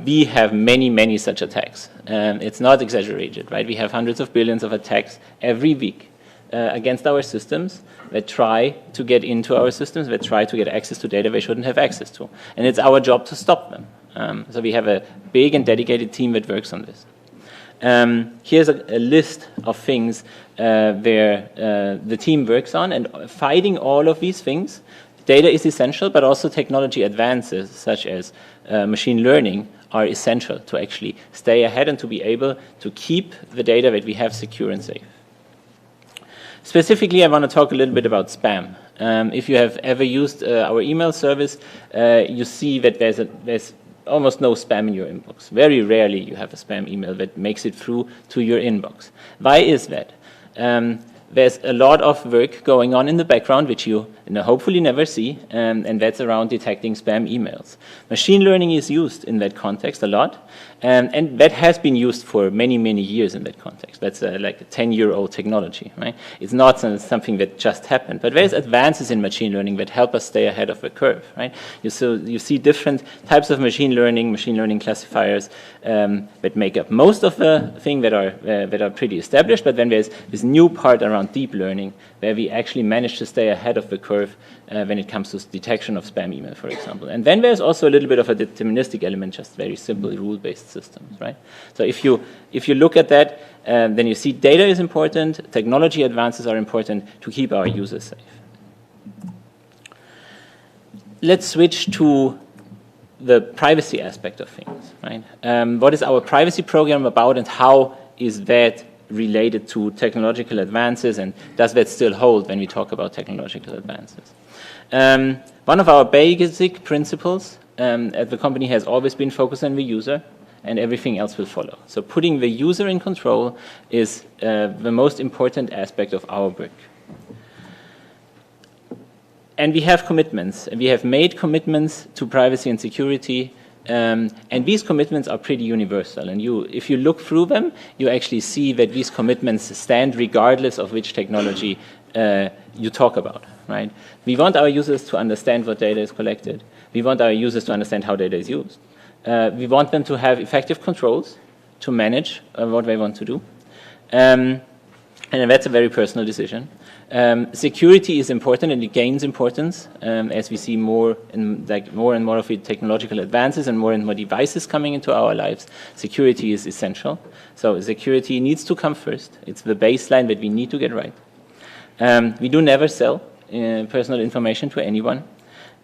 we have many, many such attacks. It's not exaggerated, right? We have hundreds of billions of attacks every week against our systems that try to get into our systems, that try to get access to data they shouldn't have access to. And it's our job to stop them. So we have a big and dedicated team that works on this. Here's a list of things where the team works on, and fighting all of these things, data is essential, but also technology advances such as machine learning are essential to actually stay ahead and to be able to keep the data that we have secure and safe. Specifically, I want to talk a little bit about spam. If you have ever used our email service, you see that there's almost no spam in your inbox. Very rarely you have a spam email that makes it through to your inbox. Why is that? There's a lot of work going on in the background, which you hopefully never see, and that's around detecting spam emails. Machine learning is used in that context a lot, and that has been used for many, many years in that context. That's like a 10-year-old technology, right? It's not something that just happened, but there's advances in machine learning that help us stay ahead of the curve, right? You see different types of machine learning classifiers that make up most of the thing that are pretty established, but then there's this new part around deep learning where we actually manage to stay ahead of the curve when it comes to detection of spam email, for example. And then there's also a little bit of a deterministic element, just very simple rule-based systems, right? So if you look at that, then you see data is important, technology advances are important to keep our users safe. Let's switch to the privacy aspect of things, right? What is our privacy program about, and how is that related to technological advances, and does that still hold when we talk about technological advances? One of our basic principles at the company has always been focused on the user, and everything else will follow. So putting the user in control is the most important aspect of our work. And we have commitments. We have made commitments to privacy and security, and these commitments are pretty universal. And if you look through them, you actually see that these commitments stand regardless of which technology you talk about, right? We want our users to understand what data is collected. We want our users to understand how data is used. We want them to have effective controls to manage what they want to do. And that's a very personal decision. Security is important, and it gains importance as we see more and more of the technological advances and more devices coming into our lives. Security is essential. So security needs to come first. It's the baseline that we need to get right. We do never sell personal information to anyone.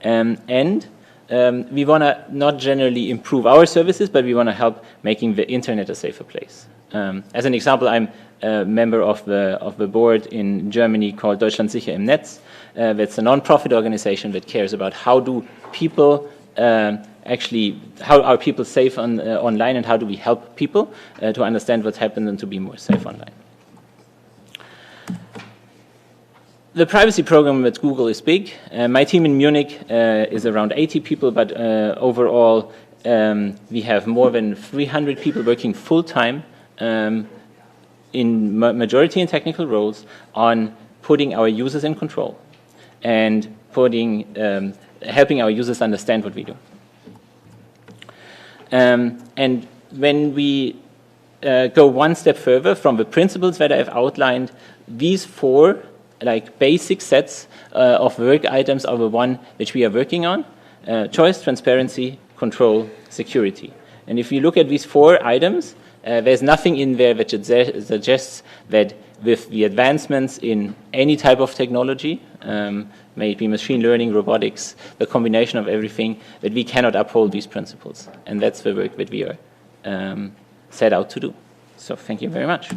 We want to not generally improve our services, but we want to help making the internet a safer place. As an example, I'm a member of the board in Germany called Deutschland sicher im Netz. That's a non-profit organization that cares about how do people how are people safe online, and how do we help people to understand what's happened and to be more safe online. The privacy program at Google is big. My team in Munich is around 80 people, but overall we have more than 300 people working full-time in majority in technical roles on putting our users in control and helping our users understand what we do. And when we go one step further from the principles that I've outlined, these four basic sets of work items are the one which we are working on: choice, transparency, control, security. And if you look at these four items, there's nothing in there that suggests that with the advancements in any type of technology, may it be machine learning, robotics, the combination of everything, that we cannot uphold these principles. And that's the work that we are set out to do. So thank you very much.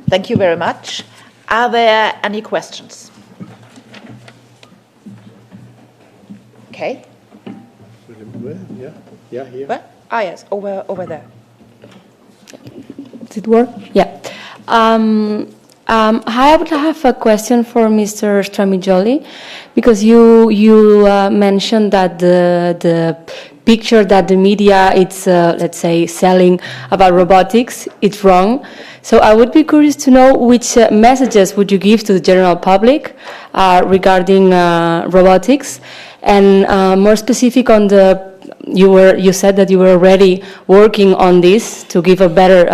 Thank you very much. Are there any questions? Okay. Yeah, here. Where? Ah, yes, over there. Does it work? Yeah. I would have a question for Mr. Stramijoli, because you mentioned that the picture that the media it's let's say selling about robotics, it's wrong. So I would be curious to know which messages would you give to the general public regarding robotics, and more specific on you said that you were already working on this to give a better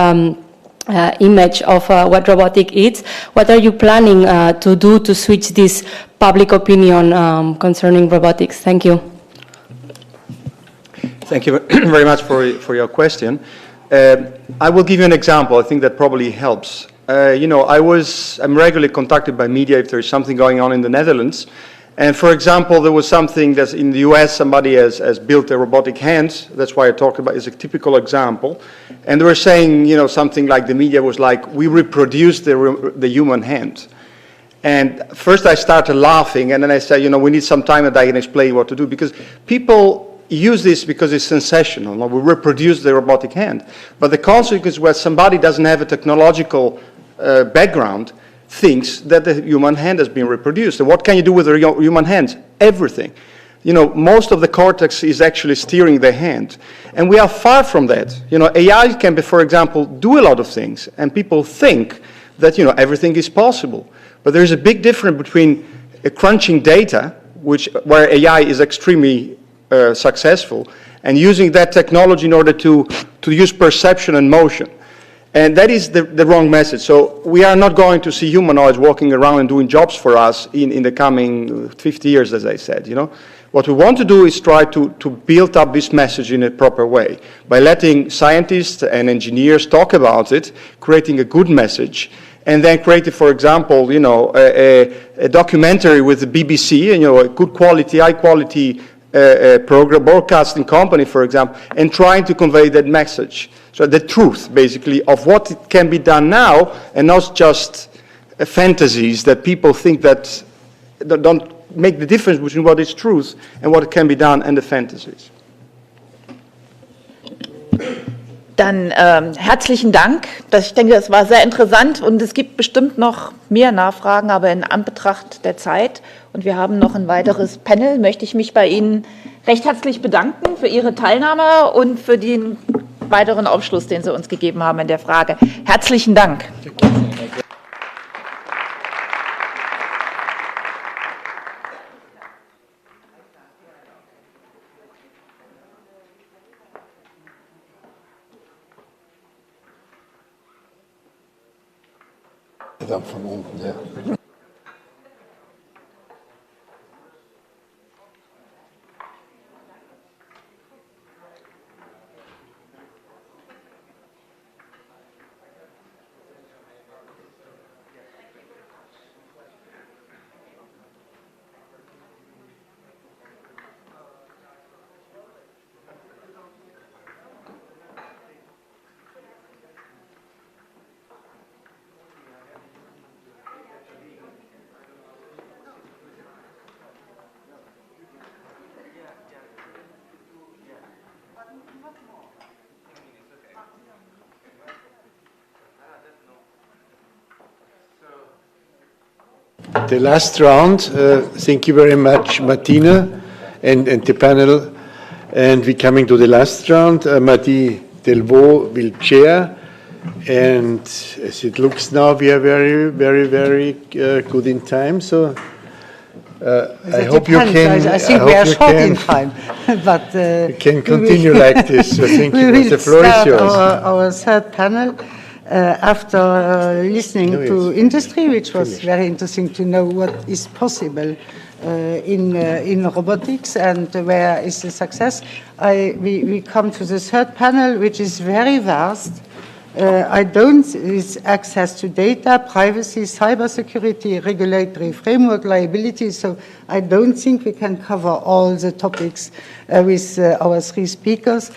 image of what robotic is. What are you planning to do to switch this public opinion concerning robotics? Thank you. Thank you very much for your question. I will give you an example. I think that probably helps. I'm regularly contacted by media if there is something going on in the Netherlands. And for example, there was something that's in the US, somebody has built a robotic hand. That's why I talked about, it's a typical example. And they were saying, something like, the media was like, we reproduced the human hand. And first I started laughing, and then I said, we need some time that I can explain what to do, because people use this because it's sensational. We reproduce the robotic hand. But the consequence where somebody doesn't have a technological background thinks that the human hand has been reproduced. And what can you do with the human hands? Everything. Most of the cortex is actually steering the hand. And we are far from that. AI can, for example, do a lot of things. And people think that, everything is possible. But there's a big difference between crunching data, where AI is extremely successful, and using that technology in order to use perception and motion. And that is the wrong message. So we are not going to see humanoids walking around and doing jobs for us in the coming 50 years, as I said. What we want to do is try to build up this message in a proper way by letting scientists and engineers talk about it, creating a good message, and then creating, for example, a documentary with the BBC, a good quality, high quality program broadcasting company, for example, and trying to convey that message. So the truth, basically, of what can be done now, and not just fantasies that people think that don't make the difference between what is truth and what can be done and the fantasies. Dann herzlichen Dank. Ich denke, das war sehr interessant und es gibt bestimmt noch mehr Nachfragen, aber in Anbetracht der Zeit und wir haben noch ein weiteres Panel, möchte ich mich bei Ihnen recht herzlich bedanken für Ihre Teilnahme und für den weiteren Aufschluss, den Sie uns gegeben haben in der Frage. Herzlichen Dank. Dann von unten, ja. The last round, thank you very much, Martina, and the panel. And we're coming to the last round. Madi Delvaux will chair. And as it looks now, we are very, very, very good in time. So I hope you can. I think we are short in time, but you can continue like this. So thank you. The floor is yours. Our third panel. After listening to industry, which was very interesting to know what is possible in robotics and where is the success, we come to the third panel, which is very vast. It's access to data, privacy, cybersecurity, regulatory framework, liability. So I don't think we can cover all the topics with our three speakers.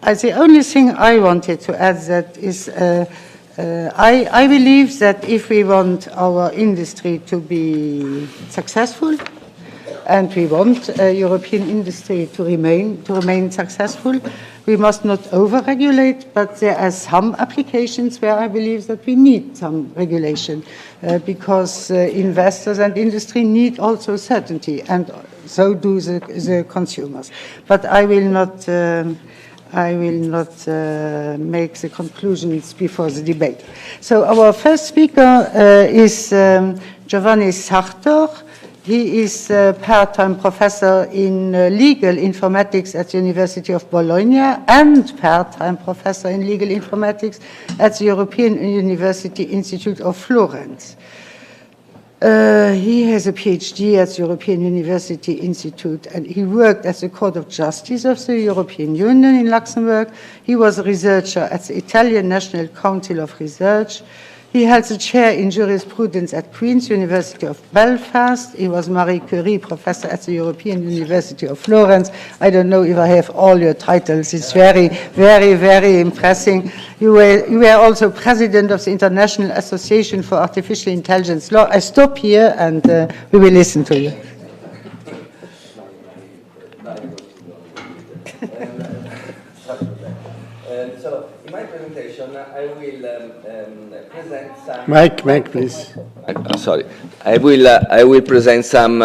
The only thing I wanted to add that is I believe that if we want our industry to be successful and we want European industry to remain successful, we must not over-regulate, but there are some applications where I believe that we need some regulation because investors and industry need also certainty, and so do the consumers. But I will not make the conclusions before the debate. So our first speaker is Giovanni Shafto. He is a part-time professor in legal informatics at the University of Bologna and part-time professor in legal informatics at the European University Institute of Florence. He has a PhD at the European University Institute, and he worked at the Court of Justice of the European Union in Luxembourg. He was a researcher at the Italian National Council of Research. He held a chair in jurisprudence at Queen's University of Belfast. He was Marie Curie professor at the European University of Florence. I don't know if I have all your titles. It's very, very, very impressive. You were also president of the International Association for Artificial Intelligence Law. I stop here and we will listen to you. So, in my presentation, I will present some... Mike, please. Sorry. I will present some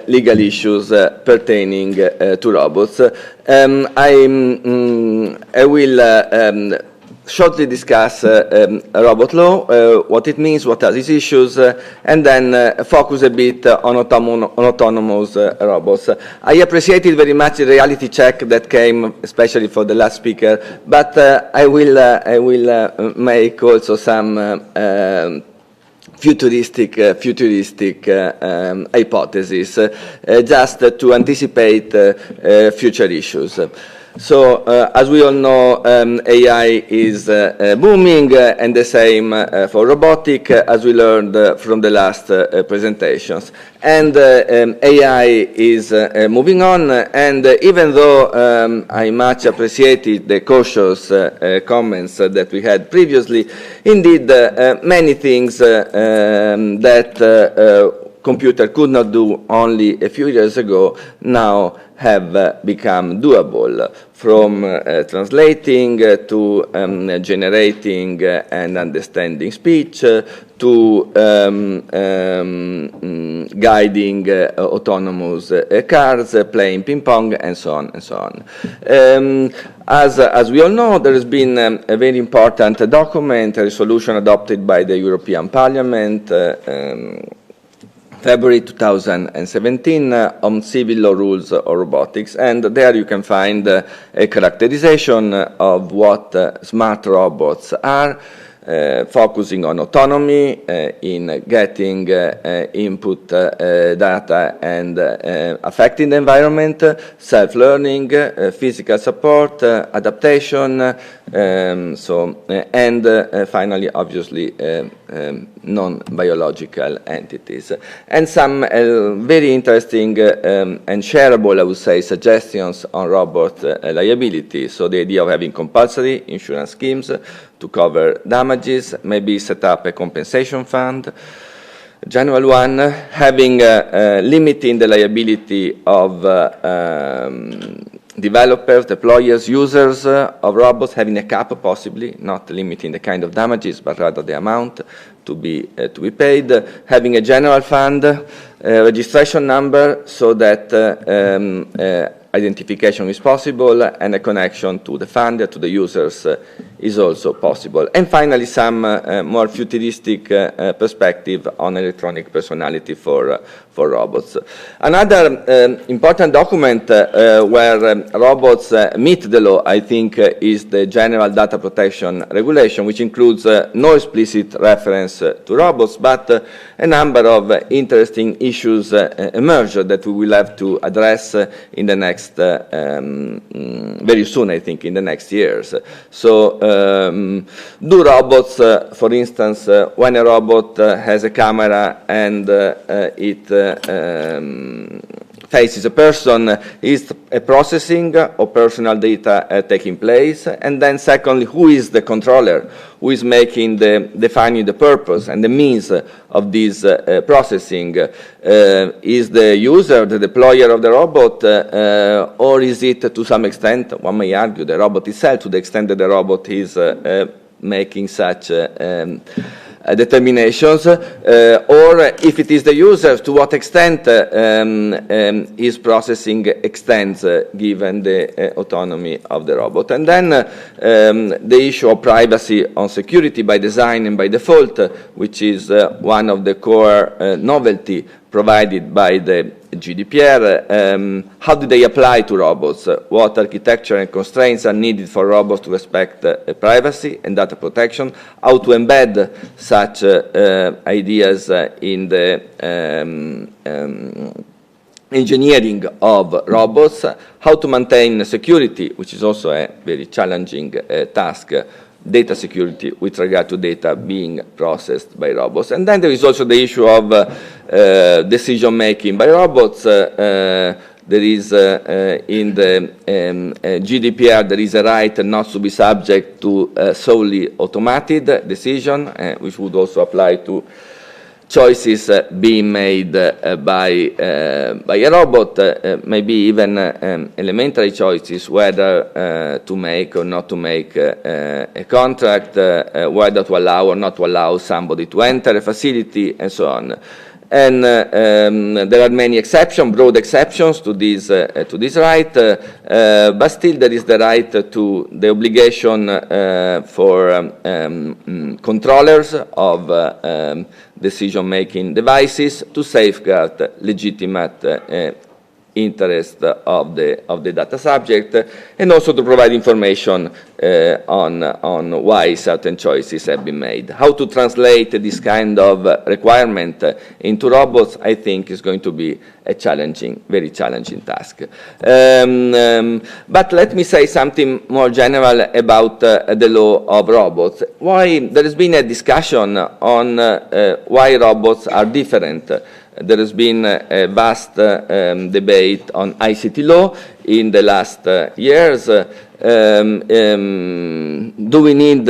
legal issues pertaining to robots. I will shortly discuss robot law, what it means, what are these issues, and then focus a bit on autonomous robots. I appreciated very much the reality check that came, especially for the last speaker, but I will make also some futuristic hypothesis, just to anticipate future issues. So, as we all know, AI is booming, and the same for robotic, as we learned from the last presentations. And AI is moving on, and even though I much appreciated the cautious comments that we had previously, indeed, many things that computer could not do only a few years ago now have become doable, from translating to generating and understanding speech to guiding autonomous cars, playing ping pong, and so on and so on. As we all know, there has been a very important document, a resolution adopted by the European Parliament February 2017 on civil law rules of robotics, and there you can find a characterization of what smart robots are, focusing on autonomy in getting input data and affecting the environment, self-learning, physical support, adaptation, and finally, obviously, non-biological entities. And some very interesting and shareable, I would say, suggestions on robot liability. So the idea of having compulsory insurance schemes to cover damages, maybe set up a compensation fund, general one, having limiting the liability of developers, deployers, users of robots, having a cap possibly, not limiting the kind of damages, but rather the amount to be paid, having a general fund, registration number, so that identification is possible, and a connection to the fund, to the users, is also possible. And finally, some more futuristic perspective on electronic personality for robots. Another important document where robots meet the law, I think, is the General Data Protection Regulation, which includes no explicit reference to robots, but a number of interesting issues emerge that we will have to address in the next, very soon, I think, in the next years. So, do robots, for instance, when a robot has a camera and it faces a person, is a processing of personal data taking place? And then secondly, who is the controller? Who is defining the purpose and the means of this processing? Is the user, the deployer of the robot, or is it, to some extent, one may argue, the robot itself, to the extent that the robot is making such determinations, or if it is the user, to what extent his processing extends given the autonomy of the robot. And then the issue of privacy on security by design and by default, which is one of the core novelty provided by the GDPR. How do they apply to robots? What architecture and constraints are needed for robots to respect privacy and data protection? How to embed such ideas in the engineering of robots? How to maintain security, which is also a very challenging task, data security with regard to data being processed by robots. And then there is also the issue of decision-making by robots. There is, in the GDPR, there is a right not to be subject to solely automated decision, which would also apply to choices being made by a robot, maybe even elementary choices, whether to make or not to make a contract, whether to allow or not to allow somebody to enter a facility, and so on. And there are many exceptions, broad exceptions to this right, but still there is the right to the obligation for controllers of decision-making devices to safeguard legitimate interest of the data subject, and also to provide information on why certain choices have been made. How to translate this kind of requirement into robots, I think, is going to be a challenging, very challenging task. But let me say something more general about the law of robots. Why there has been a discussion on why robots are different There has been a vast debate on ICT law in the last years. Do we need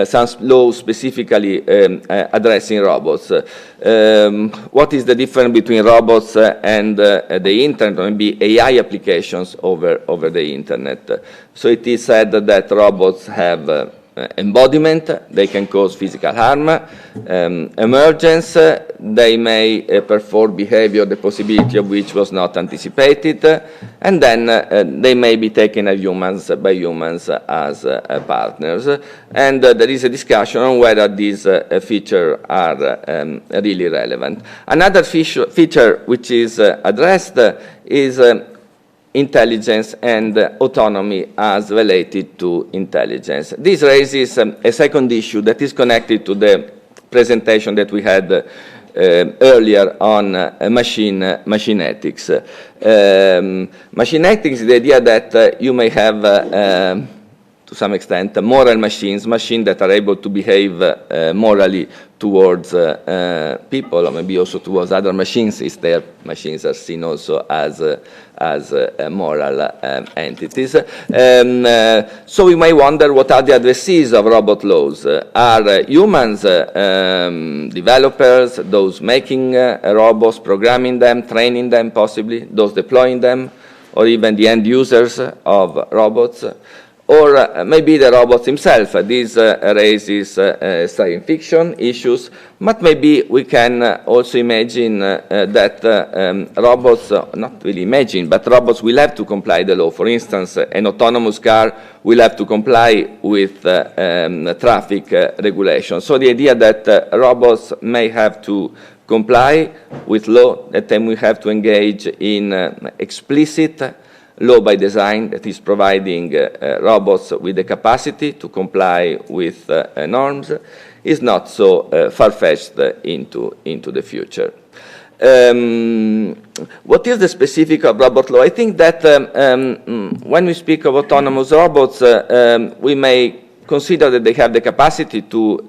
some law specifically addressing robots? What is the difference between robots and the internet, or maybe AI applications over the internet? So it is said that robots have embodiment, they can cause physical harm, emergence, they may perform behavior, the possibility of which was not anticipated, and then they may be taken by humans as partners. And there is a discussion on whether these features are really relevant. Another feature which is addressed is intelligence and autonomy as related to intelligence. This raises a second issue that is connected to the presentation that we had earlier on machine ethics. Machine ethics is the idea that you may have to some extent moral machines that are able to behave morally towards people, or maybe also towards other machines, if their machines are seen also as moral entities. So we may wonder, what are the addressees of robot laws? Are humans developers, those making robots, programming them, training them possibly, those deploying them, or even the end users of robots? Or maybe the robots themselves. This raises science fiction issues, but maybe we can also imagine that robots, not really imagine, but robots will have to comply the law. For instance, an autonomous car will have to comply with traffic regulations. So the idea that robots may have to comply with law, that then we have to engage in explicit law by design that is providing robots with the capacity to comply with norms, is not so far-fetched into the future. What is the specific of robot law? I think that when we speak of autonomous robots, we may consider that they have the capacity to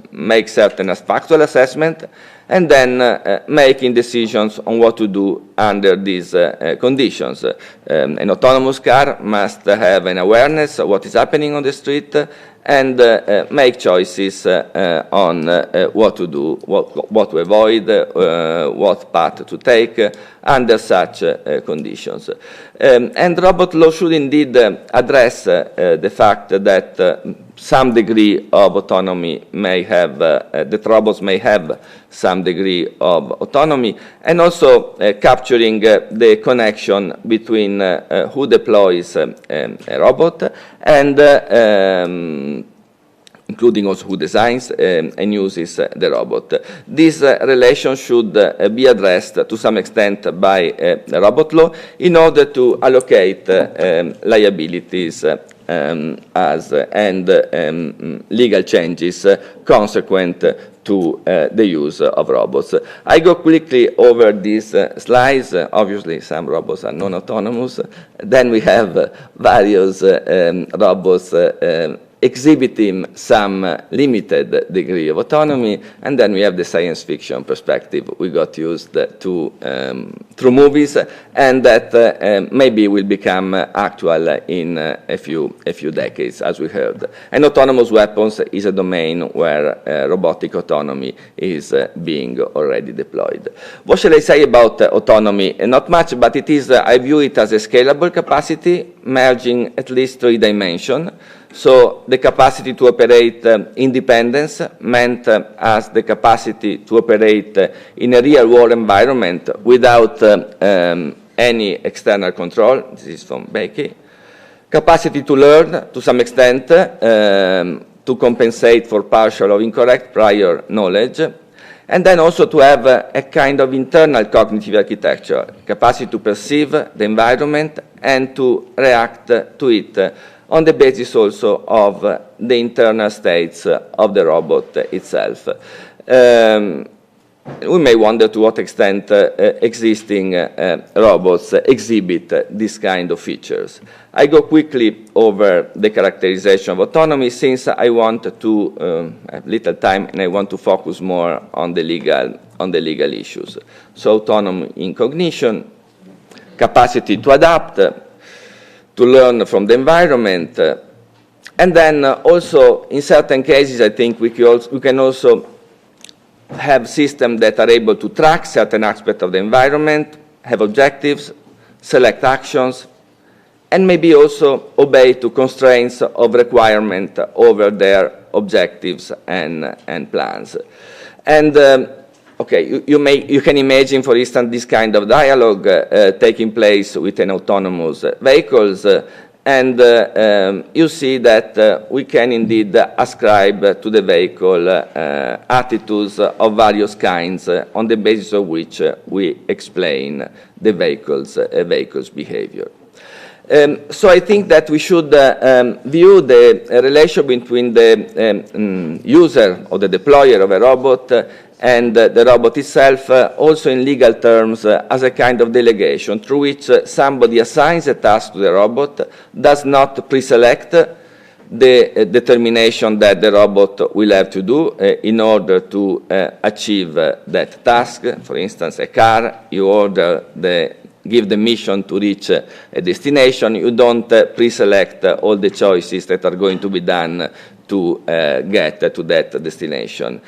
make certain factual assessment and then making decisions on what to do under these conditions. An autonomous car must have an awareness of what is happening on the street and make choices on what to do, what to avoid, what path to take under such conditions. And robot law should indeed address the fact that some degree of autonomy may have, that robots may have some degree of autonomy, and also capturing the connection between who deploys a robot and including also who designs and uses the robot. This relation should be addressed to some extent by robot law in order to allocate liabilities and legal changes consequent to the use of robots. I go quickly over these slides. Obviously, some robots are non-autonomous. Then we have various robots exhibiting some limited degree of autonomy, and then we have the science fiction perspective we got used to through movies, and that maybe will become actual in a few decades, as we heard. And autonomous weapons is a domain where robotic autonomy is being already deployed. What shall I say about autonomy? Not much, but it is, I view it as a scalable capacity, merging at least 3 dimensions. So the capacity to operate independence meant as the capacity to operate in a real-world environment without any external control. This is from Becky. Capacity to learn to some extent, to compensate for partial or incorrect prior knowledge, and then also to have a kind of internal cognitive architecture, capacity to perceive the environment and to react to it on the basis also of the internal states of the robot itself. We may wonder to what extent existing robots exhibit this kind of features. I go quickly over the characterization of autonomy since I want to have little time and I want to focus more on the legal issues. So autonomy in cognition, capacity to adapt, to learn from the environment, and then also in certain cases I think we can also have systems that are able to track certain aspects of the environment, have objectives, select actions, and maybe also obey to constraints of requirement over their objectives and plans. And okay, you can imagine, for instance, this kind of dialogue taking place with an autonomous vehicles, and you see that we can indeed ascribe to the vehicle attitudes of various kinds on the basis of which we explain the vehicle's behavior. So I think that we should view the relation between the user or the deployer of a robot and the robot itself also in legal terms as a kind of delegation through which somebody assigns a task to the robot, does not pre-select the determination that the robot will have to do in order to achieve that task. For instance, a car, you give the mission to reach a destination, you don't pre-select all the choices that are going to be done to get to that destination.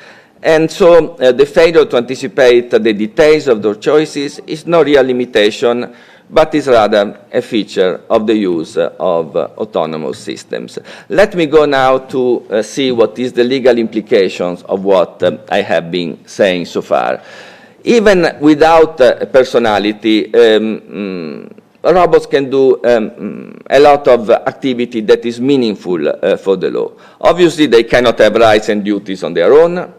And so the failure to anticipate the details of those choices is no real limitation, but is rather a feature of the use of autonomous systems. Let me go now to see what is the legal implications of what I have been saying so far. Even without personality, robots can do a lot of activity that is meaningful for the law. Obviously, they cannot have rights and duties on their own.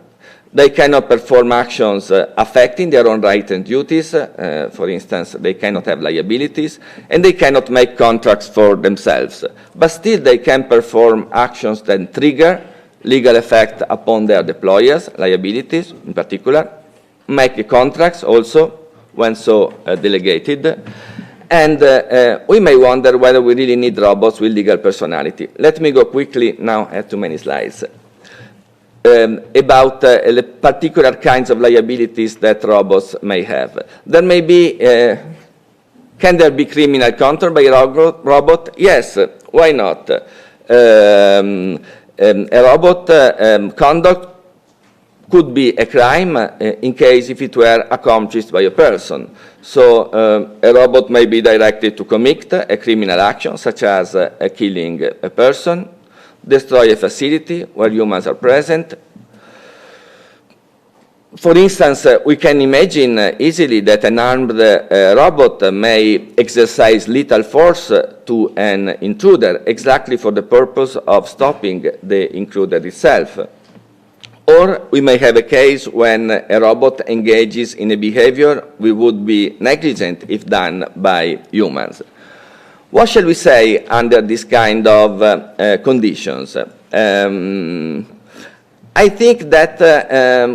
They cannot perform actions affecting their own rights and duties. For instance, they cannot have liabilities, and they cannot make contracts for themselves. But still, they can perform actions that trigger legal effect upon their deployers, liabilities in particular, make contracts also when so delegated. And we may wonder whether we really need robots with legal personality. Let me go quickly, now I have too many slides, about the particular kinds of liabilities that robots may have. There may be, can there be criminal conduct by a robot? Yes, why not? A robot conduct could be a crime in case if it were accomplished by a person. So a robot may be directed to commit a criminal action, such as killing a person, destroy a facility where humans are present. For instance, we can imagine easily that an armed robot may exercise lethal force to an intruder exactly for the purpose of stopping the intruder itself. Or we may have a case when a robot engages in a behavior we would be negligent if done by humans. What shall we say under this kind of conditions? I think that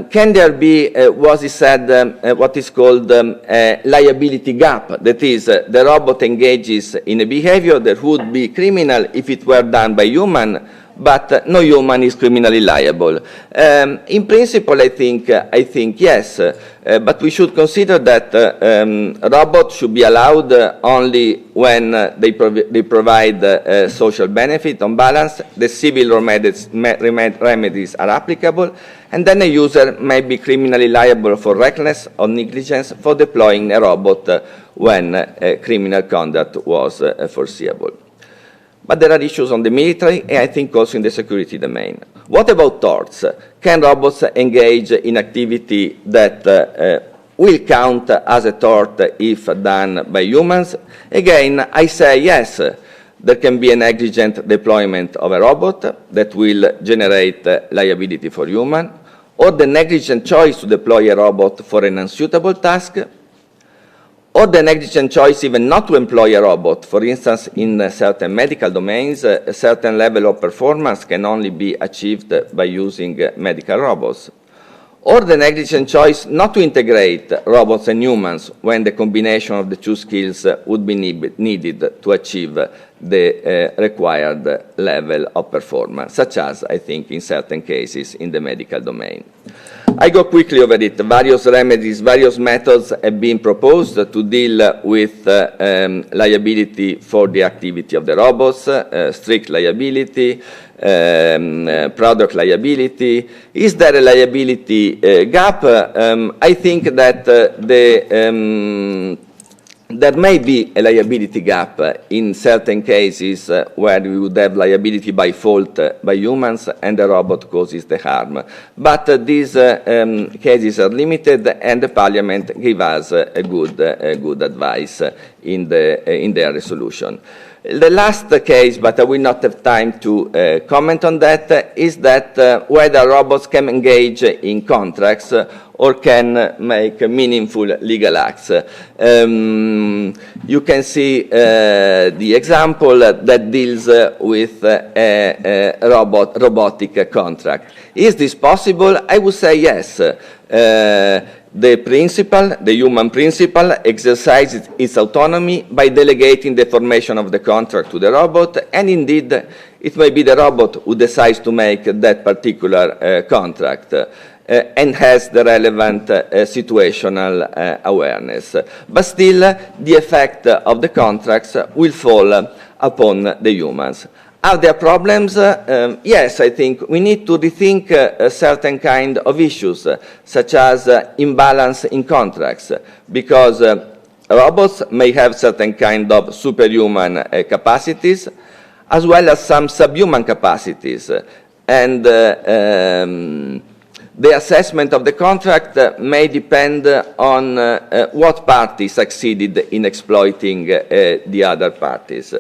can there be what is said, what is called a liability gap? That is, the robot engages in a behavior that would be criminal if it were done by human, but no human is criminally liable. In principle, I think yes, but we should consider that robots should be allowed only when they provide social benefit on balance, the civil remedies are applicable, and then a user may be criminally liable for recklessness or negligence for deploying a robot when criminal conduct was foreseeable. But there are issues on the military, and I think also in the security domain. What about torts? Can robots engage in activity that will count as a tort if done by humans? Again, I say yes. There can be a negligent deployment of a robot that will generate liability for human, or the negligent choice to deploy a robot for an unsuitable task, or the negligent choice even not to employ a robot. For instance, in certain medical domains, a certain level of performance can only be achieved by using medical robots. or the negligent choice not to integrate robots and humans when the combination of the two skills would be needed to achieve the required level of performance, such as, I think, in certain cases in the medical domain. I go quickly over it. Various remedies, various methods have been proposed to deal with liability for the activity of the robots, strict liability, product liability. Is there a liability gap? I think that there may be a liability gap in certain cases where we would have liability by fault by humans and the robot causes the harm. But these cases are limited, and the Parliament gave us a good advice in their resolution. The last case, but I will not have time to comment on that, is that whether robots can engage in contracts or can make meaningful legal acts. You can see the example that deals with a robotic contract. Is this possible? I would say yes. The principal, the human principal, exercises its autonomy by delegating the formation of the contract to the robot, and indeed, it may be the robot who decides to make that particular contract and has the relevant situational awareness. But still, the effect of the contracts will fall upon the humans. Are there problems? Yes, I think we need to rethink a certain kind of issues, such as imbalance in contracts, because robots may have certain kind of superhuman capacities, as well as some subhuman capacities. And the assessment of the contract may depend on what party succeeded in exploiting the other parties.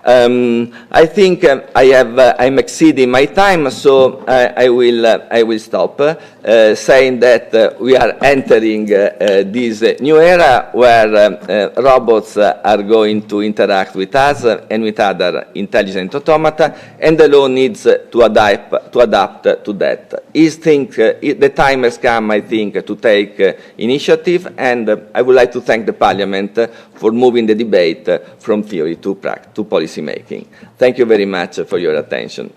I think I'm exceeding my time, so I will stop saying that we are entering this new era where robots are going to interact with us and with other intelligent automata, and the law needs to adapt to that. The time has come, I think, to take initiative, and I would like to thank the Parliament for moving the debate from theory to policy making. Thank you very much for your attention.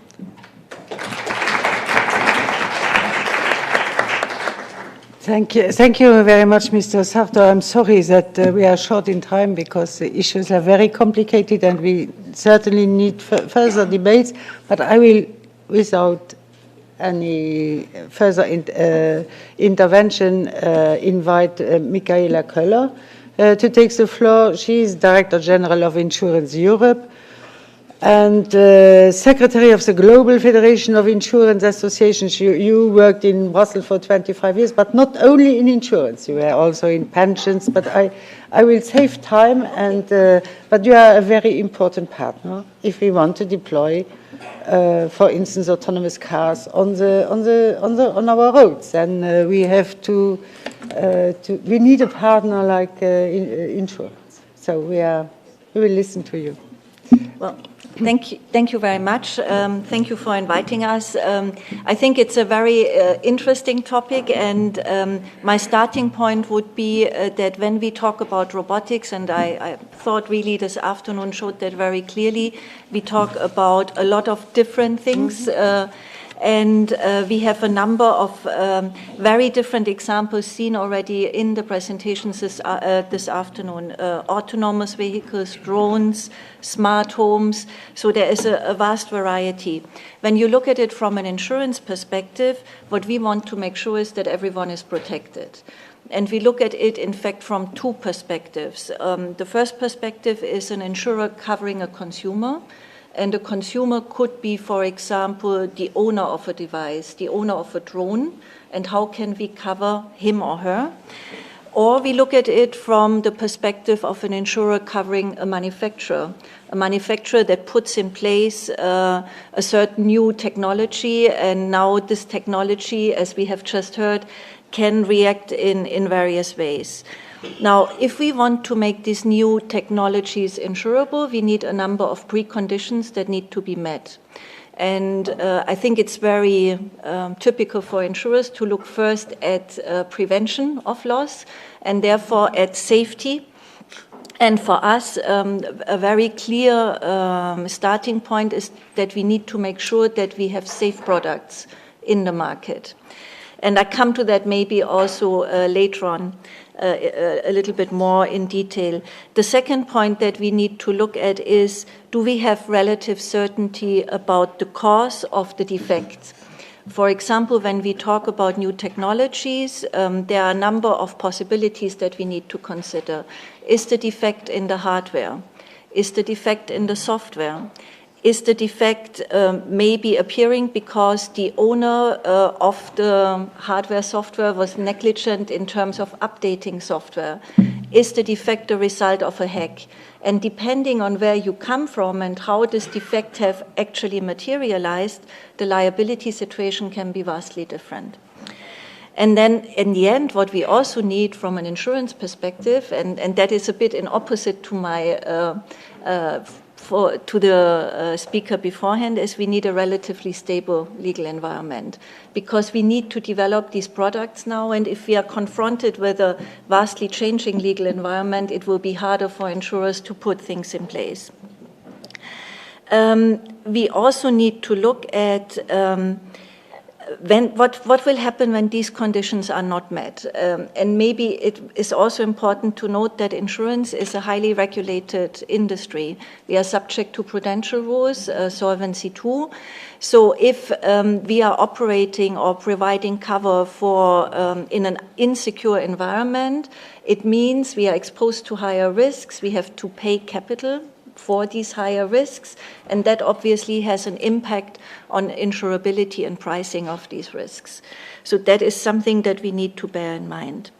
Thank you very much, Mr. Shafto. I'm sorry that we are short in time because the issues are very complicated and we certainly need further debates, but I will, without any further intervention, invite Michaela Köller to take the floor. She is Director General of Insurance Europe and Secretary of the Global Federation of Insurance Associations. You worked in Brussels for 25 years, but not only in insurance, you were also in pensions, but I will save time, and but you are a very important partner if we want to deploy, for instance, autonomous cars on our roads, and we have to we need a partner like insurance. So we will listen to you. Well, thank you very much. Thank you for inviting us. I think it's a very interesting topic, and my starting point would be that when we talk about robotics, and I thought really this afternoon showed that very clearly, we talk about a lot of different things. And we have a number of very different examples seen already in the presentations this afternoon. Autonomous vehicles, drones, smart homes. So there is a vast variety. When you look at it from an insurance perspective, what we want to make sure is that everyone is protected. And we look at it, in fact, from two perspectives. The first perspective is an insurer covering a consumer. And a consumer could be, for example, the owner of a device, the owner of a drone, and how can we cover him or her? Or we look at it from the perspective of an insurer covering a manufacturer that puts in place a certain new technology, and now this technology, as we have just heard, can react in various ways. Now, if we want to make these new technologies insurable, we need a number of preconditions that need to be met. And I think it's very typical for insurers to look first at prevention of loss and therefore at safety. And for us, a very clear starting point is that we need to make sure that we have safe products in the market. And I come to that maybe also later on a little bit more in detail. The second point that we need to look at is, do we have relative certainty about the cause of the defect? For example, when we talk about new technologies, there are a number of possibilities that we need to consider. Is the defect in the hardware? Is the defect in the software? Is the defect maybe appearing because the owner of the hardware software was negligent in terms of updating software? Is the defect a result of a hack? And depending on where you come from and how this defect have actually materialized, the liability situation can be vastly different. And then in the end, what we also need from an insurance perspective, and that is a bit in opposite to my to the speaker beforehand, is we need a relatively stable legal environment, because we need to develop these products now, and if we are confronted with a vastly changing legal environment, it will be harder for insurers to put things in place. We also need to look at what will happen when these conditions are not met. And maybe it is also important to note that insurance is a highly regulated industry. We are subject to prudential rules, Solvency II. So if we are operating or providing cover for in an insecure environment, it means we are exposed to higher risks, we have to pay capital for these higher risks, and that obviously has an impact on insurability and pricing of these risks. So that is something that we need to bear in mind.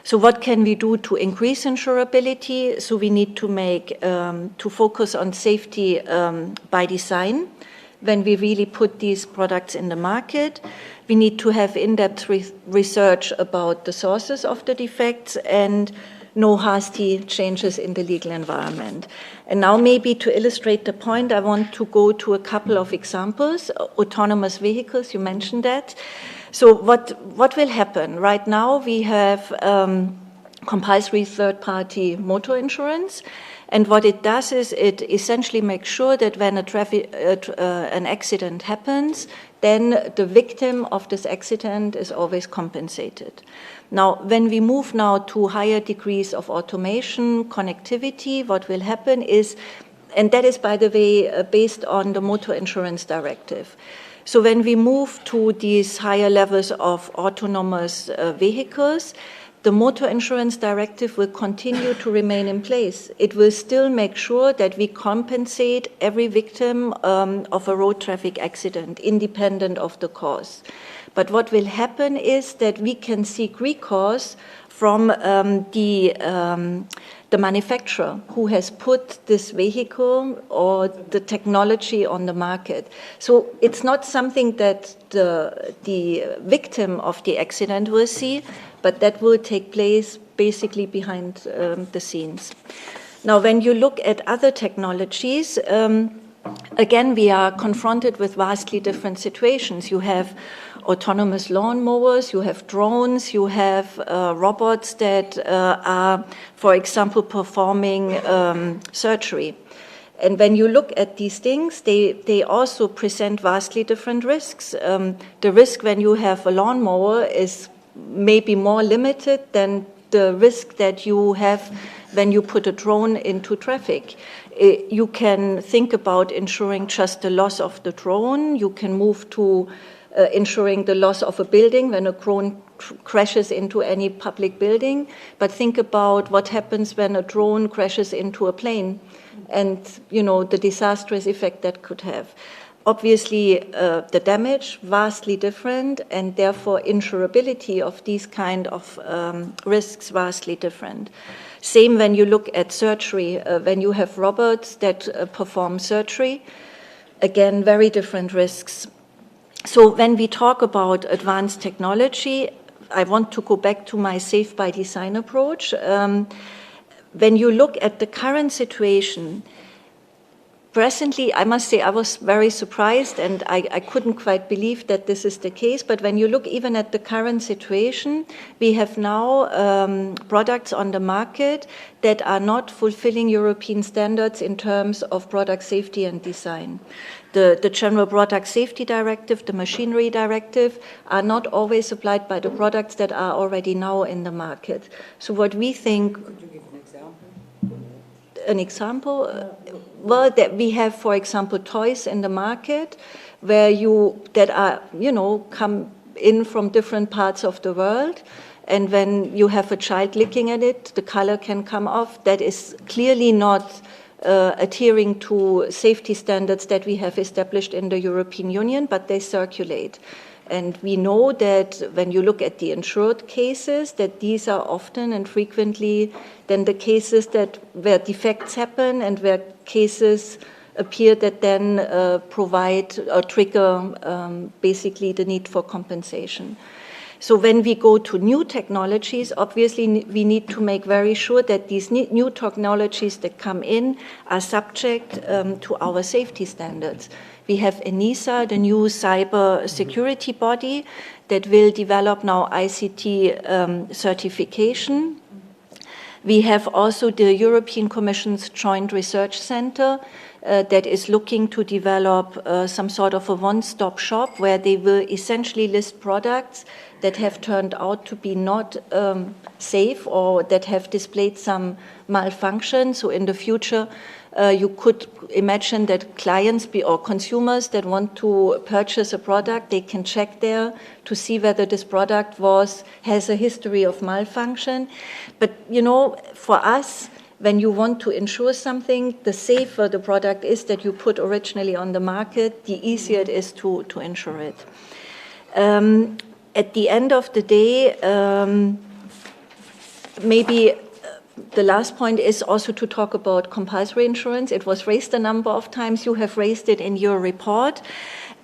So what can we do to increase insurability? So we need to make, to focus on safety by design when we really put these products in the market. We need to have in-depth research about the sources of the defects and no hasty changes in the legal environment. And now maybe to illustrate the point, I want to go to a couple of examples. Autonomous vehicles, you mentioned that. So what will happen? Right now we have compulsory third-party motor insurance, and what it does is it essentially makes sure that when an accident happens, then the victim of this accident is always compensated. Now, when we move now to higher degrees of automation, connectivity, what will happen is, and that is, by the way, based on the Motor Insurance Directive. So when we move to these higher levels of autonomous vehicles, the Motor Insurance Directive will continue to remain in place. It will still make sure that we compensate every victim of a road traffic accident, independent of the cause. But what will happen is that we can seek recourse from the manufacturer who has put this vehicle or the technology on the market. So it's not something that the victim of the accident will see, but that will take place basically behind the scenes. Now, when you look at other technologies, again, we are confronted with vastly different situations. You have autonomous lawnmowers, you have drones, you have robots that are, for example, performing surgery. And when you look at these things, they also present vastly different risks. The risk when you have a lawnmower is maybe more limited than the risk that you have when you put a drone into traffic. You can think about insuring just the loss of the drone. You can move to insuring the loss of a building when a drone crashes into any public building. But think about what happens when a drone crashes into a plane and, you know, the disastrous effect that could have. Obviously, the damage, vastly different, and therefore insurability of these kind of risks, vastly different. Same when you look at surgery, when you have robots that perform surgery, again, very different risks. So when we talk about advanced technology, I want to go back to my safe by design approach. When you look at the current situation, Presently, I must say I was very surprised and I couldn't quite believe that this is the case. But when you look even at the current situation, we have now products on the market that are not fulfilling European standards in terms of product safety and design. The General Product Safety Directive, the Machinery Directive are not always applied by the products that are already now in the market. So what we think... Could you give an example? An example? Well, that we have, for example, toys in the market that are, come in from different parts of the world. And when you have a child looking at it, the color can come off. That is clearly not adhering to safety standards that we have established in the European Union, but they circulate. And we know that when you look at the insured cases, that these are often and frequently then the cases where defects happen and where cases appear that then provide or trigger basically the need for compensation. So when we go to new technologies, obviously we need to make very sure that these new technologies that come in are subject to our safety standards. We have ENISA, the new cyber security body that will develop now ICT certification. We have also the European Commission's Joint Research Center that is looking to develop some sort of a one-stop shop where they will essentially list products that have turned out to be not safe or that have displayed some malfunction. So in the future, you could imagine that clients or consumers that want to purchase a product, they can check there to see whether this product has a history of malfunction. But, for us, when you want to insure something, the safer the product is that you put originally on the market, the easier it is to insure it. At the end of the day, maybe the last point is also to talk about compulsory insurance. It was raised a number of times. You have raised it in your report.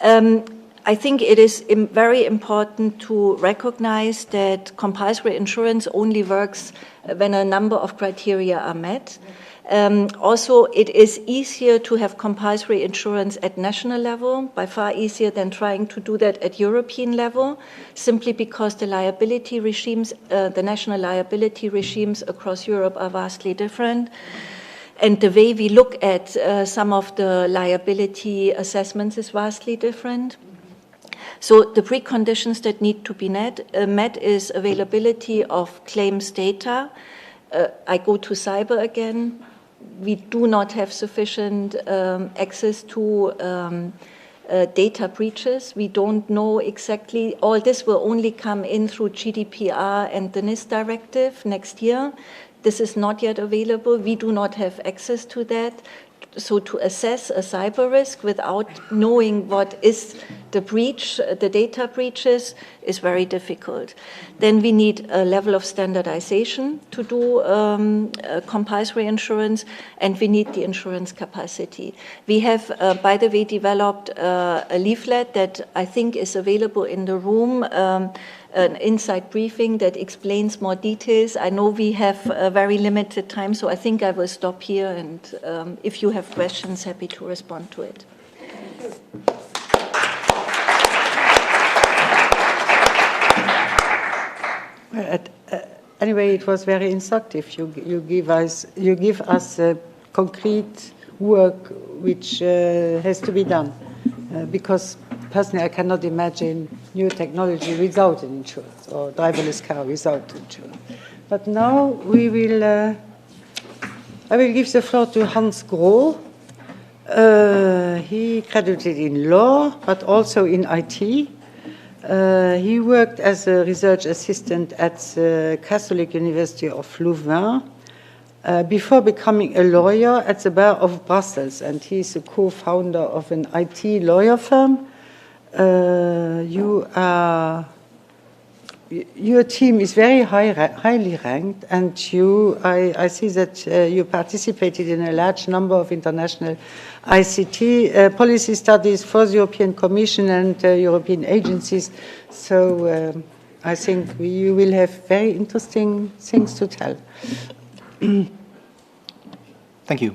I think it is very important to recognize that compulsory insurance only works when a number of criteria are met. Also, it is easier to have compulsory insurance at national level, by far easier than trying to do that at European level, simply because the liability regimes, the national liability regimes across Europe are vastly different. And the way we look at some of the liability assessments is vastly different. So the preconditions that need to be met is availability of claims data. I go to cyber again. We do not have sufficient access to data breaches. We don't know exactly. All this will only come in through GDPR and the NIS directive next year. This is not yet available. We do not have access to that. So to assess a cyber risk without knowing what is the breach, the data breaches, is very difficult. Then we need a level of standardization to do compulsory insurance, and we need the insurance capacity. We have, by the way, developed a leaflet that I think is available in the room, an inside briefing that explains more details. I know we have a very limited time, so I think I will stop here, and if you have questions, happy to respond to it. Anyway, it was very instructive. You give us concrete work which has to be done, because personally I cannot imagine new technology without an insurance or driverless car without insurance. But now we will. I will give the floor to Hans Groh. He credited in law, but also in IT. He worked as a research assistant at the Catholic University of Louvain before becoming a lawyer at the Bar of Brussels, and he's a co-founder of an IT lawyer firm. Your team is very highly ranked, and I see that you participated in a large number of international ICT policy studies for the European Commission and European agencies. So I think you will have very interesting things to tell. Thank you.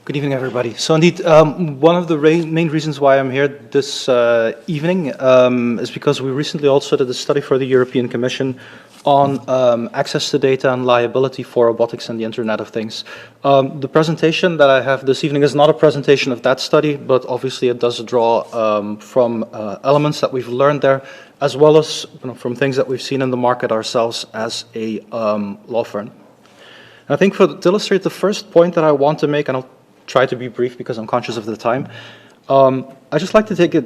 Good evening, everybody. So indeed, one of the main reasons why I'm here this evening is because we recently also did a study for the European Commission on access to data and liability for robotics and the Internet of Things. The presentation that I have this evening is not a presentation of that study, but obviously it does draw from elements that we've learned there, as well as from things that we've seen in the market ourselves as a law firm. I think to illustrate the first point that I want to make, and I'll try to be brief because I'm conscious of the time, I'd just like to take a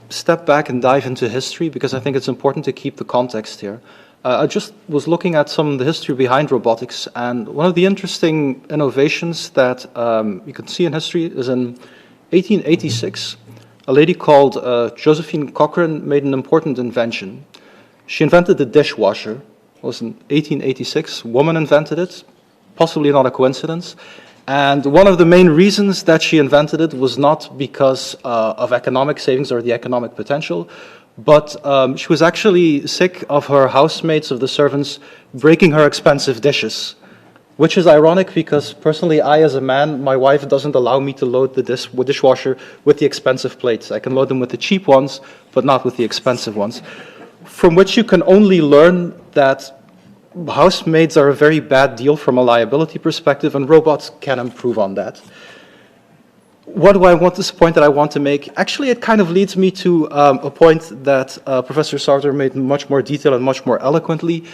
step back and dive into history because I think it's important to keep the context here. I just was looking at some of the history behind robotics, and one of the interesting innovations that you can see in history is in 1886, a lady called Josephine Cochrane made an important invention. She invented the dishwasher. It was in 1886. A woman invented it, possibly not a coincidence. And one of the main reasons that she invented it was not because of economic savings or the economic potential, but she was actually sick of her housemates, of the servants, breaking her expensive dishes, which is ironic because personally, I as a man, my wife doesn't allow me to load the dishwasher with the expensive plates. I can load them with the cheap ones, but not with the expensive ones. From which you can only learn that housemaids are a very bad deal from a liability perspective, and robots can improve on that. What do I want this point that I want to make? Actually, it kind of leads me to a point that Professor Sartor made in much more detail and much more eloquently.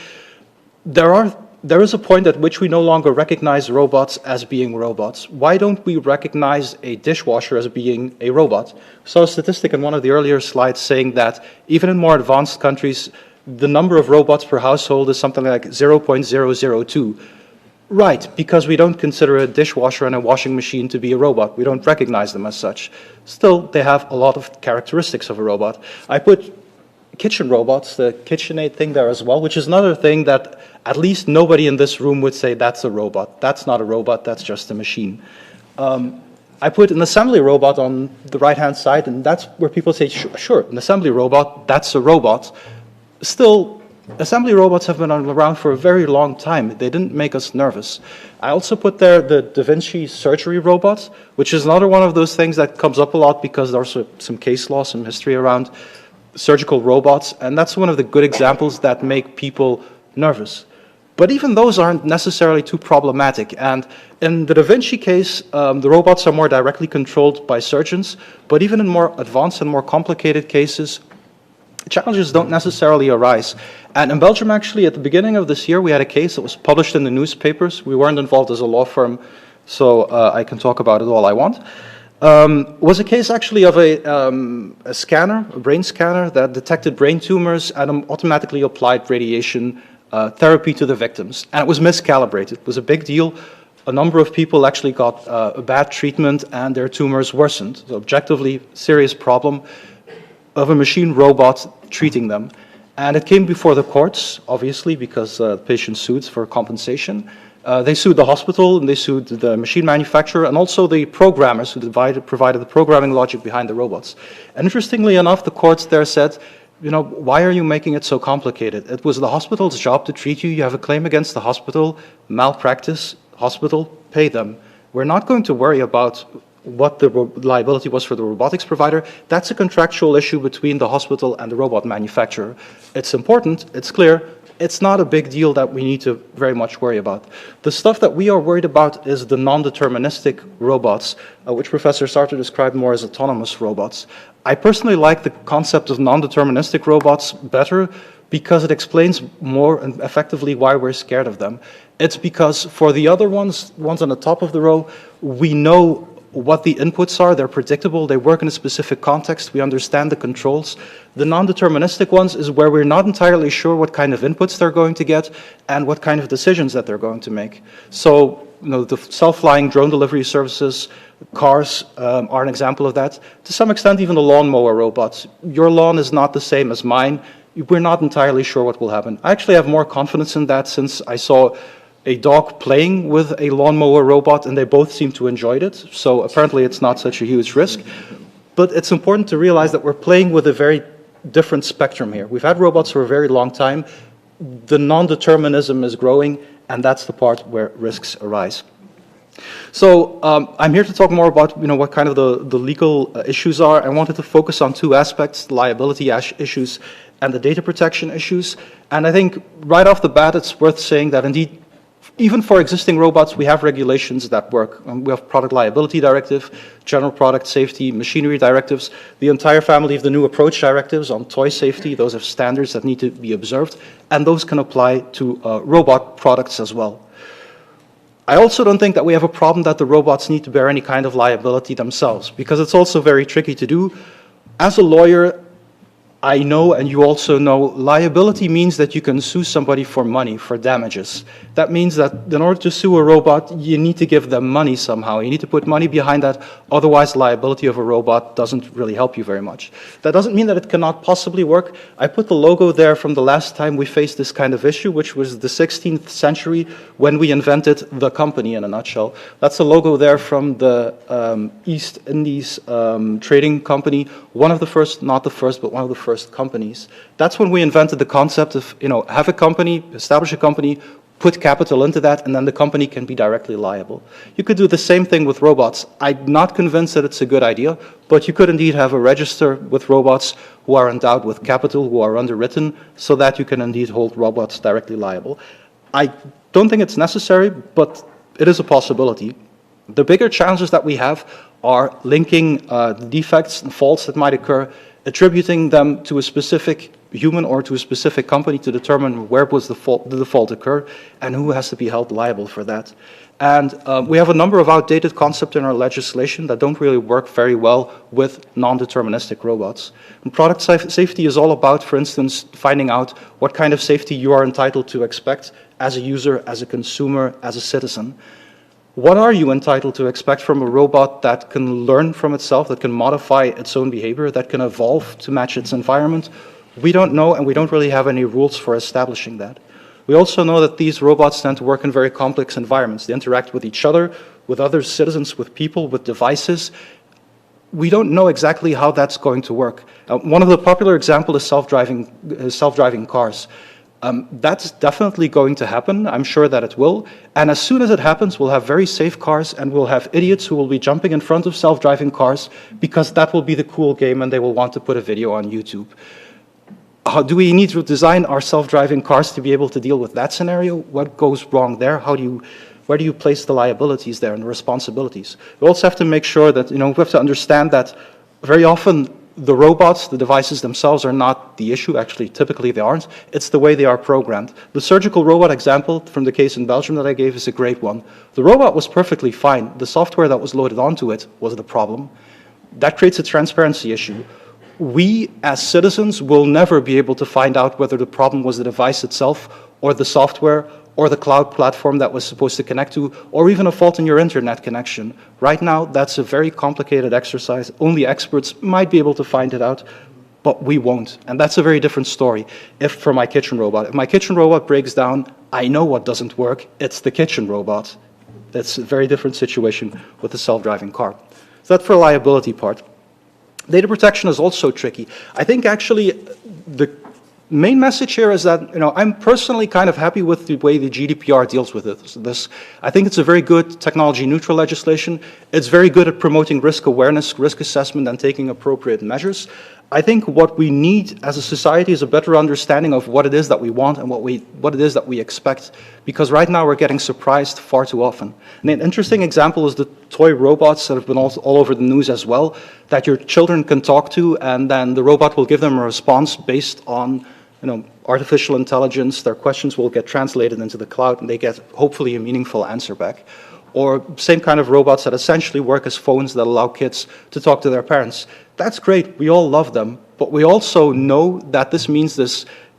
There is a point at which we no longer recognize robots as being robots. Why don't we recognize a dishwasher as being a robot? We saw a statistic in one of the earlier slides saying that even in more advanced countries, the number of robots per household is something like 0.002. Right, because we don't consider a dishwasher and a washing machine to be a robot. We don't recognize them as such. Still, they have a lot of characteristics of a robot. I put kitchen robots, the KitchenAid thing there as well, which is another thing that at least nobody in this room would say that's a robot. That's not a robot, that's just a machine. I put an assembly robot on the right-hand side, and that's where people say, sure, an assembly robot, that's a robot. Still, assembly robots have been around for a very long time. They didn't make us nervous. I also put there the Da Vinci surgery robot, which is another one of those things that comes up a lot because there's some case law, some history around surgical robots, and that's one of the good examples that make people nervous. But even those aren't necessarily too problematic. And in the Da Vinci case, the robots are more directly controlled by surgeons, but even in more advanced and more complicated cases, challenges don't necessarily arise. And in Belgium, actually, at the beginning of this year, we had a case that was published in the newspapers. We weren't involved as a law firm, so I can talk about it all I want. Was a case actually of a scanner, a brain scanner, that detected brain tumors and automatically applied radiation therapy to the victims. And it was miscalibrated. It was a big deal. A number of people actually got a bad treatment and their tumors worsened. So objectively, serious problem of a machine robot treating them. And it came before the courts, obviously, because the patient sued for compensation. They sued the hospital, and they sued the machine manufacturer, and also the programmers who provided the programming logic behind the robots. And interestingly enough, the courts there said, you know, why are you making it so complicated? It was the hospital's job to treat you. You have a claim against the hospital, malpractice, hospital, pay them. We're not going to worry about what the liability was for the robotics provider. That's a contractual issue between the hospital and the robot manufacturer. It's important, it's clear, it's not a big deal that we need to very much worry about. The stuff that we are worried about is the non-deterministic robots, which Professor Sartor described more as autonomous robots. I personally like the concept of non-deterministic robots better because it explains more and effectively why we're scared of them. It's because for the other ones on the top of the row, we know what the inputs are, they're predictable, they work in a specific context, we understand the controls. The non-deterministic ones is where we're not entirely sure what kind of inputs they're going to get and what kind of decisions that they're going to make. So, you know, the self-flying drone delivery services, cars are an example of that. To some extent, even the lawnmower robots. Your lawn is not the same as mine. We're not entirely sure what will happen. I actually have more confidence in that since I saw a dog playing with a lawnmower robot, and they both seem to enjoy it. So apparently it's not such a huge risk. But it's important to realize that we're playing with a very different spectrum here. We've had robots for a very long time. The non-determinism is growing, and that's the part where risks arise. So I'm here to talk more about what kind of the legal issues are. I wanted to focus on two aspects: the liability issues and the data protection issues. And I think right off the bat, it's worth saying that indeed, even for existing robots, we have regulations that work. We have Product Liability Directive, General Product Safety, Machinery Directives, the entire family of the new approach directives on toy safety. Those have standards that need to be observed, and those can apply to robot products as well. I also don't think that we have a problem that the robots need to bear any kind of liability themselves, because it's also very tricky to do. As a lawyer, I know, and you also know, liability means that you can sue somebody for money, for damages. That means that in order to sue a robot, you need to give them money somehow. You need to put money behind that, otherwise liability of a robot doesn't really help you very much. That doesn't mean that it cannot possibly work. I put the logo there from the last time we faced this kind of issue, which was the 16th century when we invented the company, in a nutshell. That's a logo there from the East Indies trading company, one of the first, not the first, but one of the first companies. That's when we invented the concept of, have a company, establish a company, put capital into that, and then the company can be directly liable. You could do the same thing with robots. I'm not convinced that it's a good idea, but you could indeed have a register with robots who are endowed with capital, who are underwritten, so that you can indeed hold robots directly liable. I don't think it's necessary, but it is a possibility. The bigger challenges that we have are linking defects and faults that might occur, attributing them to a specific human or to a specific company to determine where was the fault occur and who has to be held liable for that. And we have a number of outdated concepts in our legislation that don't really work very well with non-deterministic robots. And product safety is all about, for instance, finding out what kind of safety you are entitled to expect as a user, as a consumer, as a citizen. What are you entitled to expect from a robot that can learn from itself, that can modify its own behavior, that can evolve to match its environment? We don't know, and we don't really have any rules for establishing that. We also know that these robots tend to work in very complex environments. They interact with each other, with other citizens, with people, with devices. We don't know exactly how that's going to work. One of the popular examples is self-driving cars. That's definitely going to happen. I'm sure that it will. And as soon as it happens, we'll have very safe cars, and we'll have idiots who will be jumping in front of self-driving cars because that will be the cool game and they will want to put a video on YouTube. Do we need to design our self-driving cars to be able to deal with that scenario? What goes wrong there? Where do you place the liabilities there and the responsibilities? We also have to make sure that, we have to understand that very often the robots, the devices themselves are not the issue. Actually, typically they aren't. It's the way they are programmed. The surgical robot example from the case in Belgium that I gave is a great one. The robot was perfectly fine. The software that was loaded onto it was the problem. That creates a transparency issue. We, as citizens, will never be able to find out whether the problem was the device itself or the software or the cloud platform that was supposed to connect to, or even a fault in your internet connection. Right now, that's a very complicated exercise. Only experts might be able to find it out, but we won't. And that's a very different story for my kitchen robot. If my kitchen robot breaks down, I know what doesn't work. It's the kitchen robot. That's a very different situation with the self-driving car. So that's for the liability part. Data protection is also tricky. I think actually the main message here is that I'm personally kind of happy with the way the GDPR deals with this. I think it's a very good technology-neutral legislation. It's very good at promoting risk awareness, risk assessment, and taking appropriate measures. I think what we need as a society is a better understanding of what it is that we want and what it is that we expect, because right now we're getting surprised far too often. And an interesting example is the toy robots that have been all over the news as well, that your children can talk to, and then the robot will give them a response based on artificial intelligence. Their questions will get translated into the cloud, and they get hopefully a meaningful answer back. Or same kind of robots that essentially work as phones that allow kids to talk to their parents. That's great, we all love them, but we also know that this means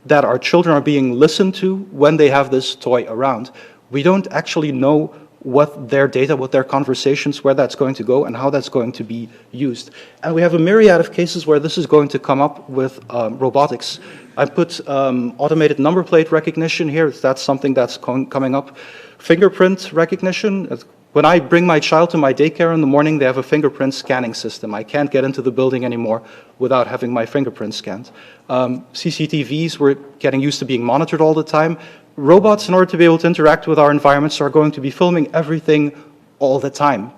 that our children are being listened to when they have this toy around. We don't actually know what their data, what their conversations, where that's going to go and how that's going to be used. And we have a myriad of cases where this is going to come up with robotics. I put automated number plate recognition here. That's something that's coming up. Fingerprint recognition. When I bring my child to my daycare in the morning, they have a fingerprint scanning system. I can't get into the building anymore without having my fingerprint scanned. CCTVs, we're getting used to being monitored all the time. Robots, in order to be able to interact with our environments, are going to be filming everything all the time.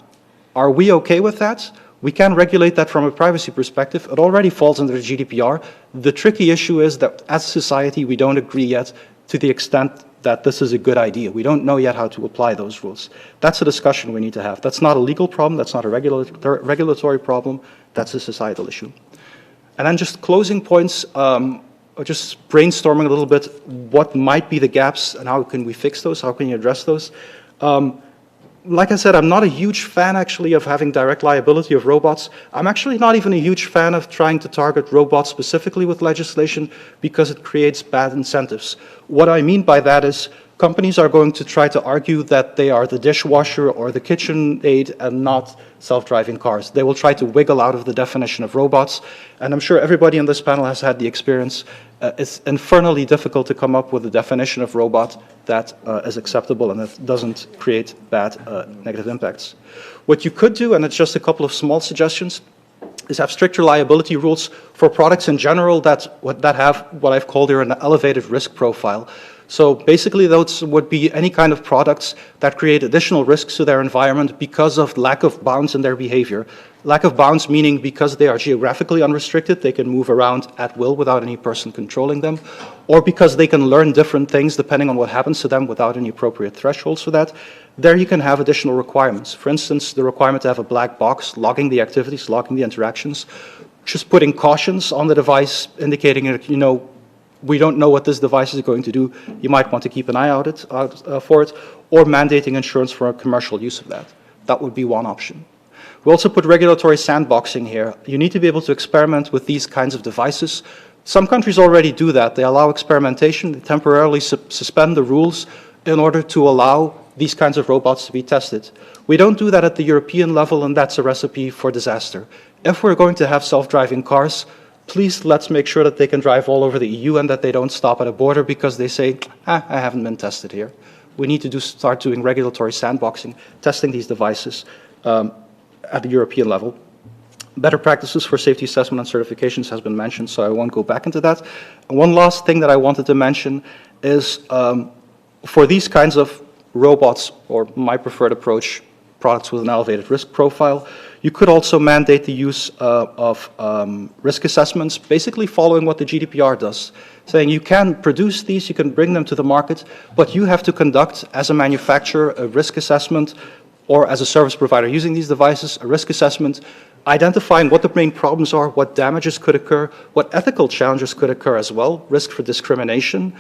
Are we okay with that? We can regulate that from a privacy perspective. It already falls under the GDPR. The tricky issue is that as a society, we don't agree yet to the extent that this is a good idea. We don't know yet how to apply those rules. That's a discussion we need to have. That's not a legal problem. That's not a regulatory problem. That's a societal issue. And then just closing points, just brainstorming a little bit what might be the gaps and how can we fix those, how can you address those. Like I said, I'm not a huge fan actually of having direct liability of robots. I'm actually not even a huge fan of trying to target robots specifically with legislation because it creates bad incentives. What I mean by that is companies are going to try to argue that they are the dishwasher or the kitchen aid and not self-driving cars. They will try to wiggle out of the definition of robots, and I'm sure everybody on this panel has had the experience. It's infernally difficult to come up with a definition of robot that is acceptable and that doesn't create bad negative impacts. What you could do, and it's just a couple of small suggestions, is have stricter liability rules for products in general that have what I've called here an elevated risk profile. So basically those would be any kind of products that create additional risks to their environment because of lack of bounds in their behavior. Lack of bounds meaning because they are geographically unrestricted, they can move around at will without any person controlling them, or because they can learn different things depending on what happens to them without any appropriate thresholds for that. There you can have additional requirements. For instance, the requirement to have a black box logging the activities, logging the interactions, just putting cautions on the device indicating that, you know, we don't know what this device is going to do. You might want to keep an eye out for it, or mandating insurance for a commercial use of that. That would be one option. We also put regulatory sandboxing here. You need to be able to experiment with these kinds of devices. Some countries already do that. They allow experimentation. They temporarily suspend the rules in order to allow these kinds of robots to be tested. We don't do that at the European level, and that's a recipe for disaster. If we're going to have self-driving cars, please let's make sure that they can drive all over the EU and that they don't stop at a border because they say, I haven't been tested here. We need to start doing regulatory sandboxing, testing these devices at the European level. Better practices for safety assessment and certifications has been mentioned, so I won't go back into that. And one last thing that I wanted to mention is for these kinds of robots, or my preferred approach, products with an elevated risk profile, you could also mandate the use of risk assessments, basically following what the GDPR does, saying you can produce these, you can bring them to the market, but you have to conduct, as a manufacturer, a risk assessment, or as a service provider using these devices, a risk assessment, identifying what the main problems are, what damages could occur, what ethical challenges could occur as well, risk for discrimination,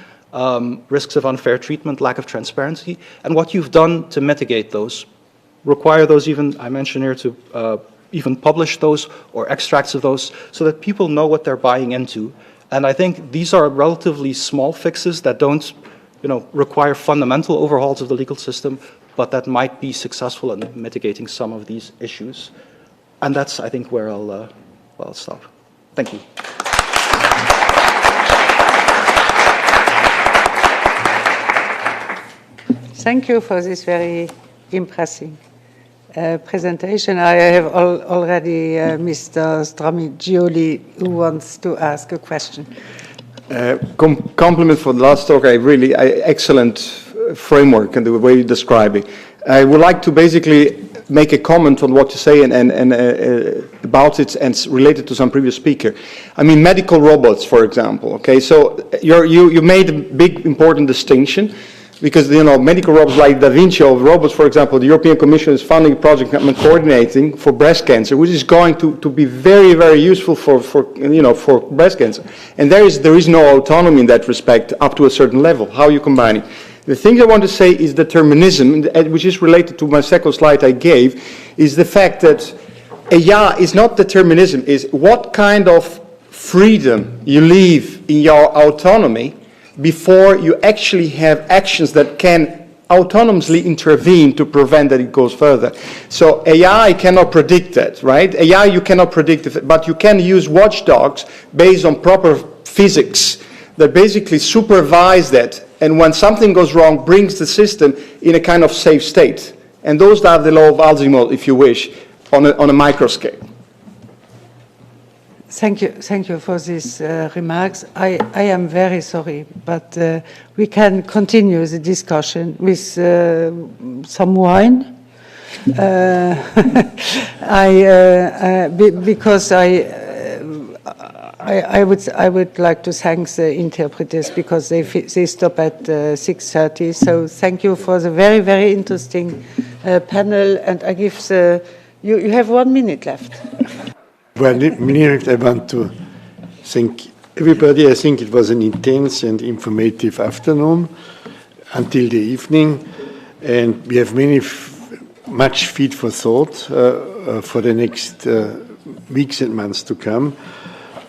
risks of unfair treatment, lack of transparency, and what you've done to mitigate those. Require those even, I mentioned here, to even publish those or extracts of those so that people know what they're buying into. And I think these are relatively small fixes that don't, require fundamental overhauls of the legal system, but that might be successful in mitigating some of these issues. And that's, I think, where I'll stop. Thank you. Thank you for this very impressive presentation. I have already Mr. Stramigioli who wants to ask a question. Compliment for the last talk. Excellent framework and the way you describe it. I would like to basically make a comment on what you say and about it and related to some previous speaker. I mean, medical robots, for example. Okay, so you made a big important distinction. Because, medical robots like Da Vinci or robots, for example, the European Commission is funding a project I'm coordinating for breast cancer, which is going to be very, very useful for breast cancer. And there is no autonomy in that respect up to a certain level. How you combine it? The thing I want to say is determinism, which is related to my second slide I gave, is the fact that AI is not determinism, is what kind of freedom you leave in your autonomy before you actually have actions that can autonomously intervene to prevent that it goes further. So AI cannot predict that, right? AI you cannot predict it, but you can use watchdogs based on proper physics that basically supervise that, and when something goes wrong, brings the system in a kind of safe state. And those are the law of Alzheimer's, if you wish, on a micro scale. Thank you for these remarks. I am very sorry, but we can continue the discussion with some wine. Because I would like to thank the interpreters because they stop at 6:30. So thank you for the very, very interesting panel. And I give you have 1 minute left. Well, I want to thank everybody. I think it was an intense and informative afternoon until the evening, and we have much feed for thought for the next weeks and months to come.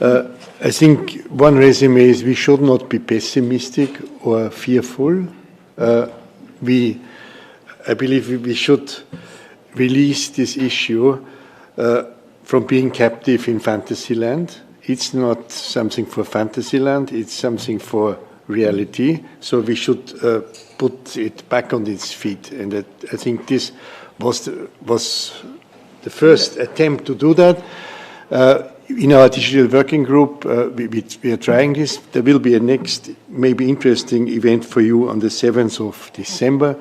I think one resume is we should not be pessimistic or fearful. I believe we should release this issue from being captive in Fantasyland. It's not something for Fantasyland, it's something for reality. So we should put it back on its feet. And I think this was the first attempt to do that. In our digital working group, we are trying this. There will be a next, maybe interesting event for you on the 7th of December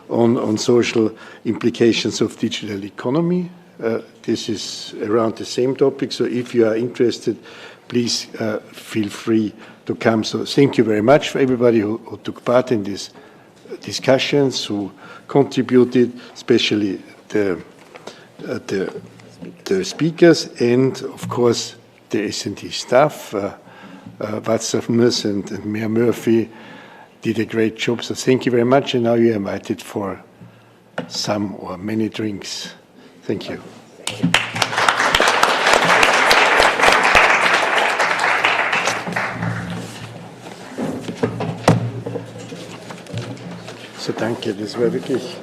on social implications of digital economy. This is around the same topic, so if you are interested, please feel free to come. So thank you very much for everybody who took part in these discussions, who contributed, especially the speakers, and of course the S&T staff. Václav Murs and Mayor Murphy did a great job, so thank you very much, and now you're invited for some or many drinks. Thank you. So danke, das war wirklich